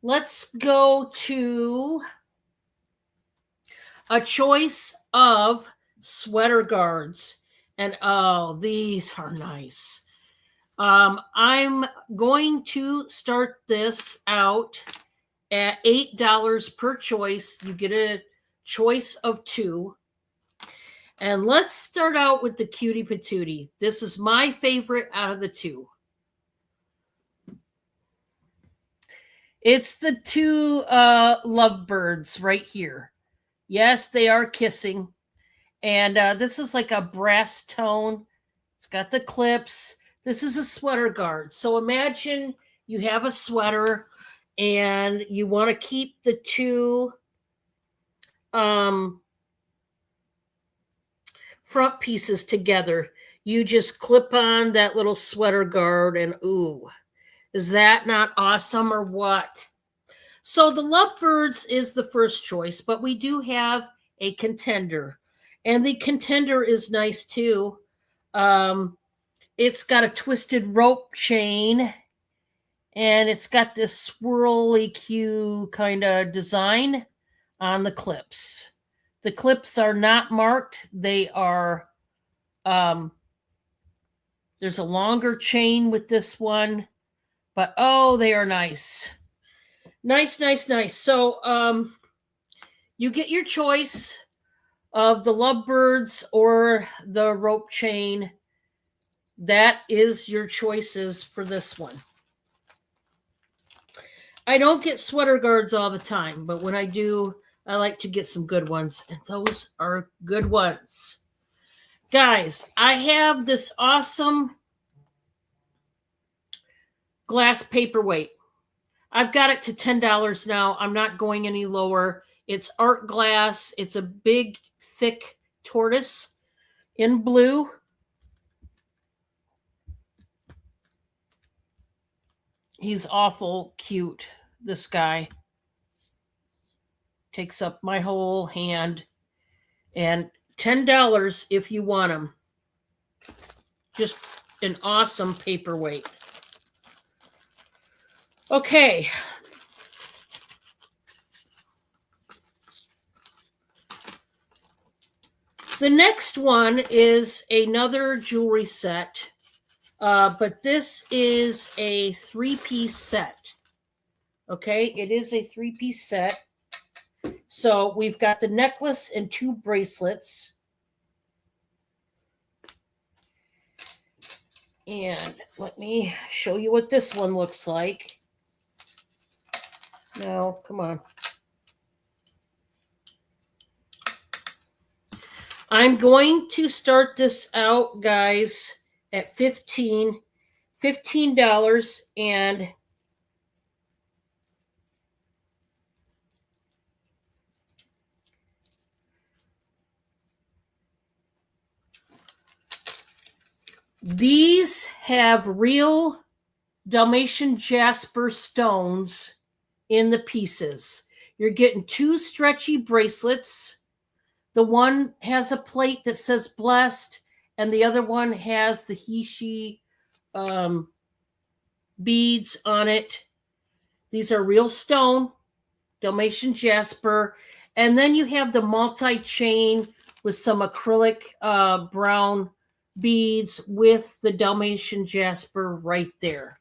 Let's go to a choice of sweater guards. And oh, these are nice. I'm going to start this out at $8 per choice. You get a choice of 2. And let's start out with the Cutie Patootie. This is my favorite out of the 2. It's the 2 lovebirds right here. Yes, they are kissing. And this is like a brass tone. It's got the clips. This is a sweater guard. So imagine you have a sweater and you want to keep the 2 front pieces together. You just clip on that little sweater guard, and ooh, is that not awesome or what? So the Lovebirds is the first choice, but we do have a contender, and the contender is nice too. It's got a twisted rope chain, and it's got this swirly Q kind of design on the clips. The clips are not marked. They are, there's a longer chain with this one, but oh, they are nice. Nice, nice, nice. So you get your choice of the lovebirds or the rope chain. That is your choices for this one. I don't get sweater guards all the time, but when I do, I like to get some good ones, and those are good ones. Guys, I have this awesome glass paperweight. I've got it to $10 now. I'm not going any lower. It's art glass. It's a big, thick tortoise in blue. He's awful cute, this guy. Takes up my whole hand. And $10 if you want him. Just an awesome paperweight. Okay. The next one is another jewelry set. But this is a 3-piece set. Okay, it is a 3-piece set. So we've got the necklace and 2 bracelets. And let me show you what this one looks like. No, come on. I'm going to start this out, guys, at $15, and these have real Dalmatian jasper stones in the pieces. You're getting 2 stretchy bracelets. The one has a plate that says blessed, and the other one has the he-she beads on it. These are real stone, Dalmatian jasper. And then you have the multi-chain with some acrylic brown beads with the Dalmatian jasper right there.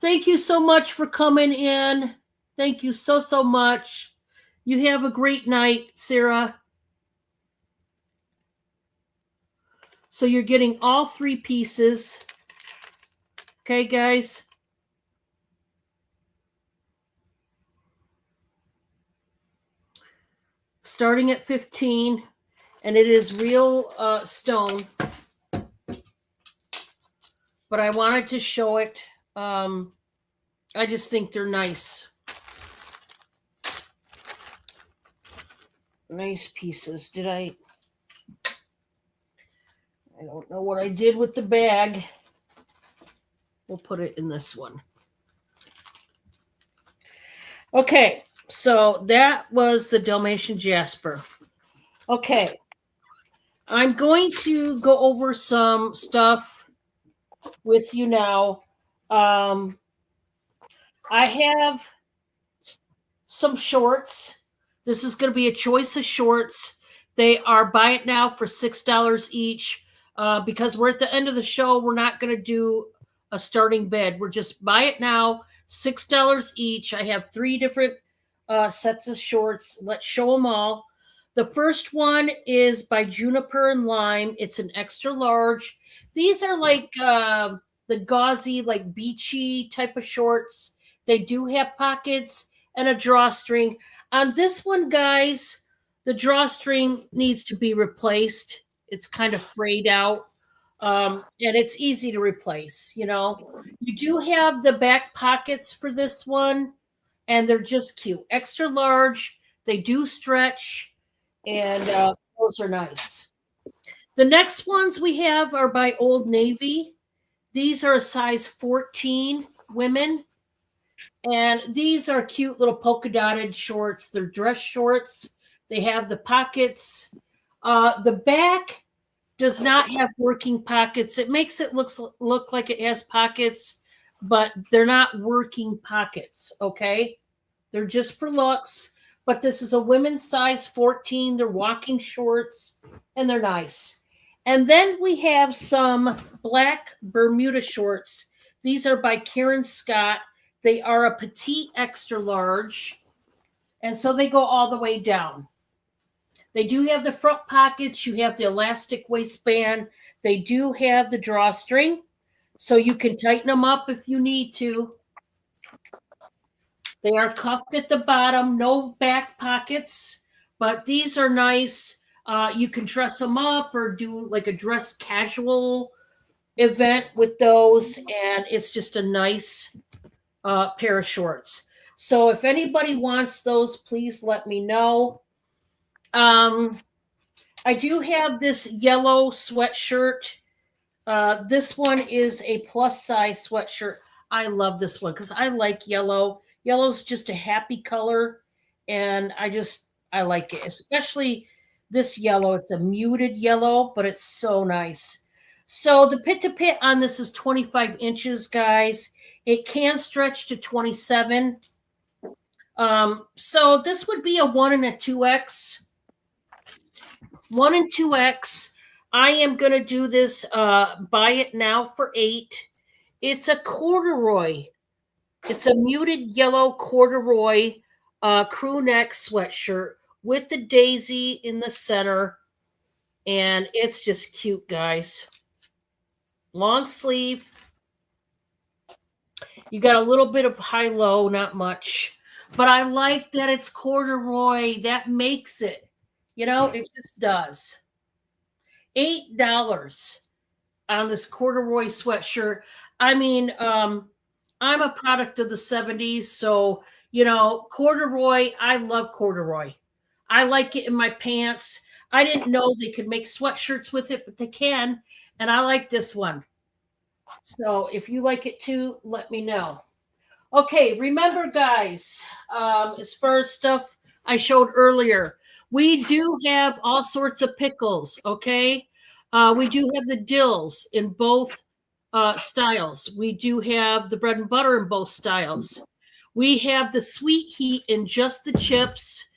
Thank you so much for coming in. Thank you so, so much. You have a great night, Sarah. So you're getting all 3 pieces. Okay, guys? Starting at 15, and it is real stone. But I wanted to show it. I just think they're nice. Nice pieces. I don't know what I did with the bag. We'll put it in this one. Okay, so that was the Dalmatian jasper. Okay, I'm going to go over some stuff with you now. I have some shorts. This is going to be a choice of shorts. They are buy it now for $6 each. Because we're at the end of the show, we're not going to do a starting bid. We're just buy it now, $6 each. I have 3 different sets of shorts. Let's show them all. The first one is by Juniper and Lime. It's an extra large. These are like the gauzy, like beachy type of shorts. They do have pockets and a drawstring. On this one, guys, the drawstring needs to be replaced. It's kind of frayed out, and it's easy to replace. You know, you do have the back pockets for this one, and they're just cute. Extra large. They do stretch, and those are nice. The next ones we have are by Old Navy. These are a size 14 women. And these are cute little polka dotted shorts. They're dress shorts. They have the pockets. The back does not have working pockets. It makes it look like it has pockets, but they're not working pockets, okay? They're just for looks, but this is a women's size 14. They're walking shorts and they're nice. And then we have some black Bermuda shorts. These are by Karen Scott. They are a petite extra large, and so they go all the way down. They do have the front pockets. You have the elastic waistband. They do have the drawstring, so you can tighten them up if you need to. They are cuffed at the bottom, no back pockets, but these are nice. You can dress them up or do like a dress casual event with those, and it's just a nice pair of shorts. So if anybody wants those, please let me know. I do have this yellow sweatshirt. This one is a plus size sweatshirt. I love this one because I like yellow. Yellow's just a happy color, and I like it, especially this yellow. It's a muted yellow, but it's so nice. So the pit to pit on this is 25 inches, guys. It can stretch to 27. So this would be a 1 and a 2X. 1 and 2X. I am going to do this buy it now for $8. It's a corduroy. It's a muted yellow corduroy crew neck sweatshirt with the daisy in the center. And it's just cute, guys. Long sleeve. You got a little bit of high-low, not much. But I like that it's corduroy. That makes it. You know, it just does. $8 on this corduroy sweatshirt. I mean, I'm a product of the 70s. So, you know, corduroy, I love corduroy. I like it in my pants. I didn't know they could make sweatshirts with it, but they can. And I like this one. So if you like it too, let me know. Okay, remember, guys, as far as stuff I showed earlier, we do have all sorts of pickles, okay? We do have the dills in both styles. We do have the bread and butter in both styles. We have the sweet heat in just the chips.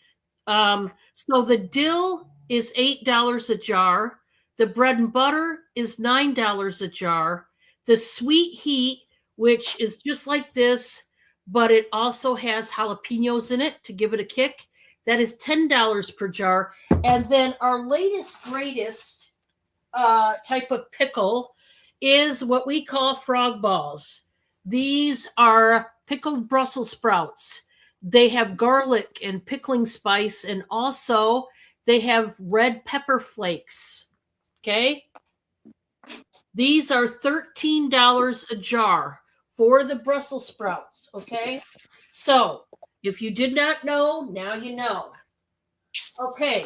So the dill is $8 a jar. The bread and butter is $9 a jar. The sweet heat, which is just like this, but it also has jalapenos in it to give it a kick, that is $10 per jar. And then our latest, greatest type of pickle is what we call frog balls. These are pickled Brussels sprouts. They have garlic and pickling spice, and also they have red pepper flakes. Okay? These are $13 a jar for the Brussels sprouts. Okay? So, if you did not know, now you know. Okay.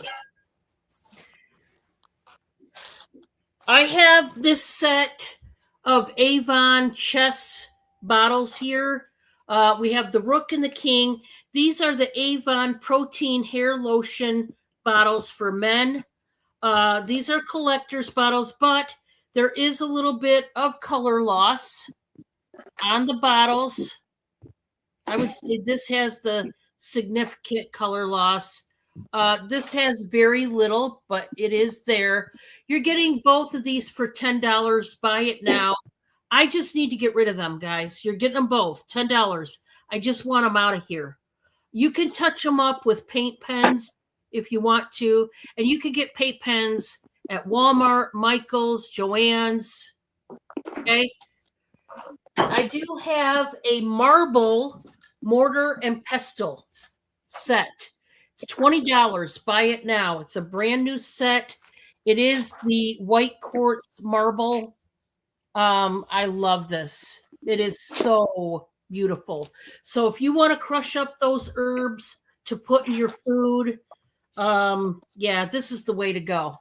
I have this set of Avon chess bottles here. We have the Rook and the King. These are the Avon protein hair lotion bottles for men. These are collector's bottles, but there is a little bit of color loss on the bottles. I would say this has the significant color loss. This has very little, but it is there. You're getting both of these for $10. Buy it now. I just need to get rid of them, guys. You're getting them both, $10. I just want them out of here. You can touch them up with paint pens if you want to, and you can get paint pens at Walmart, Michael's, Joann's. Okay. I do have a marble mortar and pestle set. It's $20. Buy it now. It's a brand new set. It is the white quartz marble. I love this. It is so beautiful. So if you want to crush up those herbs to put in your food, yeah, this is the way to go.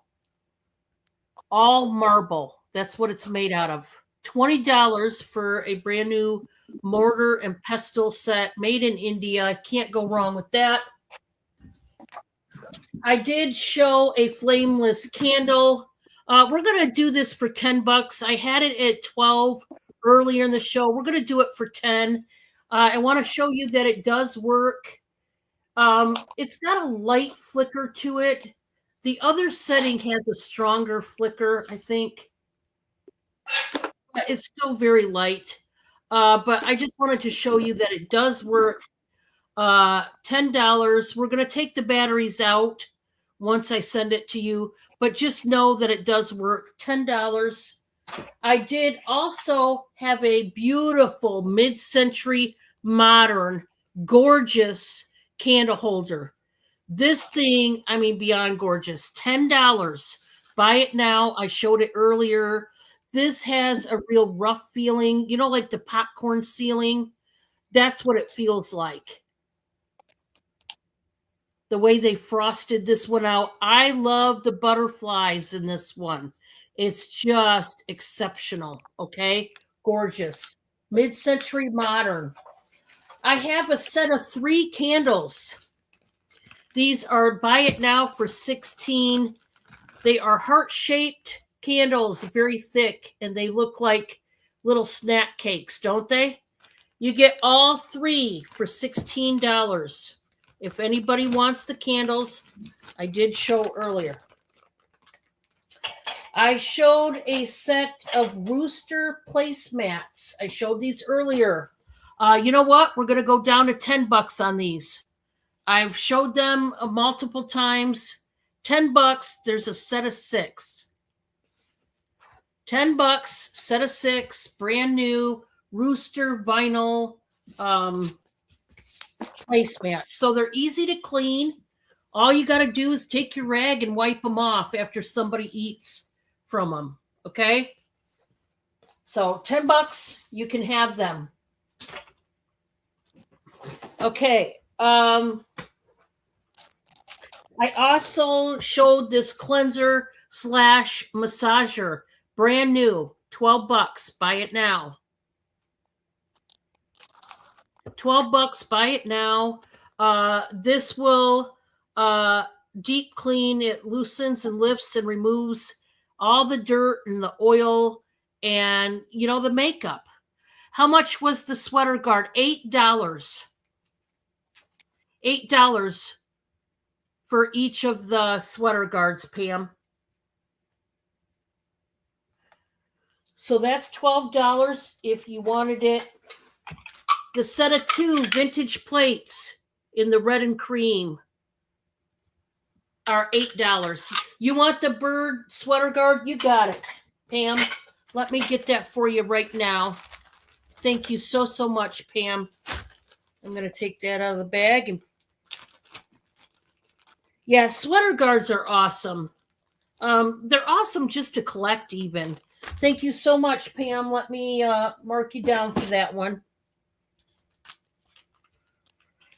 All marble. That's what it's made out of. $20 for a brand new mortar and pestle set made in India. Can't go wrong with that. I did show a flameless candle. We're going to do this for $10. I had it at 12 earlier in the show. We're going to do it for 10. I want to show you that it does work. It's got a light flicker to it. The other setting has a stronger flicker, I think. It's still very light. But I just wanted to show you that it does work. $10. We're going to take the batteries out once I send it to you, but just know that it does work. $10. I did also have a beautiful mid-century modern, gorgeous candle holder. This thing, I mean, beyond gorgeous. $10. Buy it now. I showed it earlier. This has a real rough feeling, you know, like the popcorn ceiling. That's what it feels like. The way they frosted this one out. I love the butterflies in this one. It's just exceptional. Okay. Gorgeous. Mid-century modern. I have a set of 3 candles. These are buy it now for $16. They are heart-shaped candles, very thick, and they look like little snack cakes, don't they? You get all 3 for $16. If anybody wants the candles, I did show earlier. I showed a set of rooster placemats. I showed these earlier. You know what? We're going to go down to $10 on these. I've showed them multiple times. $10. There's a set of 6. $10, set of 6, brand new rooster vinyl placemats. So they're easy to clean. All you got to do is take your rag and wipe them off after somebody eats from them. Okay. So $10, you can have them. Okay. I also showed this cleanser / massager, brand new, $12. Buy it now. $12. Buy it now. This will deep clean. It loosens and lifts and removes all the dirt and the oil and, you know, the makeup. How much was the sweater guard? $8. $8 for each of the sweater guards, Pam. So that's $12 if you wanted it. The set of 2 vintage plates in the red and cream are $8. You want the bird sweater guard? You got it, Pam. Let me get that for you right now. Thank you so, so much, Pam. I'm going to take that out of the bag. And yeah, sweater guards are awesome. They're awesome just to collect even. Thank you so much, Pam. Let me mark you down for that one.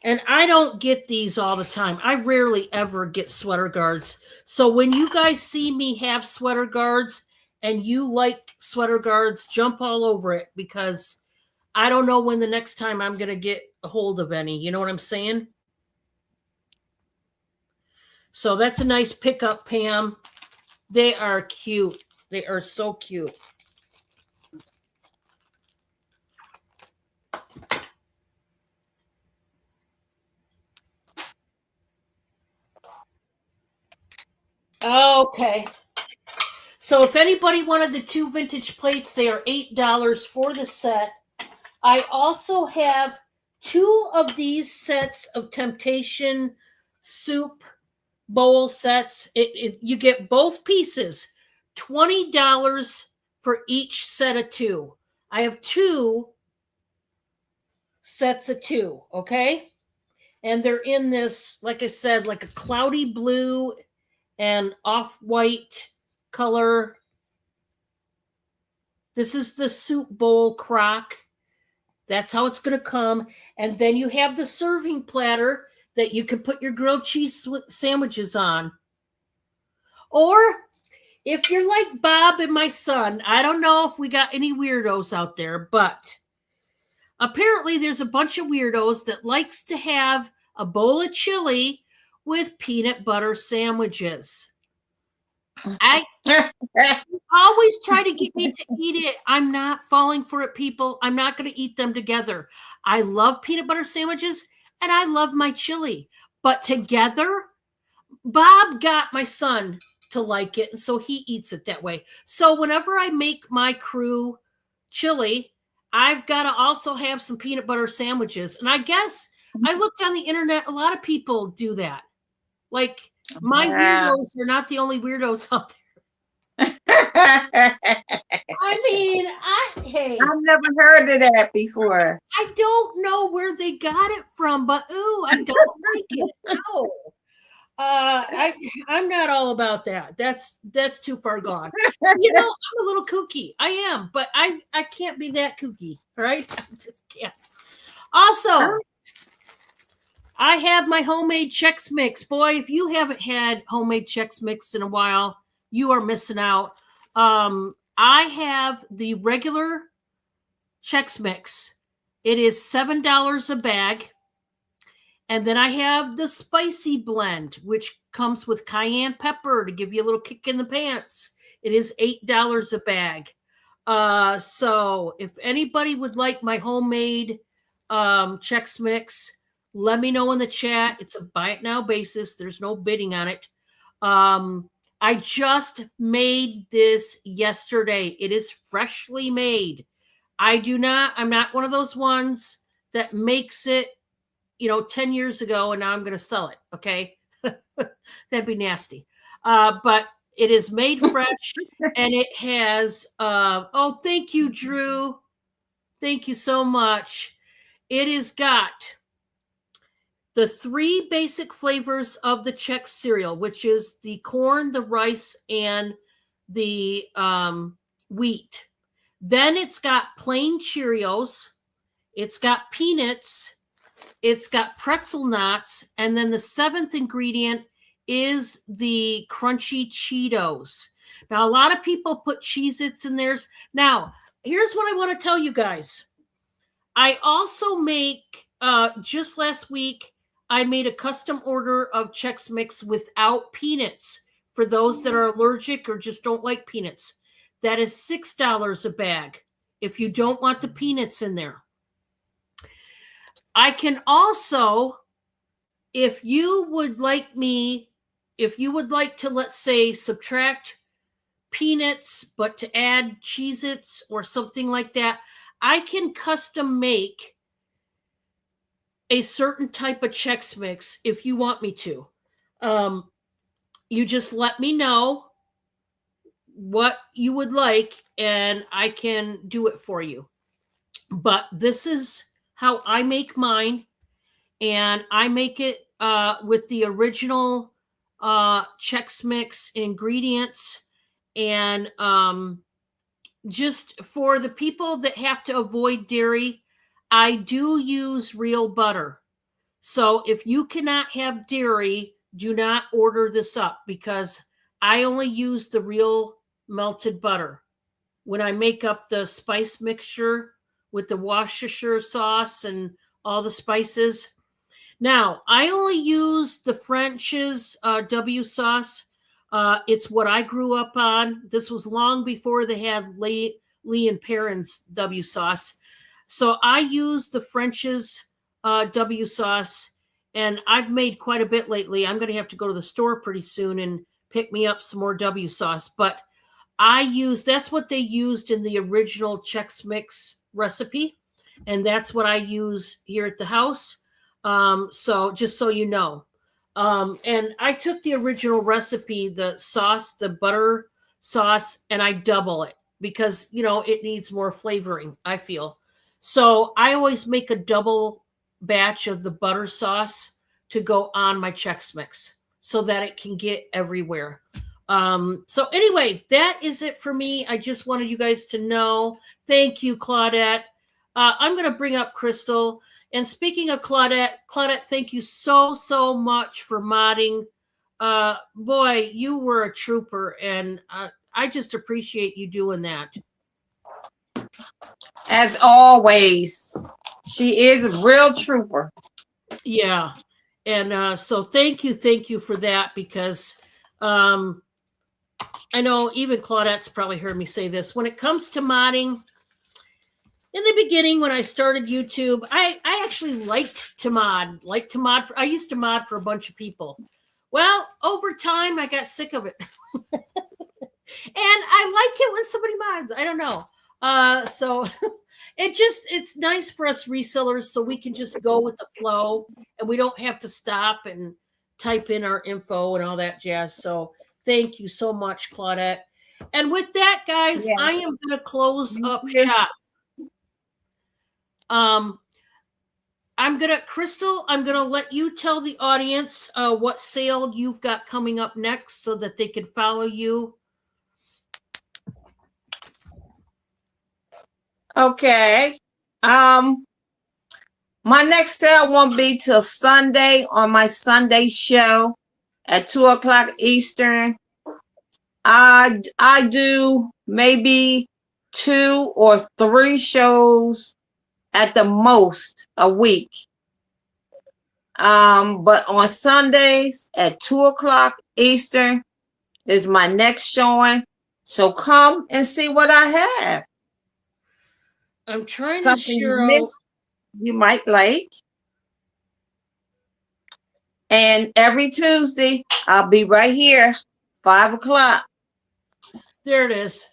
And I don't get these all the time. I rarely ever get sweater guards. So when you guys see me have sweater guards and you like sweater guards, jump all over it because I don't know when the next time I'm going to get a hold of any. You know what I'm saying? So that's a nice pickup, Pam. They are cute. They are so cute. Okay. So if anybody wanted the 2 vintage plates, they are $8 for the set. I also have 2 of these sets of Temptation soup bowl sets. You get both pieces. $20 for each set of 2. I have 2 sets of 2, okay? And they're in this, like I said, like a cloudy blue and off-white color. This is the soup bowl crock. That's how it's going to come. And then you have the serving platter that you can put your grilled cheese sandwiches on. Or if you're like Bob and my son, I don't know if we got any weirdos out there, but apparently there's a bunch of weirdos that likes to have a bowl of chili with peanut butter sandwiches. I always try to get me to eat it. I'm not falling for it, people. I'm not going to eat them together. I love peanut butter sandwiches and I love my chili, but together, Bob got my son to like it, and so he eats it that way. So whenever I make my crew chili, I've got to also have some peanut butter sandwiches. And I guess I looked on the internet, a lot of people do that. Like my weirdos are not the only weirdos out there. I mean, hey, I've never heard of that before. I don't know where they got it from, but ooh, I don't like it. No. I'm not all about that. That's too far gone. You know, I'm a little kooky. I am, but I can't be that kooky, right? I just can't. Also, I have my homemade Chex Mix. Boy, if you haven't had homemade Chex Mix in a while, you are missing out. I have the regular Chex Mix. It is $7 a bag. And then I have the spicy blend, which comes with cayenne pepper to give you a little kick in the pants. It is $8 a bag. So if anybody would like my homemade Chex Mix, let me know in the chat. It's a buy it now basis. There's no bidding on it. I just made this yesterday. It is freshly made. I'm not one of those ones that makes it, 10 years ago and now I'm going to sell it. Okay. That'd be nasty. But it is made fresh and it has, thank you, Drew. Thank you so much. It has got the 3 basic flavors of the Chex cereal, which is the corn, the rice, and the wheat. Then it's got plain Cheerios. It's got peanuts. It's got pretzel knots. And then the 7th ingredient is the crunchy Cheetos. Now, a lot of people put Cheez-Its in theirs. Now, here's what I want to tell you guys. I also make, just last week, I made a custom order of Chex Mix without peanuts for those that are allergic or just don't like peanuts. That is $6 a bag if you don't want the peanuts in there. I can also, if you would like to, let's say, subtract peanuts, but to add Cheez-Its or something like that, I can custom make a certain type of Chex Mix if you want me to. You just let me know what you would like and I can do it for you. But this is how I make mine, and I make it with the original Chex Mix ingredients. And just for the people that have to avoid dairy, I do use real butter. So if you cannot have dairy, do not order this up because I only use the real melted butter when I make up the spice mixture with the Worcestershire sauce and all the spices. Now, I only use the French's W sauce. It's what I grew up on. This was long before they had Lee and Perrin's W sauce. So I use the French's W sauce, and I've made quite a bit lately. I'm going to have to go to the store pretty soon and pick me up some more W sauce. But that's what they used in the original Chex Mix recipe, and that's what I use here at the house. So just so you know. And I took the original recipe, the sauce, the butter sauce, and I double it because, it needs more flavoring, I feel. So I always make a double batch of the butter sauce to go on my Chex Mix so that it can get everywhere. So anyway, that is it for me. I just wanted you guys to know. Thank you, Claudette. I'm going to bring up Crystal. And speaking of Claudette, thank you so much for modding. Boy, you were a trooper, and I just appreciate you doing that. As always, she is a real trooper. Yeah. And so thank you for that because I know even Claudette's probably heard me say this. When it comes to modding, in the beginning when I started YouTube, I actually liked to mod. I used to mod for a bunch of people. Well, over time, I got sick of it. And I like it when somebody mods. I don't know. So it's nice for us resellers so we can just go with the flow and we don't have to stop and type in our info and all that jazz. So thank you so much, Claudette. And with that, guys, I am going to close up shop. Crystal, I'm gonna let you tell the audience what sale you've got coming up next so that they can follow you. Okay. My next sale won't be till Sunday on my Sunday show at 2:00 Eastern. I do maybe 2 or 3 shows at the most a week. But on Sundays at 2:00 Eastern is my next showing. So come and see what I have. I'm trying Something to you might like. And every Tuesday, I'll be right here, 5:00. There it is.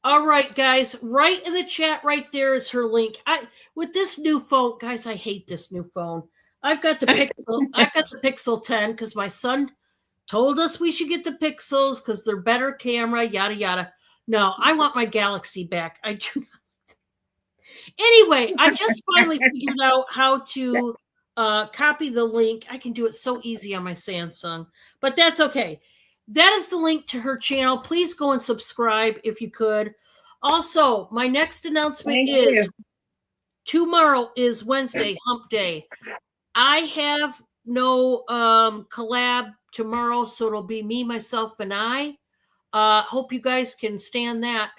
All right, guys, right in the chat right there is her link. With this new phone, guys, I hate this new phone. I've got the Pixel 10 because my son told us we should get the Pixels because they're better camera, yada yada. No, I want my Galaxy back. I do not. Anyway, I just finally figured out how to copy the link. I can do it so easy on my Samsung, but that's okay. That is the link to her channel. Please go and subscribe if you could. Also, my next announcement is tomorrow is Wednesday, hump day. I have no collab tomorrow, so it'll be me, myself, and I. Hope you guys can stand that.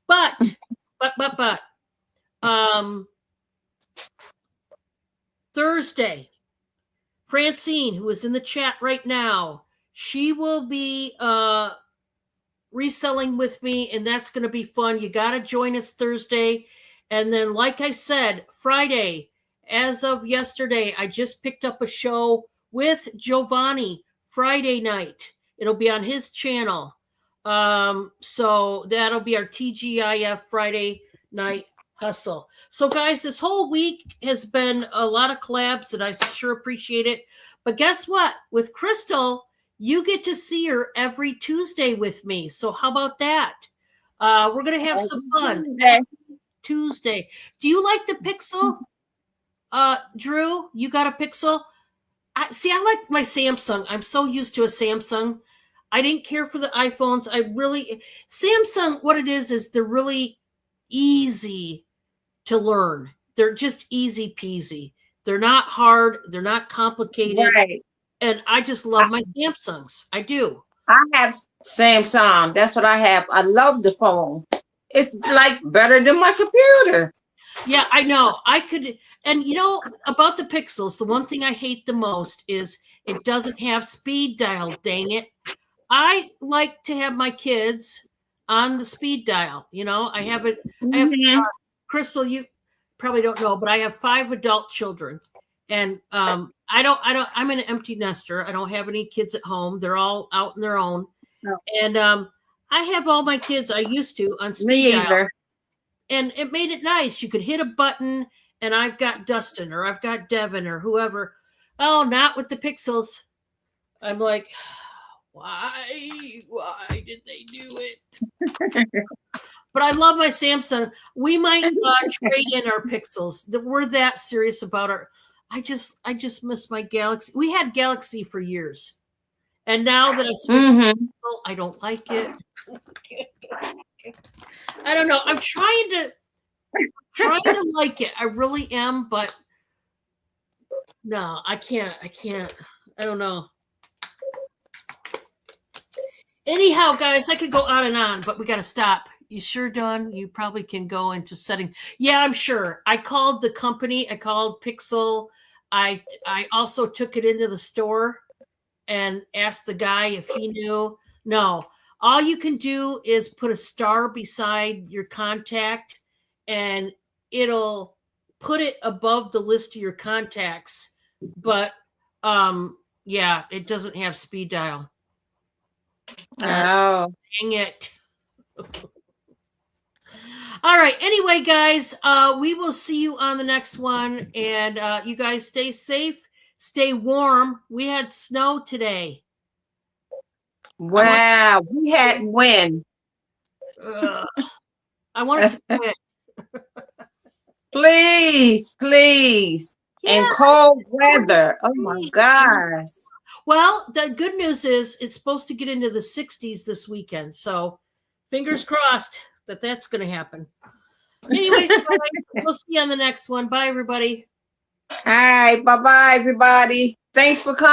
but Thursday, Francine, who is in the chat right now, she will be reselling with me, and that's going to be fun. You got to join us Thursday. And then, like I said, Friday, as of yesterday, I just picked up a show with Giovanni Friday night. It'll be on his channel. So that'll be our TGIF Friday night hustle. So, guys, this whole week has been a lot of collabs, and I sure appreciate it. But guess what? With Crystal, you get to see her every Tuesday with me. So how about that? We're going to have some fun every Tuesday. Do you like the Pixel? Drew, you got a Pixel? I like my Samsung. I'm so used to a Samsung. I didn't care for the iPhones. Samsung, what it is they're really easy to learn. They're just easy peasy. They're not hard. They're not complicated. Right. And I just love my Samsungs. I do. I have Samsung. That's what I have. I love the phone. It's like better than my computer. Yeah, I know. And you know about the Pixels, the one thing I hate the most is it doesn't have speed dial. Dang it. I like to have my kids on the speed dial. You know, I have it. I have Crystal, you probably don't know, but I have 5 adult children. And I'm an empty nester. I don't have any kids at home. They're all out on their own. Oh. And I have all my kids I used to on speed dial. And it made it nice. You could hit a button and I've got Dustin or I've got Devin or whoever. Oh, not with the Pixels. I'm like, why did they do it? But I love my Samsung. We might trade in our Pixels. We're that serious about our. I just miss my Galaxy. We had Galaxy for years, and now that I switched to Pixel, I don't like it. I don't know. I'm trying to like it. I really am, but no, I can't. I don't know. Anyhow, guys, I could go on and on, but we got to stop. You sure done? You probably can go into setting. Yeah, I'm sure. I called the company. I called Pixel. I also took it into the store and asked the guy if he knew. No, All you can do is put a star beside your contact, and it'll put it above the list of your contacts. But yeah, it doesn't have speed dial. Oh. Dang it. All right. Anyway, guys, we will see you on the next one. And you guys stay safe, stay warm. We had snow today. Wow. We had wind. I wanted to quit. Please, please. Yeah. And cold weather. Oh my gosh. Well, the good news is it's supposed to get into the 60s this weekend. So fingers crossed that that's going to happen. Anyways, guys, we'll see you on the next one. Bye, everybody. All right. Bye-bye, everybody. Thanks for coming.